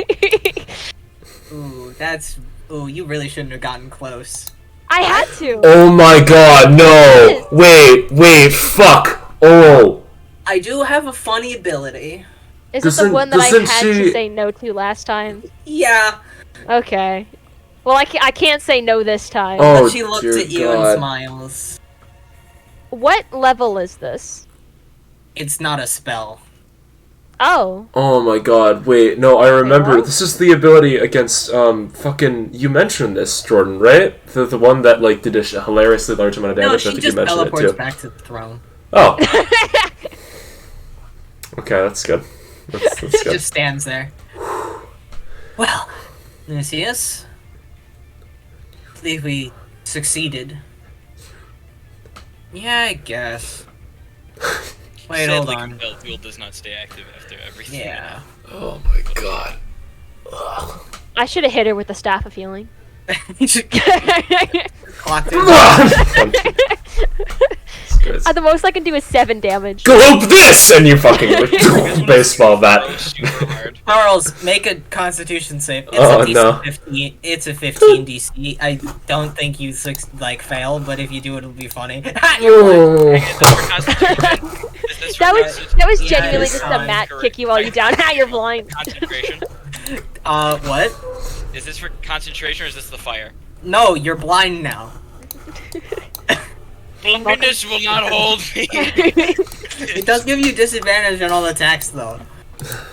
Ooh, that's. Ooh, you really shouldn't have gotten close. I had to. Oh my God, no! Wait, fuck! Oh! I do have a funny ability. Is it the Doesn't- one that I doesn't had to she- say no to last time? Yeah, Okay. Well, I can't say no this time. Oh, but she looks dear at you God. and smiles. What level is this? It's not a spell. Oh. Oh my God, wait, no, I remember. what? This is the ability against, fucking, you mentioned this, Jordan, right? The one that, like, did a hilariously large amount of No, damage. I she think just you mentioned it teleports too. back to the throne. Oh. Okay, that's good. That's She good. just stands there. Well, Lucius, I believe we succeeded. Yeah, I guess. Wait, hold sadly, on. Compelled Wheel does not stay active after everything. Yeah. Oh my God. I should have hit her with the Staff of Healing. Clocked it. It's The most I can do is 7 damage. Globe this! And you fucking baseball bat. Super hard. Charles, make a Constitution save. It's Oh, a DC no. 15. It's a 15 DC. I don't think you fail, but if you do, it'll be funny. You're Is this for Constitution? Is this for That was Yeah, genuinely it's just a fine. mat kick you while you're down. You're blind. concentration? What? Is this for concentration or is this the fire? No, you're blind now. Blindness will not hold me. It does give you disadvantage on all attacks, though.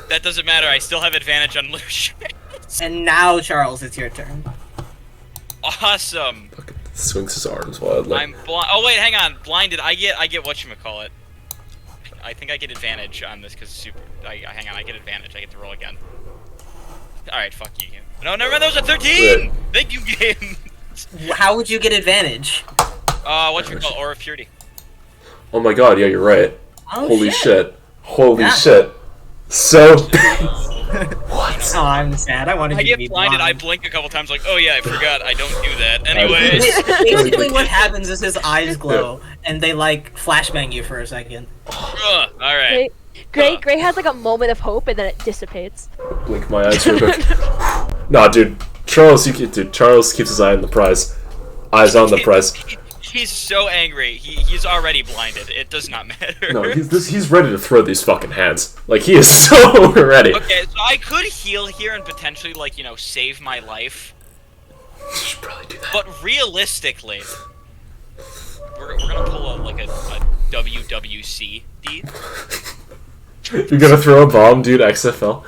That doesn't matter. I still have advantage on Lucian. And now, Charles, it's your turn. Awesome. Fucking swings his arms wildly. I'm blind. Oh wait, hang on. Blinded. I get whatchamacallit. I think I get advantage on this because super. Hang on. I get advantage. I get to roll again. All right. Fuck you. No, never mind. That was a 13. Thank you, game. How would you get advantage? Whatchamacallit? Aura of Purity. Oh my god, yeah, you're right. Oh, Holy shit. Holy Yeah. shit. So. What? Oh, I'm sad. I wanted I you to be get blinded. I blind. blink a couple times. Like, oh yeah, I forgot. I don't do that. Anyways. Basically, what happens is his eyes glow, and they like flashbang you for a second. All right. Gray has like a moment of hope and then it dissipates. Blink my eyes real quick. Nah, dude. Charles keeps his eye on the prize. Eyes on the prize. He's so angry. He's already blinded. It does not matter. No, he's ready to throw these fucking hands. Like, he is so ready. Okay, so I could heal here and potentially, like, save my life. You should probably do that. But realistically, we're gonna pull a WWC, dude. You're gonna throw a bomb, dude, XFL?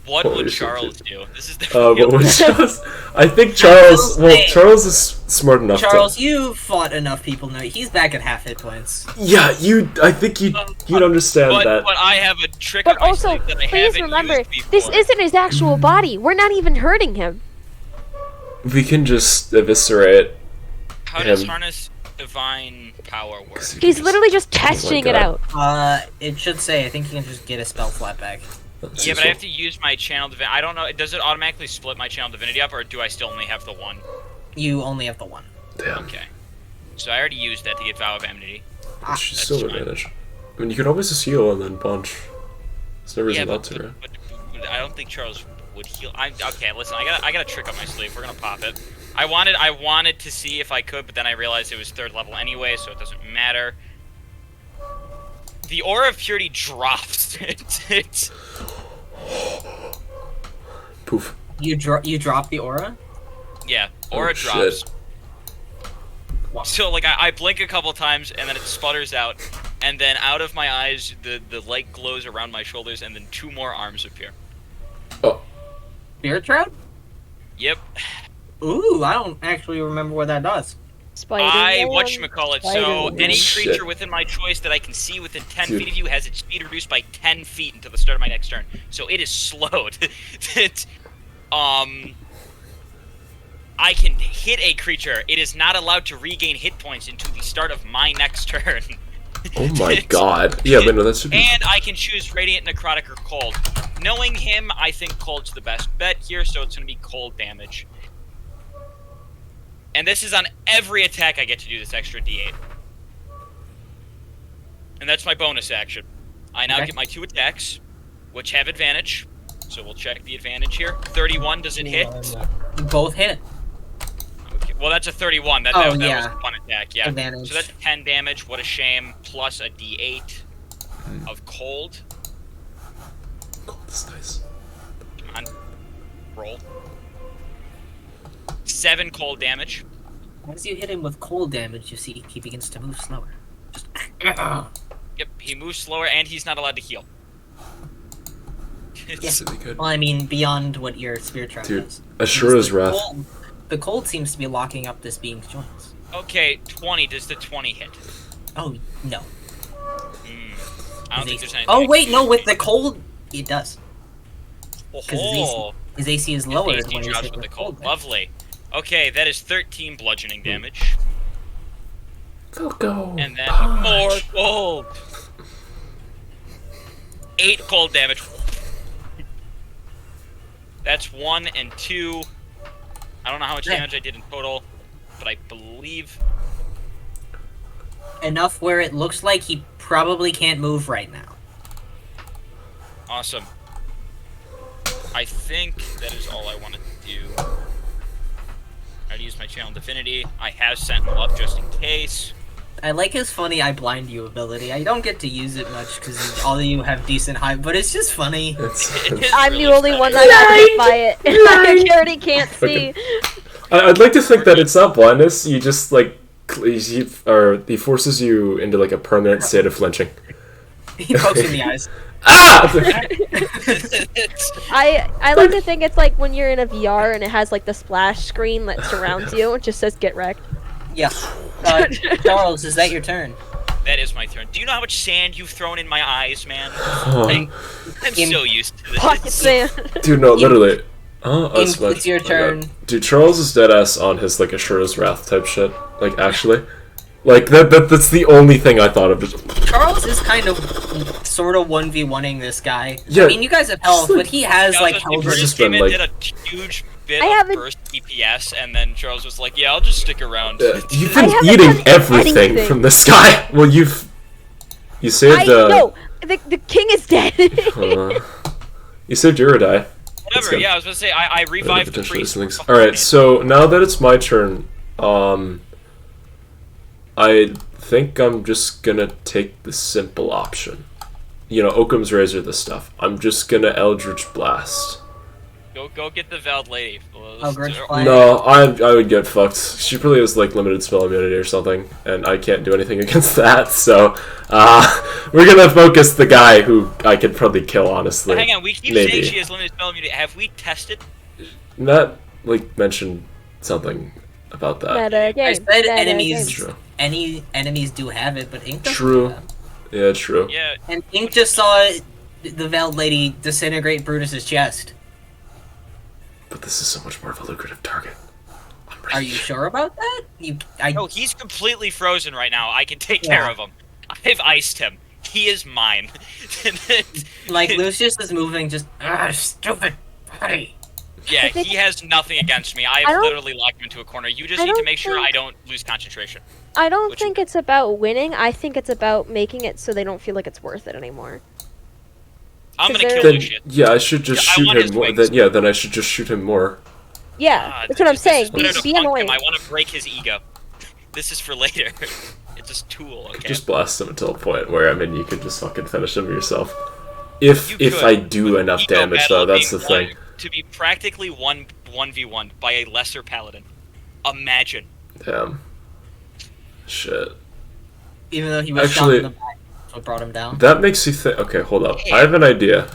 What Holy would shit, Charles dude. do? This is What would Charles... I think Charles... Well, Charles is smart enough Charles, to... you fought enough people now. He's back at half hit points. Yeah, I think you'd understand that. But I have a trick But up my also, sleeve that I please haven't remember, used before. this isn't his actual body. We're not even hurting him. We can just eviscerate. How does him. harness divine power work? He's literally just testing it God. out. It should say, I think you can just get a spell flat back. Yeah, but I have to use my channel divinity. I don't know. Does it automatically split my channel divinity up, or do I still only have the one? You only have the one. Damn. Okay. So I already used that to get vow of enmity. She's That's still fine. advantage. I mean, you could always just heal and then punch. There's no reason Yeah, not to, right? but I don't think Charles would heal. Okay. Listen, I got a trick up my sleeve. We're gonna pop it. I wanted to see if I could, but then I realized it was 3rd level anyway, so it doesn't matter. The aura of purity drops. It's Poof. You drop the aura? yeah, aura Oh, drops. shit. So like I blink a couple times and then it sputters out, and then out of my eyes the light glows around my shoulders, and then 2 more arms appear. Oh. Spirit Shroud? Yep. Ooh, I don't actually remember what that does. Spider-Man. Whatchamacallit, so Spider-Man. any Shit. creature within my choice that I can see within 10 Dude. feet of you has its speed reduced by 10 feet until the start of my next turn. So it is slowed. I can hit a creature. It is not allowed to regain hit points until the start of my next turn. Oh my god. Yeah, but no, that should be... And I can choose Radiant, Necrotic, or Cold. Knowing him, I think Cold's the best bet here, so it's going to be Cold damage. And this is on every attack I get to do this extra D8. And that's my bonus action. I now Okay. get my 2 attacks, which have advantage. So we'll check the advantage here. 31, does it hit? Both hit. Okay. Well, that's a 31. That Oh, was yeah. one attack, yeah. Advantage. So that's 10 damage. What a shame. Plus a D8 of cold. Cold is nice. Come on. Roll. 7 cold damage. As you hit him with cold damage, you see he begins to move slower. Just Yep, he moves slower and he's not allowed to heal. That's really good. Well, I mean, beyond what your Spirit Trap Dude, does. Ashura's The Wrath. the cold seems to be locking up this being's joints. Okay, 20. Does the 20 hit? Oh, no. I don't think there's anything. Oh, wait, no, with the cold, it does. Oh, His AC is lower AC when he's drops hit with the with cold. cold. Lovely. Okay, that is 13 bludgeoning damage. Go. And then more cold. 8 cold damage. That's 1 and 2. I don't know how much Yeah. damage I did in total, but I believe... Enough where it looks like he probably can't move right now. Awesome. I think that is all I want to do. I'd use my channel divinity. I have Sentinel up just in case. I like his funny I blind you ability. I don't get to use it much because all of you have decent height, but it's just funny. It is I'm really the only funny. one that got hit by it. I already can't see. I'd like to think that it's not blindness. You just like he forces you into like a permanent state of flinching. He pokes you in the eyes. Ah! I like to think it's like when you're in a VR and it has like the splash screen that surrounds you. It just says "Get wrecked." Yeah. Charles, is that your turn? That is my turn. Do you know how much sand you've thrown in my eyes, man? Oh. I'm so used to this. Pocket sand. Dude, no, literally. It's your turn. Dude, Charles is dead ass on his like Ashura's Wrath type shit. Like actually, like that's the only thing I thought of. Just... Charles is kind of sort of 1v1ing this guy. Yeah. I mean, you guys have health, but he has like health. Bruce just came been, in, like- did a huge bit I of haven't- burst DPS, and then Charles was like, "Yeah, I'll just stick around." You've I been haven't eating done everything anything. from this guy. Well, you saved. No, the king is dead. You saved Uridai. That's Whatever. good. Yeah, I was gonna say I revived the Potentially priest. things. All right, so now that it's my turn, I think I'm just gonna take the simple option. You know, Occam's Razor, this stuff. I'm just gonna Eldritch Blast. Go get the Veld lady. Eldritch Blast. No, I would get fucked. She probably has like limited spell immunity or something, and I can't do anything against that. So, we're gonna focus the guy who I could probably kill. Honestly, Hang on, we keep Maybe. saying she has limited spell immunity. Have we tested? Matt like mentioned something about that. Meta game. I said meta enemies. game. True. Any enemies do have it, but Ink doesn't. True. have that. Yeah, true. Yeah. And Ink just saw the Veiled Lady disintegrate Brutus's chest. But this is so much more of a lucrative target. I'm Are you sure about that? No, he's completely frozen right now. I can take care of him. I've iced him. He is mine. Like Lucius is moving, just stupid body. Yeah, I think- he has nothing against me. I I have don't- literally locked him into a corner. You just I need to don't make sure think- I don't lose concentration. I don't Which- think it's about winning. I think it's about making it so they don't feel like it's worth it anymore. I'm gonna Is kill there- Then Lucius. yeah, I should just Yeah, I shoot want him his more. wings. Then I should just shoot him more. Yeah, Ah, that's what I'm this saying. is Be, better to be punk annoying. him. I want to break his ego. This is for later. It's a tool, okay? Just blast him until a point where you could just fucking finish him yourself. If You if could, I do but enough ego damage battle though, that's the being thing. To be practically 1v1 by a lesser paladin. Imagine. Damn. Shit. Even though he was Actually- shot in the back, that's what brought him down. That makes you think. Okay, hold up. I have an idea.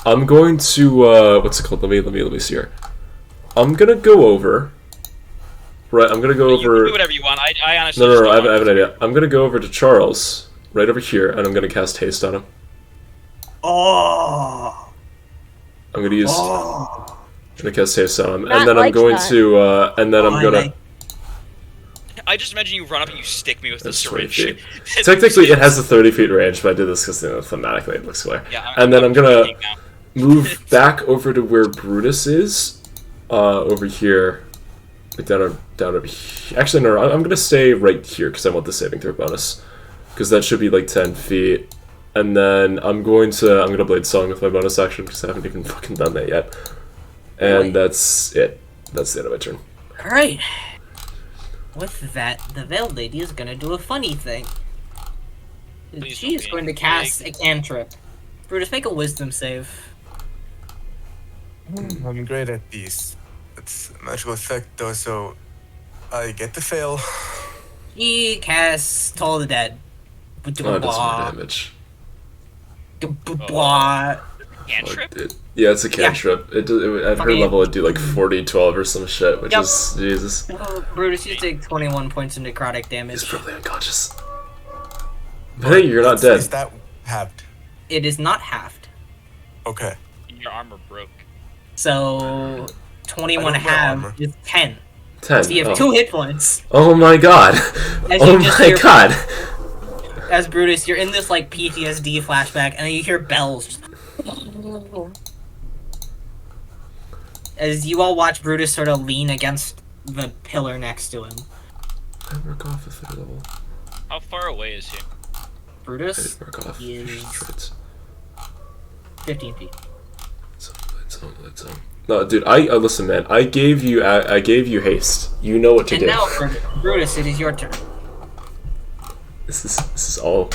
I'm going to what's it called? Let me see here. I'm gonna go over. Right, I'm gonna go You can over. do whatever you want. I honestly No, just I don't have an want idea. I'm gonna go over to Charles, right over here, and I'm gonna cast haste on him. Oh. I'm gonna use. Oh. I'm gonna cast haste on him, Matt and then I'm likes going that. to. And then I'm gonna. I just imagine you run up and you stick me with the That's 20 syringe. feet. Technically, it has a 30 feet range, but I did this because thematically it looks cooler. Yeah, And then I'm gonna thinking now. move back over to where Brutus is, over here, like down over here. Actually, no, I'm gonna stay right here because I want the saving throw bonus, because that should be like 10 feet. And then I'm gonna Blade Song with my bonus action because I haven't even fucking done that yet. And that's it. That's the end of my turn. Alright. With that, the Veiled Lady is gonna do a funny thing. Please She don't is be going to big. cast a cantrip. Brutus, make a wisdom save. I'm great at these. It's a magical effect though, so I get to fail. He casts Toll of the Dead. Oh, it does more damage. Cantrip? Yeah, it's a cantrip. At her Okay. level, it'd do like 40, 12 or some shit, which Yep. is Jesus. Brutus, you take 21 points of necrotic He's damage. probably unconscious. Hey, you're not dead. Is that halved? It is not halved. Okay. Your armor broke. So, 21 I don't wear halved armor. is 10. 10. So you have Oh. 2 hit points. Oh my god. As Oh you just my hear- god. As Brutus, you're in this like PTSD flashback, and then you hear bells. As you all watch Brutus sort of lean against the pillar next to him. I work off if they're level. How far away is he? I Brutus, work off Yes. traits. 15 feet. So Let's No, dude. Listen, man. I gave you haste. You know what to And do. now, Brutus, it is your turn. This is all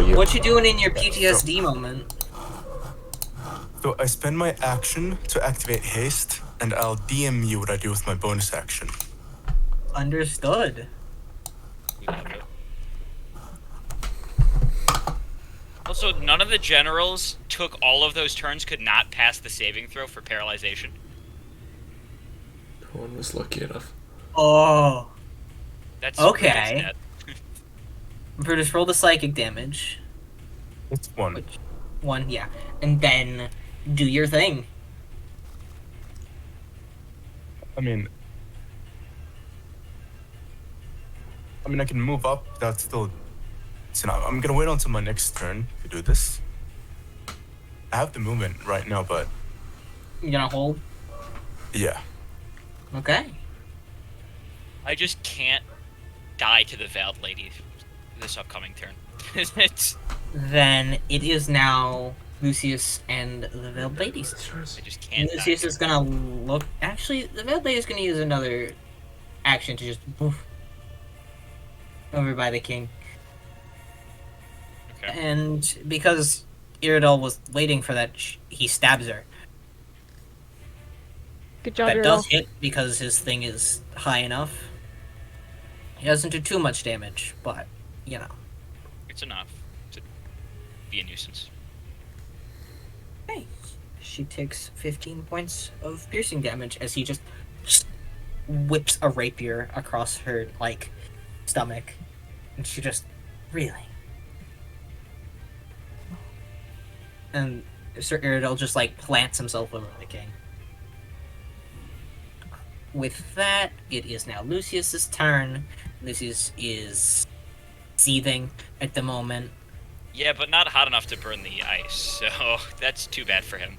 you. What you doing in your PTSD moment? So I spend my action to activate haste, and I'll DM you what I do with my bonus action. Understood. We have it. Also, none of the generals took all of those turns, could not pass the saving throw for paralyzation. No one was lucky enough. Oh. That's Okay. that's Brutus, roll the psychic damage. It's 1. Which, 1, yeah. And then do your thing. I mean, I can move up. That's still. So now I'm gonna wait until my next turn to do this. I have the movement right now, but You gonna hold? yeah. Okay. I just can't die to the Veiled Lady this upcoming turn. It's, Then it is now Lucius and the Veiled Ladies. I just can't die. Lucius is gonna look. Actually, the Veiled Lady is gonna use another action to just poof over by the king. Okay. And because Iridol was waiting for that, he stabs her. Good job, That Earl. does hit because his thing is high enough. He doesn't do too much damage, but, you know. It's enough to be a nuisance. Hey, she takes 15 points of piercing damage as he just whips a rapier across her, like, stomach. And she just, really? And Sir Iridol just, like, plants himself over the king. With that, it is now Lucius's turn. Lucius is seething at the moment. Yeah, but not hot enough to burn the ice, so that's too bad for him.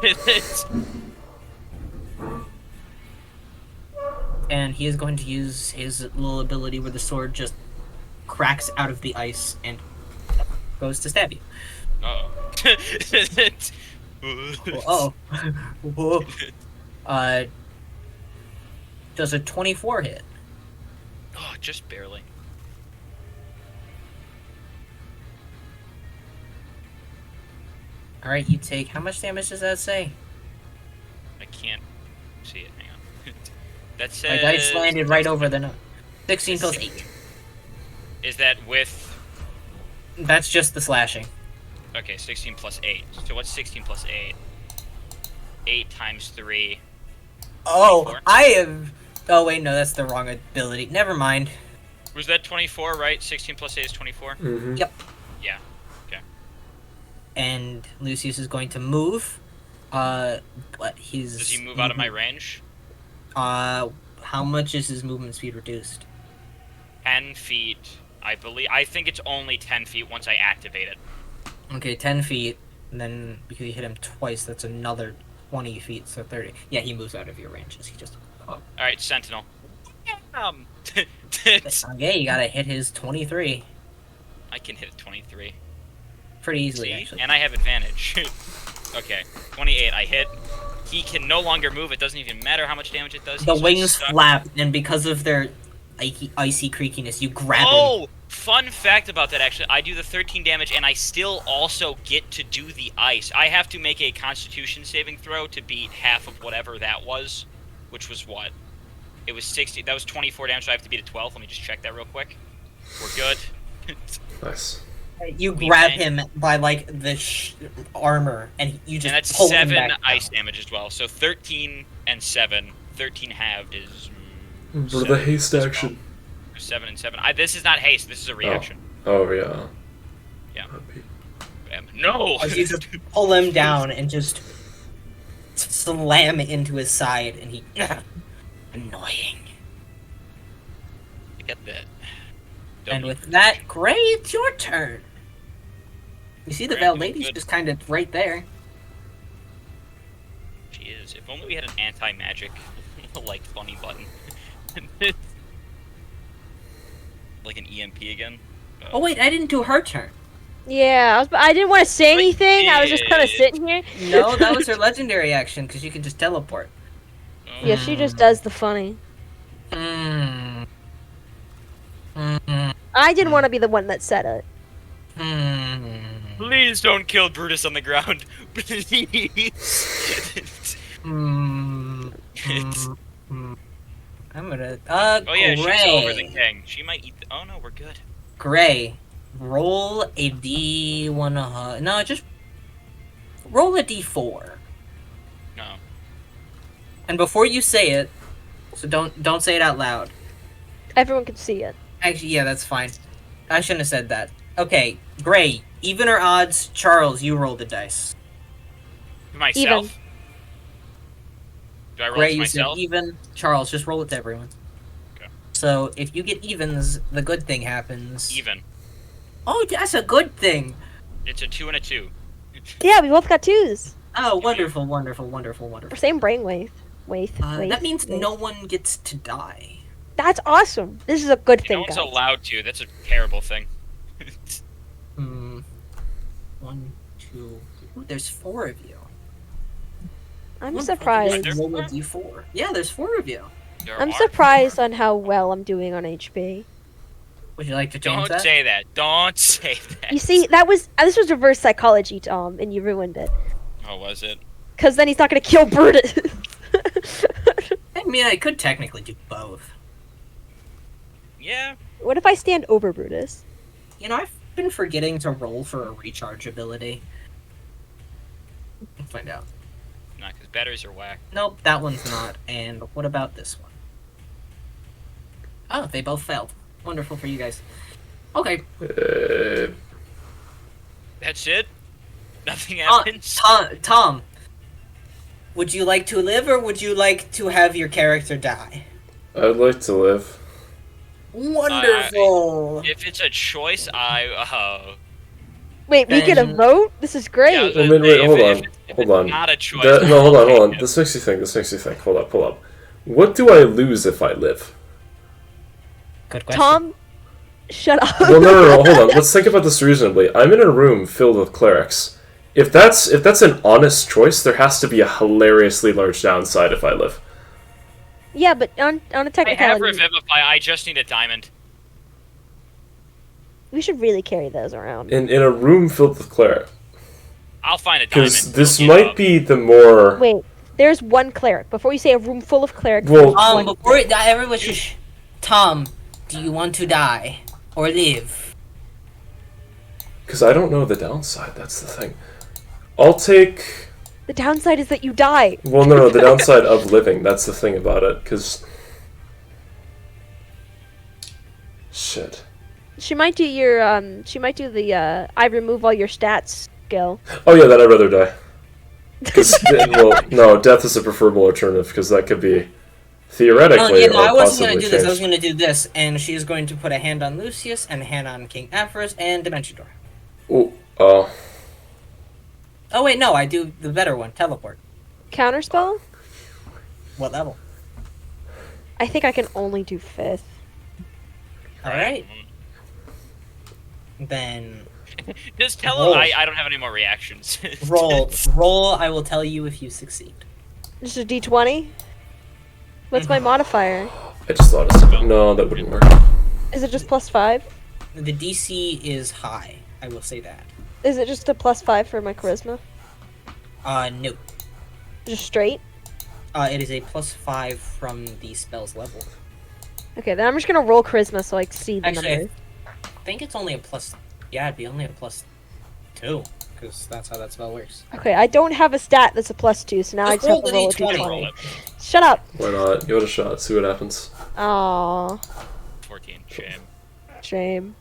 It's- And he is going to use his little ability where the sword just cracks out of the ice and goes to stab you. Uh-oh. Oh. Whoa. Does a 24 hit? Oh, just barely. Alright, you take... How much damage does that say? I can't see it. Hang on. That My says... dice landed right over the note. 16 plus 8. Is that with... That's just the slashing. Okay, 16 plus 8. So what's 16 plus 8? 8 times 3. Oh, 24? I have... Oh, wait, no, that's the wrong ability. Never mind. Was that 24, right? 16 plus 8 is 24? Mm-hmm. Yep. Yeah. Okay. And Lucius is going to move. But he's... Does he move out of my range? How much is his movement speed reduced? 10 feet, I believe. I think it's only 10 feet once I activate it. Okay, 10 feet. And then because you hit him twice, that's another 20 feet, so 30. Yeah, he moves out of your range as he just... Oh. Alright, Sentinel. Okay, you gotta hit his 23. I can hit 23. Pretty easily, See? actually. And I have advantage. Okay, 28, I hit. He can no longer move. It doesn't even matter how much damage it does. The He's just wings stuck. flap, and because of their icy creakiness, you grab him. Oh! Fun fact about that, actually. I do the 13 damage, and I still also get to do the ice. I have to make a Constitution saving throw to beat half of whatever that was, which was what? It was 60. That was 24 damage, so I have to beat a 12. Let me just check that real quick. We're good. Nice. You We grab can- him by, like, the armor, and you just And that's pull him 7 back ice down. damage as well. So 13 and 7. 13 halved is... What are the 7 haste as well. action? 7 and 7. This is not haste. This is a reaction. Oh yeah. Yeah. That'd be- Bam. No! You just pull him down and just slam into his side, and he... Annoying. Get that. And with that, Gray, it's your turn. You see the Gray, Veiled doing Lady's good. just kind of right there. She is. If only we had an anti-magic, like, funny button. Like an EMP again. Oh wait, I didn't do her turn. Yeah, I didn't want to say But anything. I was just kind of did. sitting here. No, that was her legendary action because you can just teleport. Yeah, she just does the funny. Hmm. I didn't want to be the one that said it. Please don't kill Brutus on the ground. Please. I'm gonna. Oh yeah, Gray. she's over the king. She might eat. Oh no, we're good. Gray, roll a D1. No, just roll a D4. No. And before you say it, so don't say it out loud. Everyone could see it. Actually, yeah, that's fine. I shouldn't have said that. Okay, Gray, even or odds? Charles, you roll the dice. Myself. Even. Do I roll Gray, to you said myself? even. Charles, just roll it to everyone. Okay. So if you get evens, the good thing happens. Even. Oh, that's a good thing. It's a 2 and a 2. Yeah, we both got 2s. Oh, wonderful, wonderful, wonderful, wonderful. Same brainwave. Wait. That means no one gets to die. That's awesome. This is a good No thing, one's guys. allowed to. That's a terrible thing. 1, 2. Ooh, there's 4 of you. I'm One surprised. There's Roll a 4? D4. Yeah, there's 4 of you. There I'm are. surprised on how well I'm doing on HP. Would you like to change Don't that? say that. Don't say that. You see, this was reverse psychology, Tom, and you ruined it. Oh, was it? Because then he's not gonna kill Brutus. I mean, I could technically do both. Yeah. What if I stand over Brutus? You know, I've been forgetting to roll for a recharge ability. We'll find out. Nah, because batteries are whack. Nope, that one's not. And what about this one? Oh, they both failed. Wonderful for you guys. Okay. That's it? Nothing happens? Tom, would you like to live or would you like to have your character die? I'd like to live. Wonderful. If it's a choice, Wait, we get a Ben. vote? This is great. Wait, hold on. If Hold it's on. not a choice. No, hold on. This makes you think. Hold up. What do I lose if I live? Good question. Tom, shut up. Well, no, hold on. Let's think about this reasonably. I'm in a room filled with clerics. If that's an honest choice, there has to be a hilariously large downside if I live. Yeah, but on a I have technicality, Revivify, I just need a diamond. we should really carry those around. In a room filled with clerics. I'll find a diamond. Because this Don't might give up. be the more... Wait, there's one cleric. Before you say a room full of clerics, Well- there's one Before everyone shush. Tom, do you want to die or live? Because I don't know the downside, that's the thing. I'll take... The downside is that you die. Well, no, the downside of living, that's the thing about it, because... Shit. She might do she might do the, I remove all your stats skill. Oh yeah, then I'd rather die. Well, no, death is a preferable alternative, because that could be theoretically I or wasn't possibly going to do this. I was changed. going to do this, and she is going to put a hand on Lucius and a hand on King Aphros and Dimension Door. Oh, Oh wait, no, I do the better one, teleport. Counterspell? What level? I think I can only do 5th. All right, then Just tell Roll. him I don't have any more reactions. roll. I will tell you if you succeed. Just a d20? What's my modifier? I just thought of something. No, that wouldn't work. Is it just +5? The DC is high. I will say that. Is it just a +5 for my charisma? No. Just straight? It is a +5 from the spell's level. Okay, then I'm just gonna roll charisma so I can see the Actually, number. I think it's only a plus. Yeah, it'd be only a +2, because that's how that spell works. Okay, I don't have a stat that's a +2, so now I Just just have to roll roll a the D20. Roll d20. it. Shut up! Why not? Give it a shot. See what happens. Aww, 14. Shame. shame.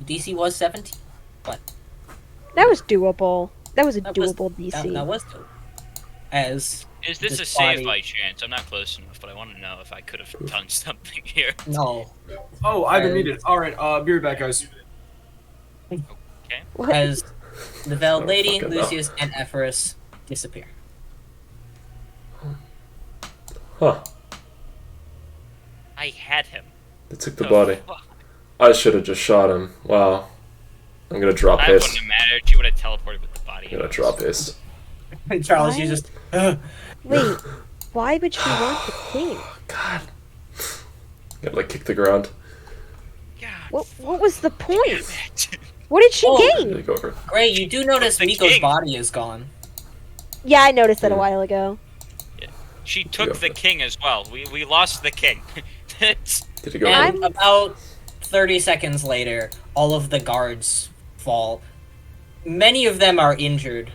DC was 17. That was doable. That was a That was- doable DC. That was dope. As Is this This a save body- by chance? I'm not close enough, but I want to know if I could have done something here. no, Oh, I've been muted. Alright, be right back, guys. What? as the veiled Oh, lady, fucking hell. Lucius, and Ephorus disappear. Huh. I had him. They took the The body. fuck? I should have just shot him. Wow. I'm gonna drop That haste. wouldn't have mattered. She would have teleported with the body. I'm gonna anyways. drop haste. Charles, Why? you just. Wait, why would she want the king? God. Gotta like kick the ground. God, What was the point? damn it. What did she Oh. gain? Take over. Gray, you do notice The Miko's king. body is gone. Yeah, I noticed that a Hmm. while ago. She took Yeah. the king as well. We lost the king. It's- Did he go? And over? about 30 seconds later, all of the guards fall. Many of them are injured.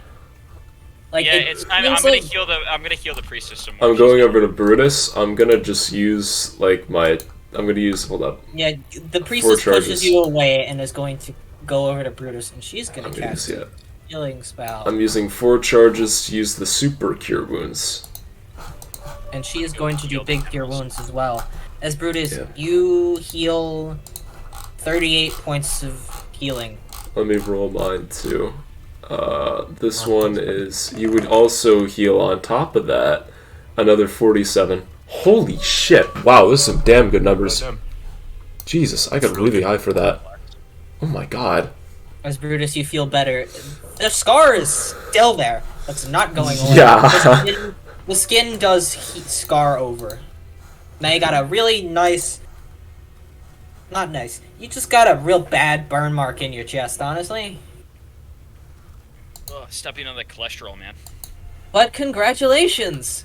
Like, yeah, it it's time. feels I'm gonna like- heal the. I'm gonna heal the priestess some more. I'm going over to Brutus. I'm gonna just use like my. I'm gonna use. Hold up. Yeah, the priestess charges. pushes you away and is going to go over to Brutus, and she's going I'm to gonna cast use a it. healing spell. I'm using 4 charges to use the super cure wounds. And she is going to do big cure wounds as well. As Brutus, Yeah. you heal 38 points of healing. Let me roll mine too. This one is. You would also heal on top of that another 47. Holy shit! Wow, those are some damn good numbers. Goddamn. Jesus, I got really high for that. Oh my god. As Brutus, you feel better. The scar is still there. That's not going away. Yeah. The skin does scar over. Now you got a really nice... Not nice. You just got a real bad burn mark in your chest, honestly. Ugh, stepping on the cholesterol, man. But congratulations!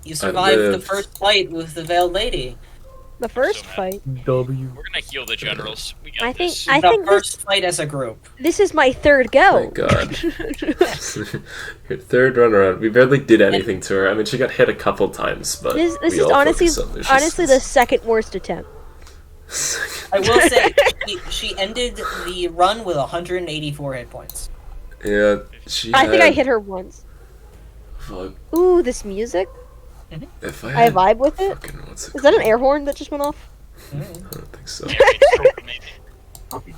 You survived the lived. first fight with the Veiled Lady. The first mad. fight. W. We're gonna heal the generals. We got I think this. I the think first fight as a group. this is my third go. Thank God. Your third run around. We barely did anything to her. I mean, she got hit a couple times, but This we is all honestly focused on Lucius. honestly the second worst attempt. I will say, she ended the run with 184 hit points. Yeah, she. I think I had- hit her once. Fuck. Ooh, this music. If I I had vibe with it. fucking what's it Is that an called? air horn that just went off? I don't think so. Yeah, maybe.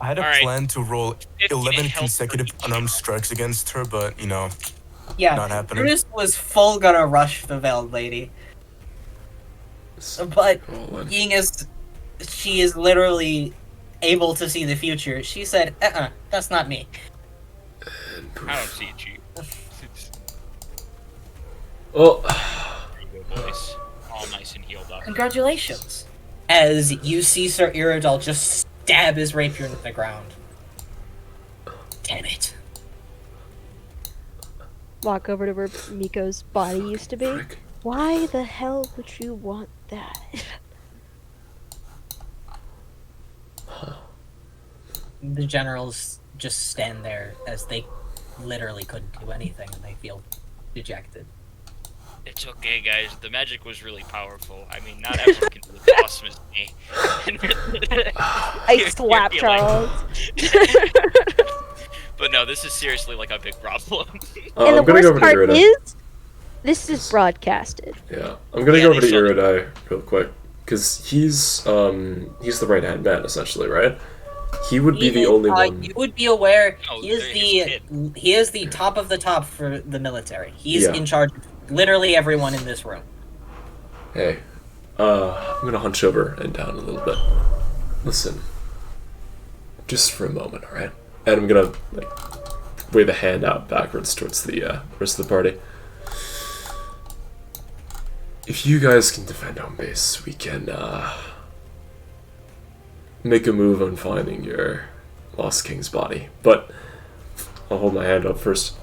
I had a Alright. plan to roll 15 11 health consecutive for each. unarmed strikes against her, but, you know, Yeah, Not happening. Brutus was full gonna rush the Veiled Lady. But Roll in. being as she is literally able to see the future, she said, that's not me. And poof. I don't see it, Chief. Oh, Boys, all nice and healed up. Congratulations. As you see Sir Iridal just stab his rapier into the ground. Damn it. Walk over to where Miko's body used to be. frick. Why the hell would you want that? The generals just stand there as they literally couldn't do anything and they feel dejected. It's okay, guys. The magic was really powerful. I mean, not everyone can do as awesome as me. I You're slap feeling- Charles. But no, this is seriously like a big problem. And the I'm gonna worst go over to part Irida. is, this is broadcasted. Yeah, I'm gonna Yeah, go over they to showed Iridai real quick because he's the right hand man essentially, right? He would be the only one. You would be aware Oh, he is they're his he is the top of the top for the military. He's Yeah. in charge of literally everyone in this room. Hey, I'm gonna hunch over and down a little bit. Listen, just for a moment, all right? And I'm gonna like wave a hand out backwards towards the rest of the party. If you guys can defend home base, we can make a move on finding your lost king's body. But I'll hold my hand up first.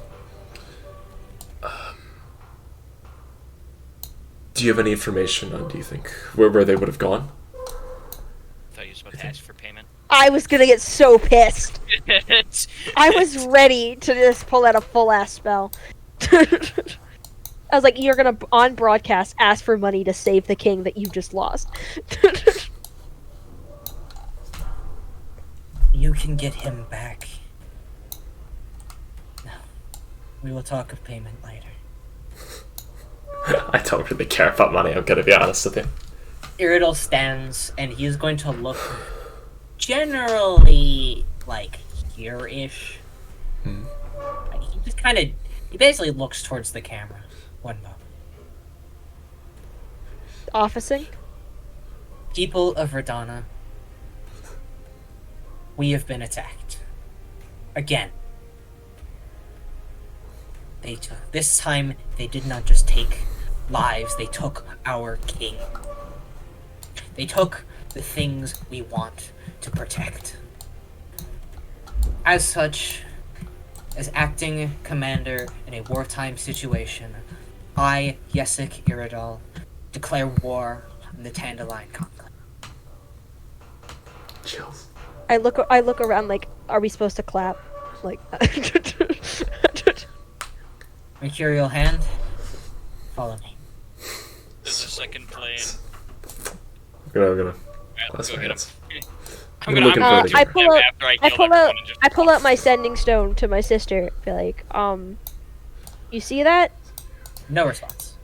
Do you have any information on, do you think, where they would have gone? I thought you was about to ask for payment. I was gonna get so pissed. I was ready to just pull out a full ass spell. I was like, you're gonna on broadcast ask for money to save the king that you just lost. You can get him back. No. We will talk of payment later. I don't really care about money, I'm gonna be honest with you. Iridal stands and he is going to look generally like here-ish. Like, he just kind of, he basically looks towards the camera. One moment. Officing? People of Verdana, we have been attacked. again. This time, they did not just take lives, they took our king. They took the things we want to protect. As such, as acting commander in a wartime situation, I, Yesik Iridal, declare war on the Tandaline Conclave. Chills. I look around like, are we supposed to clap? Like, Mercurial hand, follow me. There's a second plane. I'm gonna Alright, class go my get him. hands. I'm You're gonna looking I'm for gonna the- shoot them after I kill everyone and just I pull out my sending stone to my sister. Be like, you see that? No response.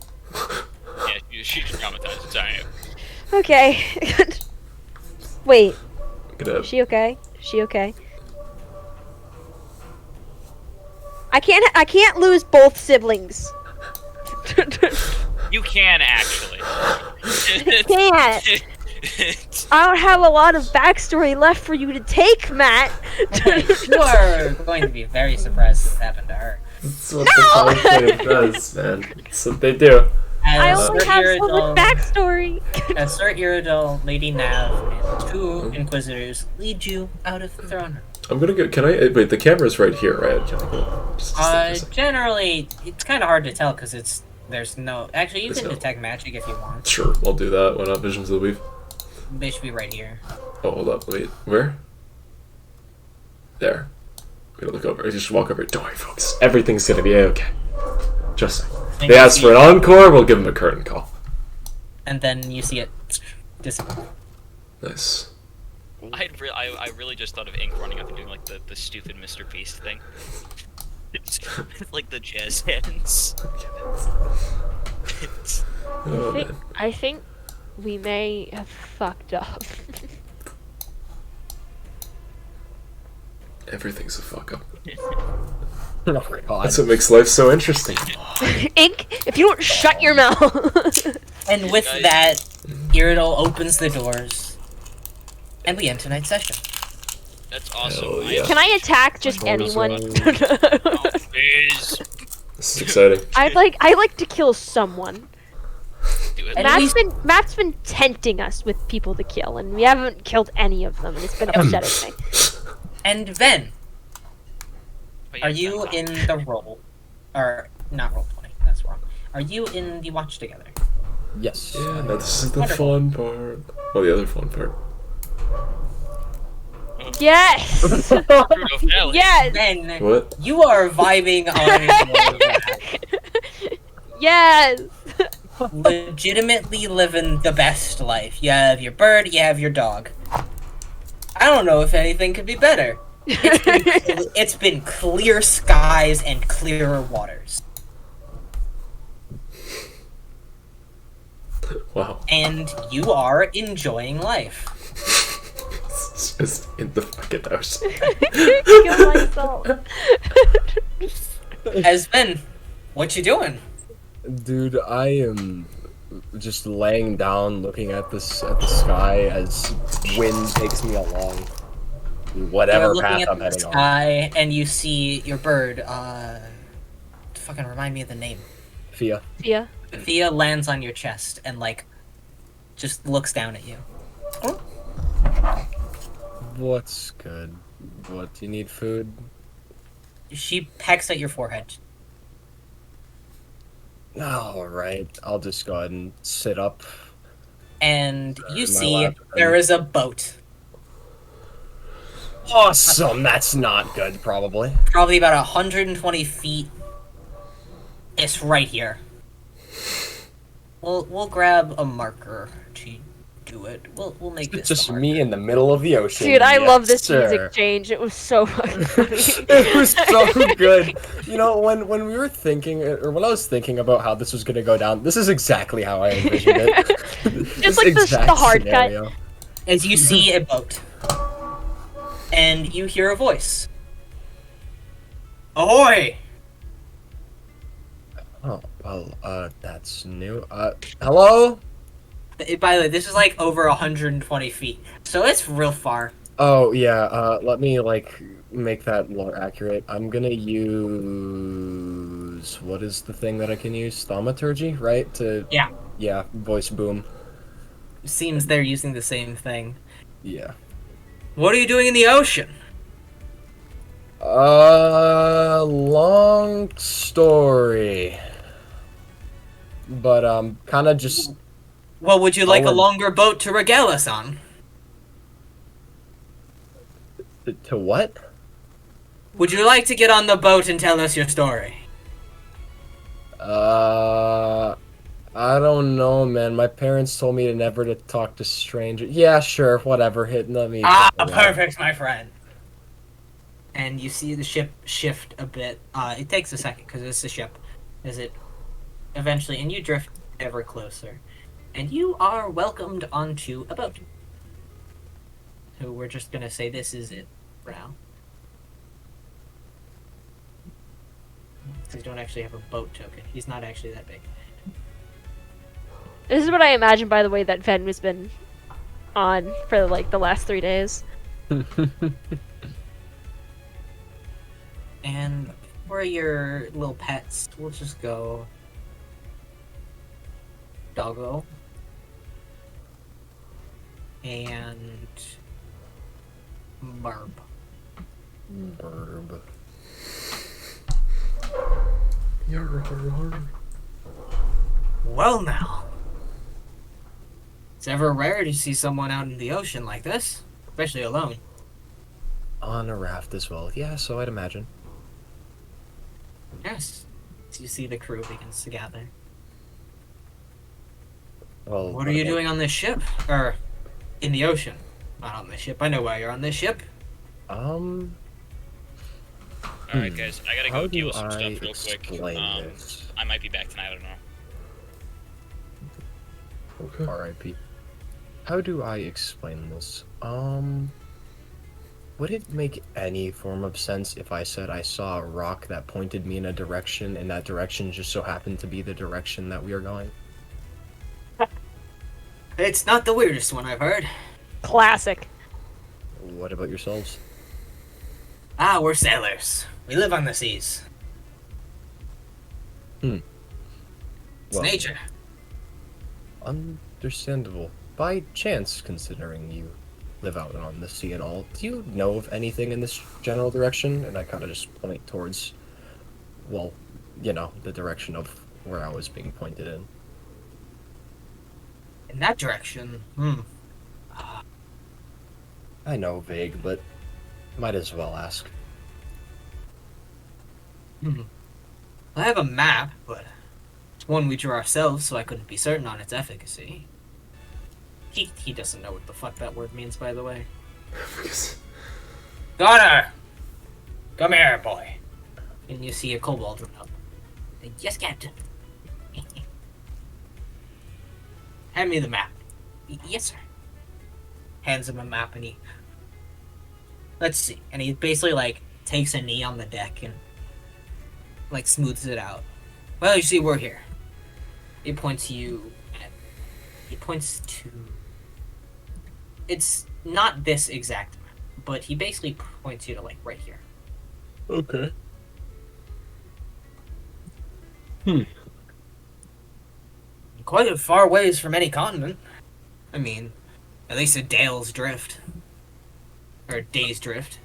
Yeah, she's traumatized. It's alright. Okay. Wait, Gonna is she okay? Is she okay? I can't lose both siblings. You can actually. Can't. I don't have a lot of backstory left for you to take, Matt. You are going to be very surprised this happened to her. That's what the Conclave does, man. That's what they do. I As only Sir have so Iridal- much backstory. As Sir Iridal, Lady Nav, and two Inquisitors lead you out of the throne room. I'm gonna go. Can I? Wait, the camera's right here, right? Can I go? Just think for a second. Generally, it's kind of hard to tell because there's no. Actually, you There's can no- detect magic if you want. Sure, I'll do that. Why not? Visions of the Weave. They should be right here. Oh, hold up. Wait, where? There. I'm gonna look over. Just walk over. Don't worry, folks. Everything's gonna be okay. Just saying. And They you asked see- for an encore. We'll give them a curtain call. And then you see it disappear. Nice. I really just thought of Ink running up and doing like the stupid Mr. Beast thing. Like the jazz hands. Oh man. I think we may have fucked up. Everything's a fuck up. Oh god. That's what makes life so interesting. Ink, if you don't shut your mouth. And with Guys. that, Iridal opens the doors, and we end tonight's session. That's awesome. Hell yeah. Can I attack just Always anyone? Oh, please. This is exciting. I like to kill someone. Do it. And Matt's been tempting us with people to kill, and we haven't killed any of them, and it's been upsetting me. And Ven, But are yeah, you that's in the roll? Or, not roll 20, that's wrong. Are you in the watch together? Yes. Yeah, no, this is the Wonderful. fun part. Well, the other fun part. Yes. Bruno Valley. Yes. Ven, What? you are vibing on your Yes. legitimately living the best life. You have your bird, you have your dog. I don't know if anything could be better. It's been clear skies and clearer waters. Wow. And you are enjoying life. It's just in the fucking house. Kill myself. As Ben, what you doing? Dude, I am just laying down looking at the sky as wind takes me along. Whatever You're looking path at I'm the heading on. sky and you see your bird, fucking remind me of the name. Fia. Yeah. Thea lands on your chest and, like, just looks down at you. What's good? What, do you need food? She pecks at your forehead. Alright, I'll just go ahead and sit up. And you In my see lap. there is a boat. Awesome, that's not good, probably. Probably about 120 feet. It's right here. We'll grab a marker to do it. We'll make this Just the me in the middle of the ocean. Dude, I yes, love this sir. music change. It was so fucking funny. It was so good. You know, when we were thinking, or when I was thinking about how this was gonna go down, this is exactly how I envisioned it. This like the exact hard cut. scenario. As you see a boat. And you hear a voice. Ahoy! Oh, well, that's new. Hello? By the way, this is like over 120 feet. So it's real far. Oh yeah, let me like make that more accurate. I'm gonna use what is the thing that I can use? Thaumaturgy, right? Yeah. Yeah, voice boom. Seems they're using the same thing. Yeah. What are you doing in the ocean? Long story. But kind of just Well, would you like a going longer boat to regale us on? to what? Would you like to get on the boat and tell us your story? I don't know, man. My parents told me to never to talk to strangers. Yeah, sure, whatever. Let me. Perfect, my friend. And you see the ship shift a bit. It takes a second because it's a ship. As it eventually, and you drift ever closer, and you are welcomed onto a boat. So we're just gonna say this is it for now. Because you don't actually have a boat token. He's not actually that big. This is what I imagine, by the way, that Ven has been on for like the last 3 days. And for your little pets, we'll just go Doggo and Barb. Burb. Well now. It's ever rare to see someone out in the ocean like this, especially alone. On a raft as well. Yeah, so I'd imagine. Yes. So you see the crew begins to gather. Well, What are you doing on this ship? Or in the ocean? Not on this ship. I know why you're on this ship. Um, Alright, guys, I gotta how go deal do with some I stuff real quick. explain this? I might be back tonight, I don't know. Okay. R.I.P. How do I explain this? Would it make any form of sense if I said I saw a rock that pointed me in a direction, and that direction just so happened to be the direction that we are going? It's not the weirdest one I've heard. Classic. What about yourselves? We're sailors. We live on the seas. It's Well, nature. understandable. By chance, considering you live out on the sea and all, do you know of anything in this general direction? And I kind of just point towards, well, you know, the direction of where I was being pointed in. In that direction, I know, vague, but might as well ask. I have a map, but it's one we drew ourselves, so I couldn't be certain on its efficacy. He doesn't know what the fuck that word means, by the way. Gunner! Come here, boy. And you see a kobold run up. Yes, Captain. Hand me the map. Yes, sir. Hands him a map and he... Let's see. And he basically, like, takes a knee on the deck and, like, smooths it out. Well, you see, we're here. He points you at... He points to... It's not this exact map, but he basically points you to, like, right here. Okay. Quite a far ways from any continent. I mean, at least a Dale's drift. Or a day's drift.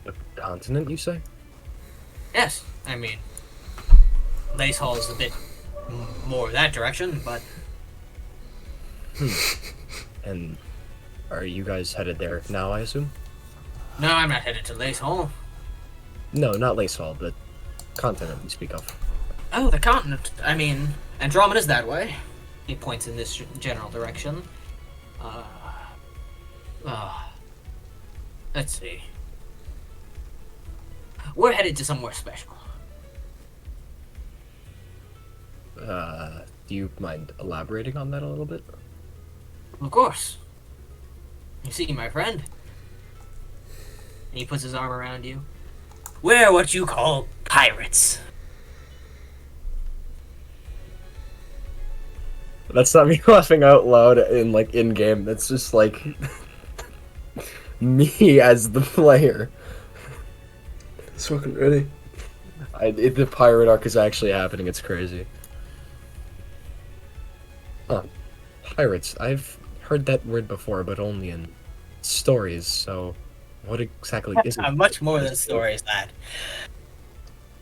A continent, you say? Yes, I mean, Lace Hall is a bit more that direction, but And are you guys headed there now, I assume? no, I'm not headed to Lace Hall. No, not Lace Hall, the continent you speak of. Oh, the continent. I mean, Andromeda's that way. He points in this general direction. Let's see. We're headed to somewhere special. Do you mind elaborating on that a little bit? Of course. You see, my friend? And he puts his arm around you. We're what you call pirates. That's not me laughing out loud in game. That's just like me as the player. It's fucking ready. The pirate arc is actually happening. It's crazy. Huh. Pirates. I've heard that word before, but only in stories. So, what exactly is it? Much more than stories, lad.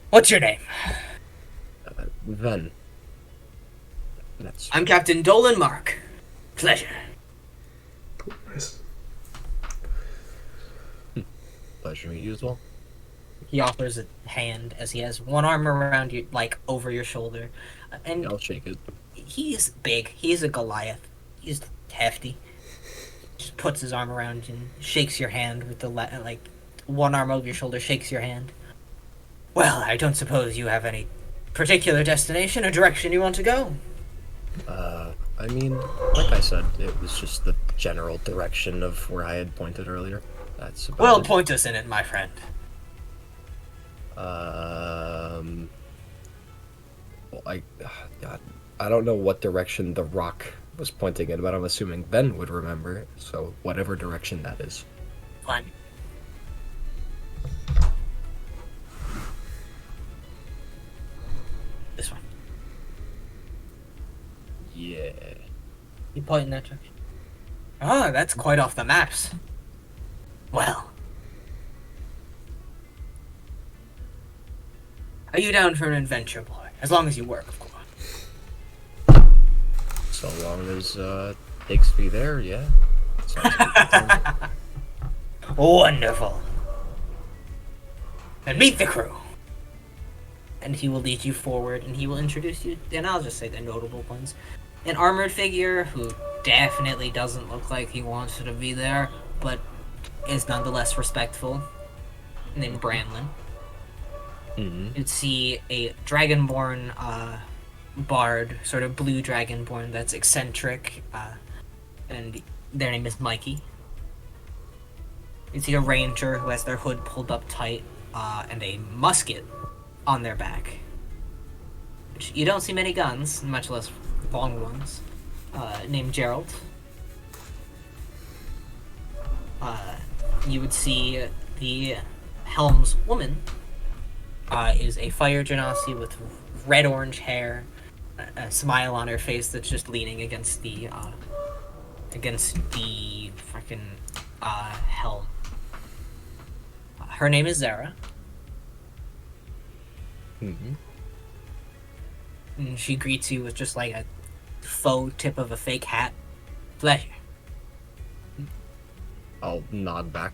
What's your name? Then. That's I'm Captain Dolan Mark. Pleasure. Nice. pleasure to meet you as well. He offers a hand as he has one arm around you, like over your shoulder, and I'll shake it. he's big. He's a Goliath. He's hefty. Just puts his arm around you and shakes your hand with the like one arm over your shoulder, shakes your hand. Well, I don't suppose you have any particular destination or direction you want to go. I mean, like I said, it was just the general direction of where I had pointed earlier. That's about Well, it. point us in it, my friend. Well, God, I don't know what direction the rock was pointing in, but I'm assuming Ben would remember. So whatever direction that is. Fine. This one. Yeah. You point in that direction. Ah, that's quite off the maps. Well. Are you down for an adventure, boy? As long as you work, of course. So long as takes me there, yeah. Sounds good. Wonderful. Then meet the crew. And he will lead you forward, and he will introduce you, and I'll just say the notable ones. An armored figure who definitely doesn't look like he wants to be there, but is nonetheless respectful, named Branlin. Mhm. You'd see a dragonborn bard, sort of blue dragonborn that's eccentric, and their name is Mikey. You'd see a ranger who has their hood pulled up tight, and a musket on their back. Which you don't see many guns, much less long ones. Named Gerald. You would see the Helm's woman is a fire genasi with red-orange hair, a smile on her face that's just leaning against the freaking helm. Her name is Zara. Mhm. And she greets you with just like a faux tip of a fake hat. Pleasure. I'll nod back.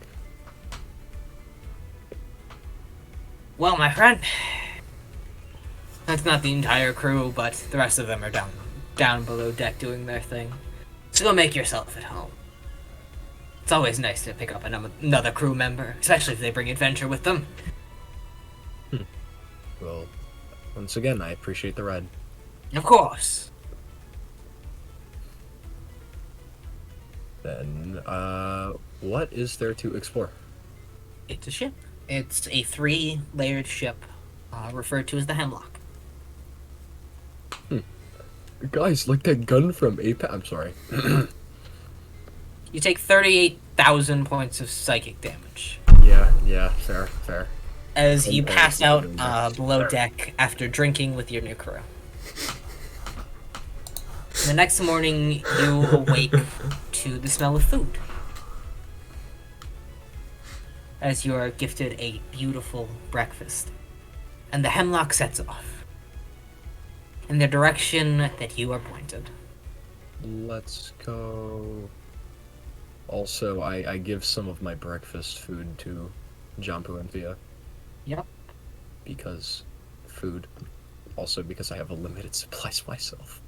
Well, my friend, that's not the entire crew, but the rest of them are down below deck doing their thing. So go make yourself at home. It's always nice to pick up another crew member, especially if they bring adventure with them. Well, once again, I appreciate the ride. Of course. Then, what is there to explore? It's a ship. It's a 3-layered ship, referred to as the Hemlock. Guys, like that gun from Apex. I'm sorry. You take 38,000 points of psychic damage Yeah, fair. as you Okay, pass so out doing that. below deck after drinking with your new crew. The next morning, you awake to the smell of food, as you are gifted a beautiful breakfast. And the Hemlock sets off in the direction that you are pointed. Let's go. Also, I give some of my breakfast food to Jampu and Thea. Yep. Because food. Also because I have a limited supplies myself.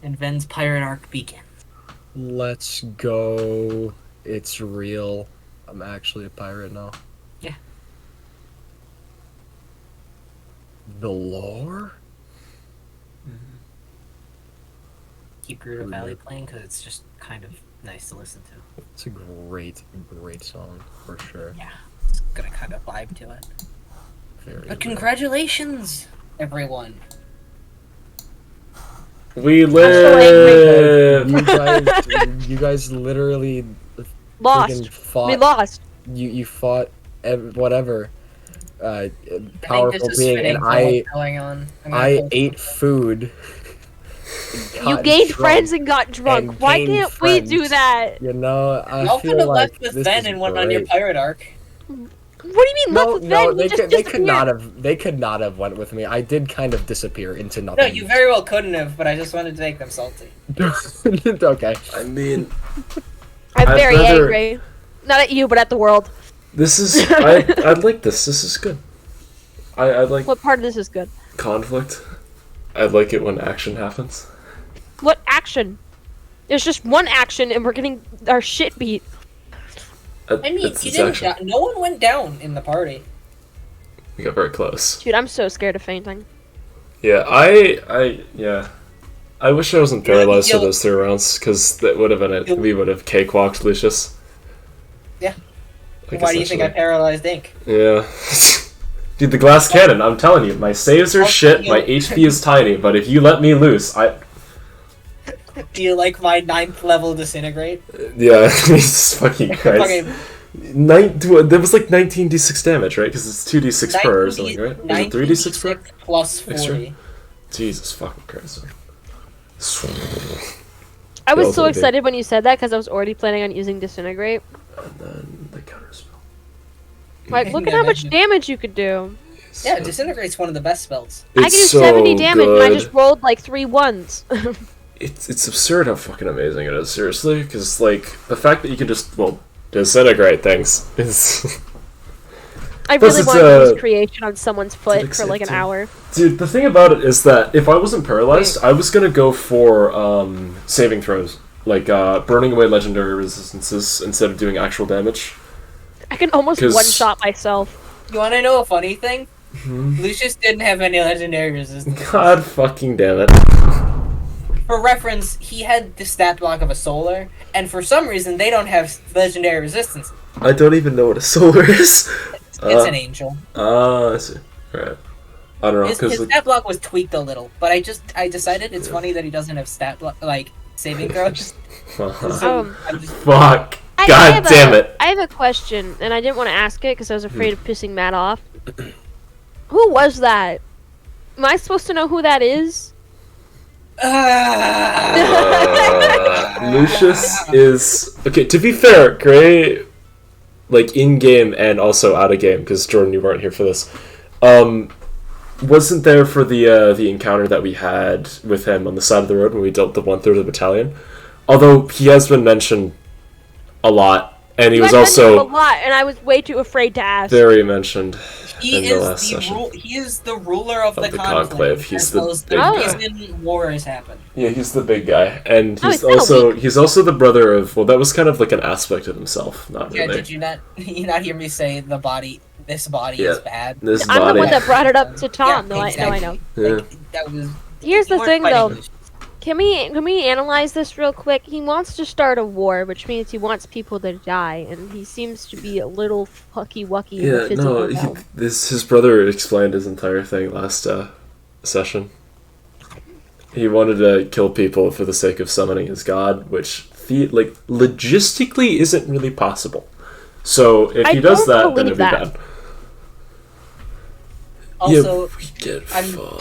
And Ven's pirate arc begins. Let's go. It's real. I'm actually a pirate now. Yeah. The lore? Keep Gerudo Who Valley knew? playing because it's just kind of nice to listen to. It's a great song, for sure. Yeah, it's gonna kind of vibe to it. Very But rare. congratulations, everyone. We You live. guys, you guys literally Lost. friggin' fought. We lost. You fought whatever. I think Powerful this is being, fitting and for what's going on. I'm gonna I post- ate food. You got gained drunk, friends and got drunk. and Why gained can't we do friends. that? You know, I Y'all feel could have like left with this Ben is and went on your great. pirate arc. What do you mean left with Ben? they He just could. They could not disappeared. have. They could not have went with me. I did kind of disappear into No, nothing. you very well couldn't have, but I just wanted to make them salty. Okay. I mean, I'm I'd very rather- angry. Not at you, but at the world. this is. I like this. This is good. I like What part of this is good? conflict. I like it when action happens. What action? There's just one action, and we're getting our shit beat. I mean, It's you didn't. action. No one went down in the party. We got very close. Dude, I'm so scared of fainting. Yeah, yeah. I wish I wasn't You know, paralyzed for you'll- those 3 rounds, because that would have been it. You'll- We would have cakewalked Lucius. Yeah. Like, Why do you think I essentially. paralyzed Ink? Yeah. Dude, the glass cannon, I'm telling you, my saves are shit, my HP is tiny, but if you let me loose, Do you like my 9th level disintegrate? yeah, Jesus fucking Christ. Fucking There was like 19d6 damage, right? Because it's 2d6 per or something, right? Is it 3d6 per? plus Extra? 40. Jesus fucking Christ. I was Yeah, so okay. excited when you said that because I was already planning on using disintegrate. And then the counterspell. Like, look at how much damage you could do. Yeah, disintegrate's one of the best spells. I could do 70 damage, and I just rolled like 3 ones. It's absurd how fucking amazing it is, seriously, because, like, the fact that you can just, well, disintegrate things is... I Plus really it's wanted to a- use creation on someone's foot for like an too. hour. Dude, the thing about it is that if I wasn't paralyzed, I was gonna go for, saving throws. Like, burning away legendary resistances instead of doing actual damage. I can almost 'Cause- one-shot myself. You want to know a funny thing? Mm-hmm. Lucius didn't have any legendary resistance. God fucking damn it. For reference, he had the stat block of a solar, and for some reason they don't have legendary resistance. I don't even know what a solar is. It's an angel. I see. Alright. I don't know, His because... stat block was tweaked a little, but I decided it's funny that he doesn't have stat block, like, saving throws. So I'm just, Fuck. I God have damn a- it. I have a question, and I didn't want to ask it because I was afraid of pissing Matt off. Who was that? Am I supposed to know who that is? Lucius is... Okay, to be fair, Gray, like, in-game and also out-of-game, because Jordan, you weren't here for this, wasn't there for the encounter that we had with him on the side of the road when we dealt the 1/3 of the battalion. Although, he has been mentioned a lot, and he was You mentioned him also a lot, and I was way too afraid to ask. very mentioned he in the last session. he is the ruler of, the the conclave. conclave. He's as the well as big guy. reason war has happened. Yeah, he's the big guy, and Oh, he's he's kinda he's also the brother of, well, that was kind of like an aspect of himself, not Yeah, really. did you not hear me say this body Yeah. is bad? This I'm the body. one that brought it up to Tom, Yeah, though. I know. Yeah. Like, that was. Here's you the weren't thing, fighting though. Lucius. Can we analyze this real quick? He wants to start a war, which means he wants people to die, and he seems to be a little fucky-wucky in the Yeah, physical no, realm. his brother explained his entire thing last session. He wanted to kill people for the sake of summoning his god, which logistically isn't really possible. So if I he does don't that, then it'd be believe that. bad. Also, yeah, we get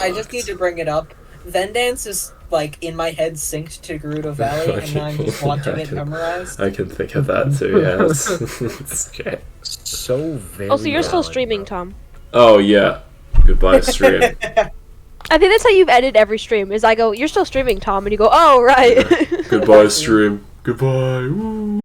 I just need to bring it up. Vendance is like in my head synced to Gerudo Valley, and now I'm just watching it memorized. I can think of that too. Yeah, it's okay. So very. Oh, so you're still valid, streaming, bro. Tom. Oh yeah, goodbye stream. I think that's how you've edited every stream, is I go, you're still streaming, Tom, and you go, oh, right. Goodbye stream. Goodbye. Woo.